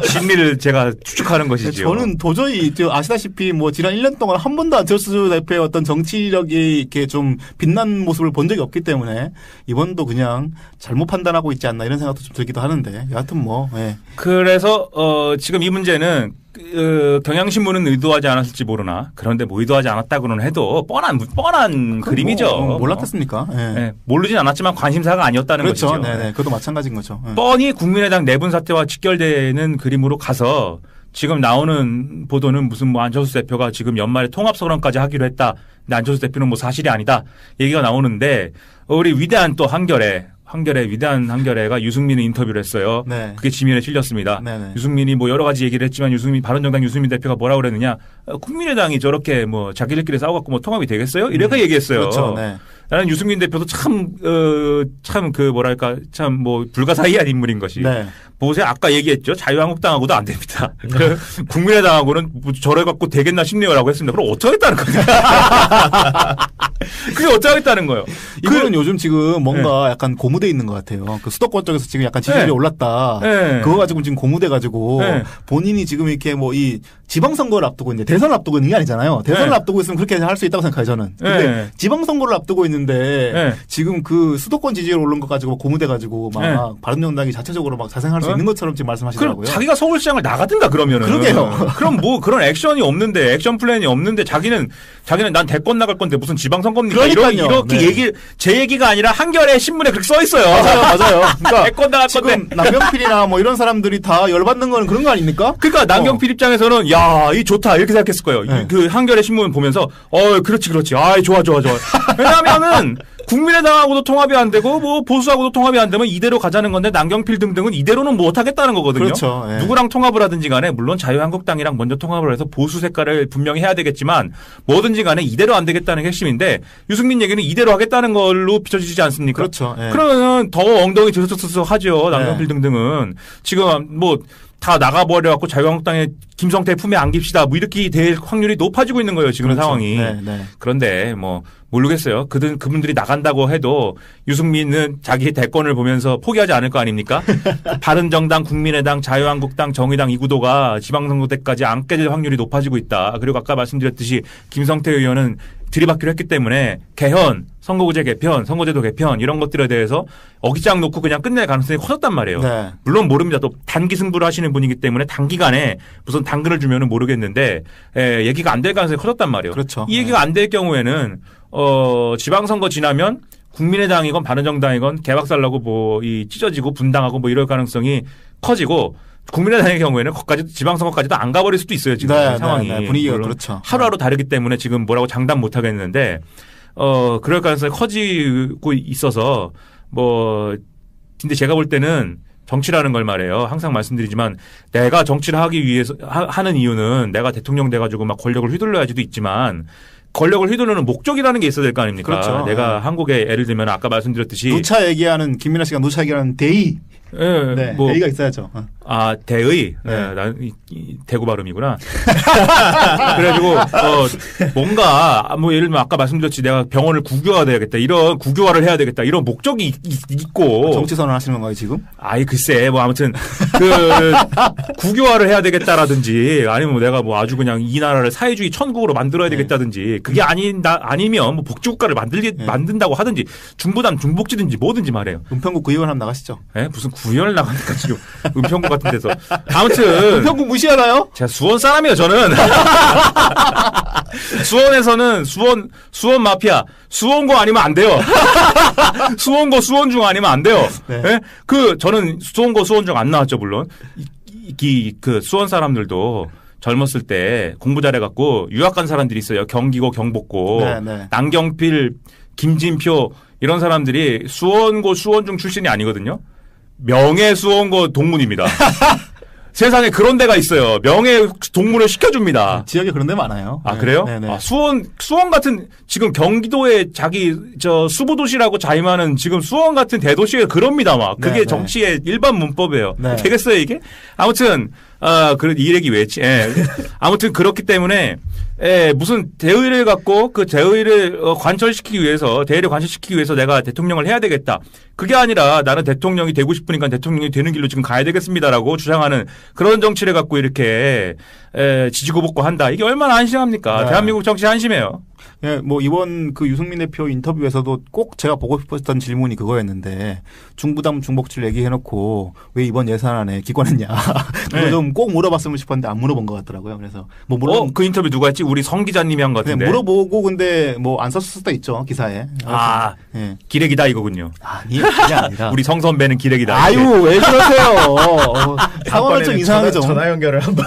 심리를 제가 추측하는 것이지요. 저는 도저히 아시다시피 뭐 지난 1년 동안 한 번도 안철수 대표의 어떤 정치력이 이렇게 좀 빛난 모습을 본 적이 없기 때문에 이번도 그냥 잘못 판단하고 있지 않나 이런 생각도 좀 들기도 하는데 여하튼 뭐. 예. 그래서 지금 이 문제는 경향신문은 의도하지 않았을지 모르나 그런데 뭐 의도하지 않았다고는 해도 뻔한 그림이죠. 몰랐겠습니까? 예. 네, 모르진 않았지만 관심사가 아니었다는 그렇죠. 것이죠. 네네. 그것도 마찬가지인 거죠. 예. 뻔히 국민의당 내분 사태와 직결되는 그림으로 가서 지금 나오는 보도는 무슨 뭐 안철수 대표가 지금 연말에 통합선언까지 하기로 했다. 근데 안철수 대표는 뭐 사실이 아니다. 얘기가 나오는데 우리 위대한 또 위대한 한겨레가 유승민의 인터뷰를 했어요. 네. 그게 지면에 실렸습니다. 네네. 유승민이 뭐 여러 가지 얘기를 했지만 바른정당 유승민 대표가 뭐라고 그랬느냐. 국민의당이 저렇게 뭐 자기들끼리 싸워갖고 뭐 통합이 되겠어요? 이렇게 얘기했어요. 그렇죠. 네. 나는 유승민 대표도 참 뭐 불가사의한 인물인 것이. 네. 보세요. 아까 얘기했죠. 자유한국당하고도 안 됩니다. 국민의당하고는 뭐 저래 갖고 되겠나 싶네요라고 했습니다. 그럼 어쩌겠다는 거예요? 그게 어쩌겠다는 거예요? 이거는 요즘 지금 뭔가 약간 고무돼 있는 것 같아요. 그 수도권 쪽에서 지금 약간 지지율이 네. 올랐다. 네. 그거 가지고 지금 고무돼 가지고 네. 본인이 지금 이렇게 뭐 이 지방선거를 앞두고 이제 대선을 앞두고 있는 게 아니잖아요. 대선을 네. 앞두고 있으면 그렇게 할 수 있다고 생각해요, 저는. 근데 네. 지방선거를 앞두고 있는데 네. 지금 그 수도권 지지율 오른 것 가지고 고무돼 가지고 막 네. 바른정당이 자체적으로 막 자생할 수 네. 있는 것처럼 지금 그럼 말씀하시더라고요. 자기가 서울시장을 나가든가 그러면은. 그러게요. 그럼 뭐 그런 액션이 없는데 액션 플랜이 없는데 자기는 난 대권 나갈 건데 무슨 지방선거입니까? 그러니까요. 이렇게 네. 제 얘기가 아니라 한겨레 신문에 그렇게 써 있어요. 맞아요. 그러니까 대권 나갈 건데. 지금 남경필이나 뭐 이런 사람들이 다 열받는 건 그런 거 아닙니까? 그러니까 남경필 입장에서는 이 좋다 이렇게 생각했을 거예요. 네. 그 한겨레 신문 보면서 그렇지. 좋아. 왜냐하면은 국민의당하고도 통합이 안 되고 뭐 보수하고도 통합이 안 되면 이대로 가자는 건데 남경필 등등은 이대로는 못 하겠다는 거거든요. 그렇죠. 예. 누구랑 통합을 하든지 간에 물론 자유한국당이랑 먼저 통합을 해서 보수 색깔을 분명히 해야 되겠지만 뭐든지 간에 이대로 안 되겠다는 게 핵심인데 유승민 얘기는 이대로 하겠다는 걸로 비춰지지 않습니까? 그렇죠. 예. 그러면은 더 엉덩이 들썩들썩하죠. 남경필 등등은 지금 뭐 다 나가버려갖고 자유한국당의 김성태 품에 안깁시다. 뭐 이렇게 될 확률이 높아지고 있는 거예요. 지금 그렇죠. 상황이. 네. 그런데 뭐 모르겠어요. 그분들이 나간다고 해도 유승민은 자기 대권을 보면서 포기하지 않을 거 아닙니까? 바른정당, 국민의당, 자유한국당, 정의당 이 구도가 지방선거 때까지 안 깨질 확률이 높아지고 있다. 그리고 아까 말씀드렸듯이 김성태 의원은 들이받기로 했기 때문에 개헌, 선거구제 개편, 선거제도 개편 이런 것들에 대해서 어깃장 놓고 그냥 끝낼 가능성이 커졌단 말이에요. 네. 물론 모릅니다. 또 단기 승부를 하시는 분이기 때문에 단기간에 무슨 당근을 주면은 모르겠는데 얘기가 안 될 가능성이 커졌단 말이에요. 그렇죠. 이 얘기가 안 될 경우에는 지방선거 지나면 국민의당이건 바른정당이건 개박살 나고 뭐 이 찢어지고 분당하고 뭐 이럴 가능성이 커지고 국민의당의 경우에는 거기까지 지방선거까지도 안 가버릴 수도 있어요. 지금 네, 상황이. 네, 네. 분위기가 물론 그렇죠. 하루하루 다르기 때문에 지금 뭐라고 장담 못 하겠는데 그럴 가능성이 커지고 있어서 근데 제가 볼 때는 정치라는 걸 말해요. 항상 말씀드리지만 내가 정치를 하기 위해서 하는 이유는 내가 대통령 돼가지고 막 권력을 휘둘러야지도 있지만 권력을 휘두르는 목적이라는 게 있어야 될 거 아닙니까? 그렇죠. 내가 한국에 예를 들면 아까 말씀드렸듯이 누차 얘기하는 김민아 씨가 누차 얘기하는 대의. 예, 네, 뭐 대의가 있어야죠. 대의. 네. 나는 대구 발음이구나. 그래가지고 뭔가 예를 들면 아까 말씀드렸지 내가 병원을 국유화가 돼야겠다. 이런 국유화를 해야 되겠다. 이런 목적이 있고. 정치 선언하시는 건가요 지금? 글쎄 아무튼 국유화를 해야 되겠다라든지 아니면 내가 아주 그냥 이 나라를 사회주의 천국으로 만들어야 되겠다든지 그게 아니면 복지국가를 만든다고 하든지 중부담 중복지든지 뭐든지 말해요. 은평구 구의원 한번 나가시죠. 무슨 구현을 나가니까 지금 은평구 같은 데서 아무튼 은평구 무시하나요? 제가 수원 사람이에요 저는. 수원에서는 수원 마피아 수원고 아니면 안 돼요. 수원고 수원중 아니면 안 돼요. 네. 예? 저는 수원고 수원중 안 나왔죠 물론. 그 수원 사람들도 젊었을 때 공부 잘해갖고 유학 간 사람들이 있어요. 경기고 경복고 네, 네. 남경필 김진표 이런 사람들이 수원고 수원중 출신이 아니거든요. 명예 수원고 동문입니다. 세상에 그런 데가 있어요. 명예 동문을 시켜줍니다. 지역에 그런 데 많아요. 그래요? 네네. 수원 같은 지금 경기도에 자기 수부도시라고 자임하는 지금 수원 같은 대도시에 그럽니다. 막 그게 네네. 정치의 일반 문법이에요. 네. 되겠어요 이게? 아무튼 그런 이 얘기 왜지? 아무튼 그렇기 때문에 무슨 대의를 갖고 그 대의를 관철시키기 위해서 내가 대통령을 해야 되겠다. 그게 아니라 나는 대통령이 되고 싶으니까 대통령이 되는 길로 지금 가야 되겠습니다라고 주장하는 그런 정치를 갖고 이렇게 지지고 볶고 한다. 이게 얼마나 한심합니까? 네. 대한민국 정치 한심해요. 예, 이번 그 유승민 대표 인터뷰에서도 꼭 제가 보고 싶었던 질문이 그거였는데 중부담 중복지를 얘기해놓고 왜 이번 예산안에 기권했냐. 그거 네. 좀 꼭 물어봤으면 싶었는데 안 물어본 것 같더라고요. 그래서 그 인터뷰 누가 했지? 우리 성 기자님이 한 것 같은데. 물어보고 근데 안 썼을 수도 있죠 기사에. 예. 기레기다 이거군요. 그게 아니라. 우리 성 선배는 기레기다. 아유 왜 그러세요? 상황은 좀 이상하게 좀. 전화 연결을 한번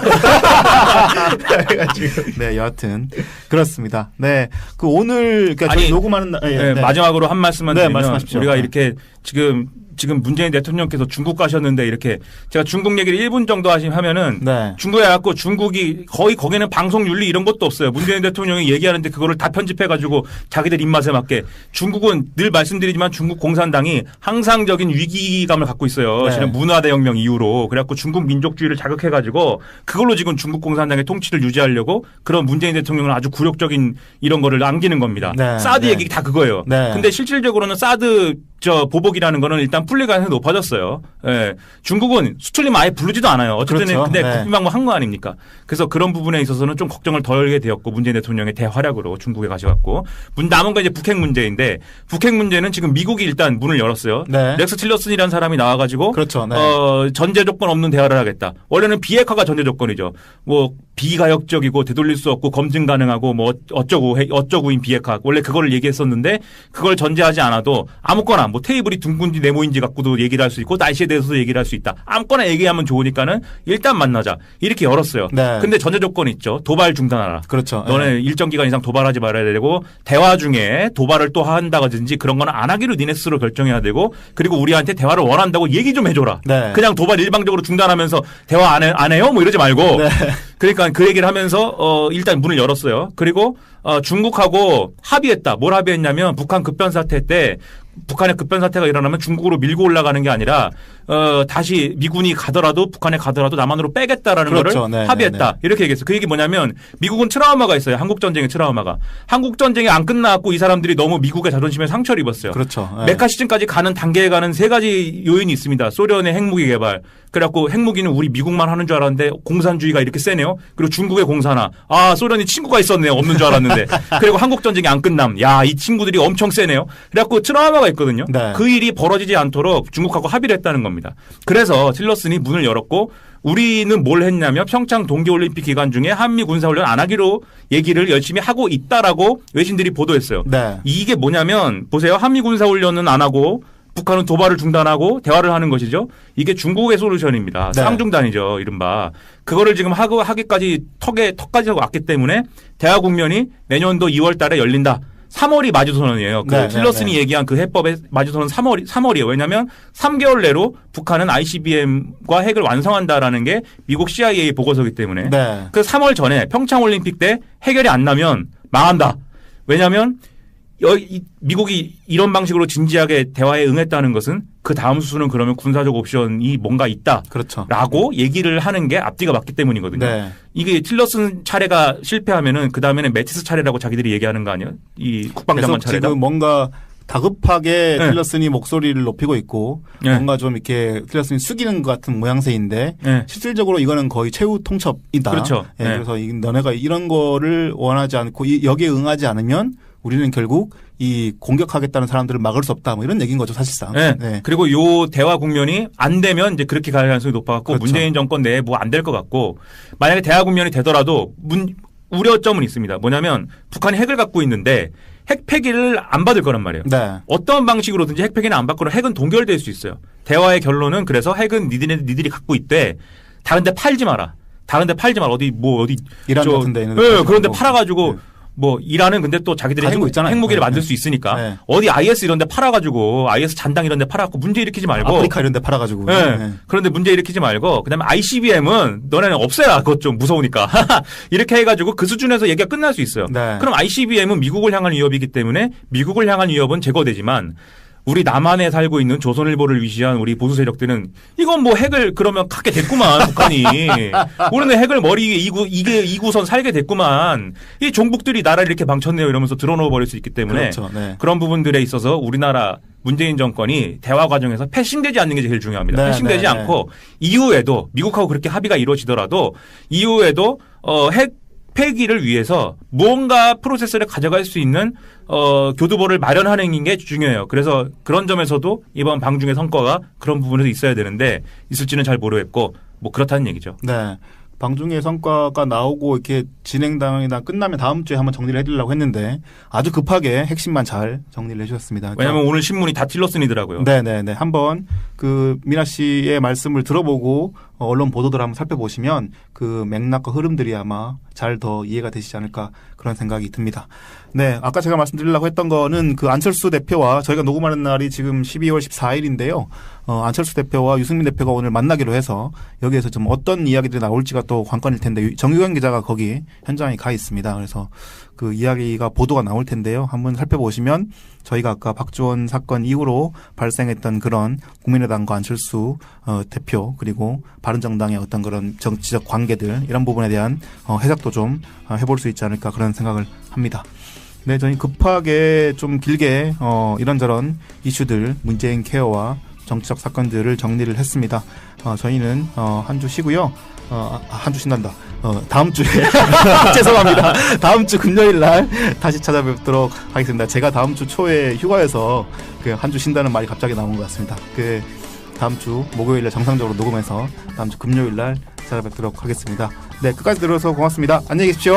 해가지고. 네, 여하튼 그렇습니다. 네, 오늘 저희 녹음하는 날, 네. 마지막으로 한 말씀만 네, 드리면 말씀하십시오. 우리가 이렇게 지금 문재인 대통령께서 중국 가셨는데 이렇게 제가 중국 얘기를 1분 정도 하면은 네. 중국에 가고 중국이 거의 거기는 방송 윤리 이런 것도 없어요. 문재인 대통령이 얘기하는데 그거를 다 편집해가지고 자기들 입맛에 맞게 중국은 늘 말씀드리지만 중국 공산당이 항상적인 위기감을 갖고 있어요. 네. 지금 문화대혁명 이후로 그래갖고 중국 민족주의를 자극해가지고 그걸로 지금 중국 공산당의 통치를 유지하려고 그런 문재인 대통령은 아주 굴욕적인 이런 거를 남기는 겁니다. 네. 사드 네. 얘기 다 그거예요. 네. 근데 실질적으로는 사드 보복이라는 거는 일단 풀릴 가능성이 높아졌어요. 예. 중국은 수출림 아예 부르지도 않아요. 어쨌든 그렇죠. 근데 네. 국빈방문 한 거 아닙니까? 그래서 그런 부분에 있어서는 좀 걱정을 덜게 되었고 문재인 대통령의 대활약으로 중국에 가셔갖고 남은 건 이제 북핵 문제인데 북핵 문제는 지금 미국이 일단 문을 열었어요. 네. 렉스 틸러슨이라는 사람이 나와가지고 그렇죠. 네. 전제 조건 없는 대화를 하겠다. 원래는 비핵화가 전제 조건이죠. 비가역적이고 되돌릴 수 없고 검증 가능하고 어쩌구인 비핵화 원래 그거를 얘기했었는데 그걸 전제하지 않아도 아무거나 테이블이 둥근지 네모인지 갖고도 얘기를 할 수 있고 날씨에 대해서도 얘기를 할 수 있다. 아무거나 얘기하면 좋으니까는 일단 만나자. 이렇게 열었어요. 네. 근데 전제 조건이 있죠. 도발 중단하라. 그렇죠. 너네 네. 일정 기간 이상 도발하지 말아야 되고 대화 중에 도발을 또 한다든지 그런 거는 안 하기로 니네 스스로 결정해야 되고 그리고 우리한테 대화를 원한다고 얘기 좀 해줘라. 네. 그냥 도발 일방적으로 중단하면서 대화 안 해요? 이러지 말고. 네. 그러니까 그 얘기를 하면서 일단 문을 열었어요. 그리고 중국하고 합의했다. 뭘 합의했냐면 북한 급변사태 때 북한의 급변사태가 일어나면 중국으로 밀고 올라가는 게 아니라 다시 미군이 가더라도 북한에 가더라도 남한으로 빼겠다라는 그렇죠. 거를 네, 합의했다. 네. 이렇게 얘기했어요. 그 얘기 뭐냐면 미국은 트라우마가 있어요. 한국전쟁의 트라우마가. 한국전쟁이 안 끝나고 이 사람들이 너무 미국의 자존심에 상처를 입었어요. 그렇죠. 네. 메카 시즌까지 가는 단계에 가는 세 가지 요인이 있습니다. 소련의 핵무기 개발. 그래갖고 핵무기는 우리 미국만 하는 줄 알았는데 공산주의가 이렇게 세네요. 그리고 중국의 공산화. 소련이 친구가 있었네요. 없는 줄 알았는데. 그리고 한국전쟁이 안 끝남. 이 친구들이 엄청 세네요. 그래갖고 트라우마가 있거든요. 네. 그 일이 벌어지지 않도록 중국하고 합의를 했다는 겁니다. 그래서 틸러슨이 문을 열었고 우리는 뭘 했냐면 평창 동계올림픽 기간 중에 한미 군사훈련 안 하기로 얘기를 열심히 하고 있다라고 외신들이 보도했어요. 네. 이게 뭐냐면 보세요. 한미 군사훈련은 안 하고 북한은 도발을 중단하고 대화를 하는 것이죠. 이게 중국의 솔루션입니다. 네. 쌍중단이죠. 이른바. 그거를 지금 하기까지 턱까지 하고 왔기 때문에 대화 국면이 내년도 2월 달에 열린다. 3월이 마주선언이에요. 그 네, 틸러슨이 네. 얘기한 그 해법의 마주선언 3월이에요. 왜냐하면 3개월 내로 북한은 ICBM과 핵을 완성한다라는 게 미국 CIA 보고서이기 때문에 네. 그 3월 전에 평창올림픽 때 해결이 안 나면 망한다. 왜냐하면 미국이 이런 방식으로 진지하게 대화에 응했다는 것은 그 다음 수순은 그러면 군사적 옵션이 뭔가 있다. 그렇죠. 라고 얘기를 하는 게 앞뒤가 맞기 때문이거든요. 네. 이게 틸러슨 차례가 실패하면은 그 다음에는 매티스 차례라고 자기들이 얘기하는 거 아니에요? 이 국방장관 그래서 차례다. 지금 뭔가 다급하게 네. 틸러슨이 목소리를 높이고 있고 네. 뭔가 좀 이렇게 틸러슨이 숙이는 것 같은 모양새인데 네. 실질적으로 이거는 거의 최후 통첩이다. 그렇죠. 예, 네. 그래서 너네가 이런 거를 원하지 않고 여기에 응하지 않으면 우리는 결국 이 공격하겠다는 사람들을 막을 수 없다. 뭐 이런 얘기인 거죠, 사실상. 네. 네. 그리고 요 대화 국면이 안 되면 이제 그렇게 갈 가능성이 높아갖고 그렇죠. 문재인 정권 내에 뭐 안 될 것 같고 만약에 대화 국면이 되더라도 우려점은 있습니다. 뭐냐면 북한이 핵을 갖고 있는데 핵 폐기를 안 받을 거란 말이에요. 네. 어떤 방식으로든지 핵 폐기는 안 받거나 핵은 동결될 수 있어요. 대화의 결론은 그래서 핵은 니들이 갖고 있대. 다른 데 팔지 마라. 다른 데 팔지 마라. 어디 이란 같은 데는 네, 그런데 팔아가지고 뭐 이란은 근데 또 자기들이 가지고 있잖아요. 핵무기를 네, 만들 네. 수 있으니까 네. 어디 IS 이런 데 팔아가지고 IS 잔당 이런 데 팔아갖고 문제 일으키지 말고 아프리카 이런 데 팔아가지고. 네. 네. 그런데 문제 일으키지 말고 그다음에 ICBM은 너네는 없애야 그것 좀 무서우니까 이렇게 해가지고 그 수준에서 얘기가 끝날 수 있어요. 네. 그럼 ICBM은 미국을 향한 위협이기 때문에 미국을 향한 위협은 제거되지만 우리 남한에 살고 있는 조선일보를 위시한 우리 보수 세력들은 이건 뭐 핵을 그러면 갖게 됐구만 북한이 우리는 핵을 머리 위에 이구선 살게 됐구만 이 종북들이 나라를 이렇게 망쳤네요 이러면서 드러넣어 버릴 수 있기 때문에 그렇죠. 네. 그런 부분들에 있어서 우리나라 문재인 정권이 대화 과정에서 패싱되지 않는 게 제일 중요합니다. 네, 패싱되지 네, 않고 이후에도 미국하고 그렇게 합의가 이루어지더라도 이후에도 핵 폐기를 위해서 무언가 프로세스를 가져갈 수 있는 교두보를 마련하는 게 중요해요. 그래서 그런 점에서도 이번 방중의 성과가 그런 부분에서 있어야 되는데 있을지는 잘 모르겠고 뭐 그렇다는 얘기죠. 네. 방중의 성과가 나오고 이렇게 진행당이나 끝나면 다음 주에 한번 정리를 해드리려고 했는데 아주 급하게 핵심만 잘 정리를 해주셨습니다. 왜냐하면 오늘 신문이 다 틸러슨이더라고요. 네네네. 한번 그 미나 씨의 말씀을 들어보고 언론 보도들 한번 살펴보시면 그 맥락과 흐름들이 아마 잘 더 이해가 되시지 않을까 그런 생각이 듭니다. 네. 아까 제가 말씀드리려고 했던 거는 그 안철수 대표와 저희가 녹음하는 날이 지금 12월 14일인데요. 안철수 대표와 유승민 대표가 오늘 만나기로 해서 여기에서 좀 어떤 이야기들이 나올지가 또 관건일 텐데 정유경 기자가 거기 현장에 가 있습니다. 그래서 그 이야기가 보도가 나올 텐데요. 한번 살펴보시면 저희가 아까 박주원 사건 이후로 발생했던 그런 국민의당과 안철수 대표 그리고 바른정당의 어떤 그런 정치적 관계들 이런 부분에 대한 해석도 좀 해볼 수 있지 않을까 그런 생각을 합니다. 네, 저희 급하게 좀 길게 이런저런 이슈들 문재인 케어와 정치적 사건들을 정리를 했습니다. 저희는 한 주 쉬고요. 한 주 쉰단다. 다음 주에 죄송합니다. 다음 주 금요일 날 다시 찾아뵙도록 하겠습니다. 제가 다음 주 초에 휴가에서 그 한 주 쉰다는 말이 갑자기 나온 것 같습니다. 그 다음 주 목요일 날 정상적으로 녹음해서 다음 주 금요일 날 찾아뵙도록 하겠습니다. 네, 끝까지 들어서 고맙습니다. 안녕히 계십시오.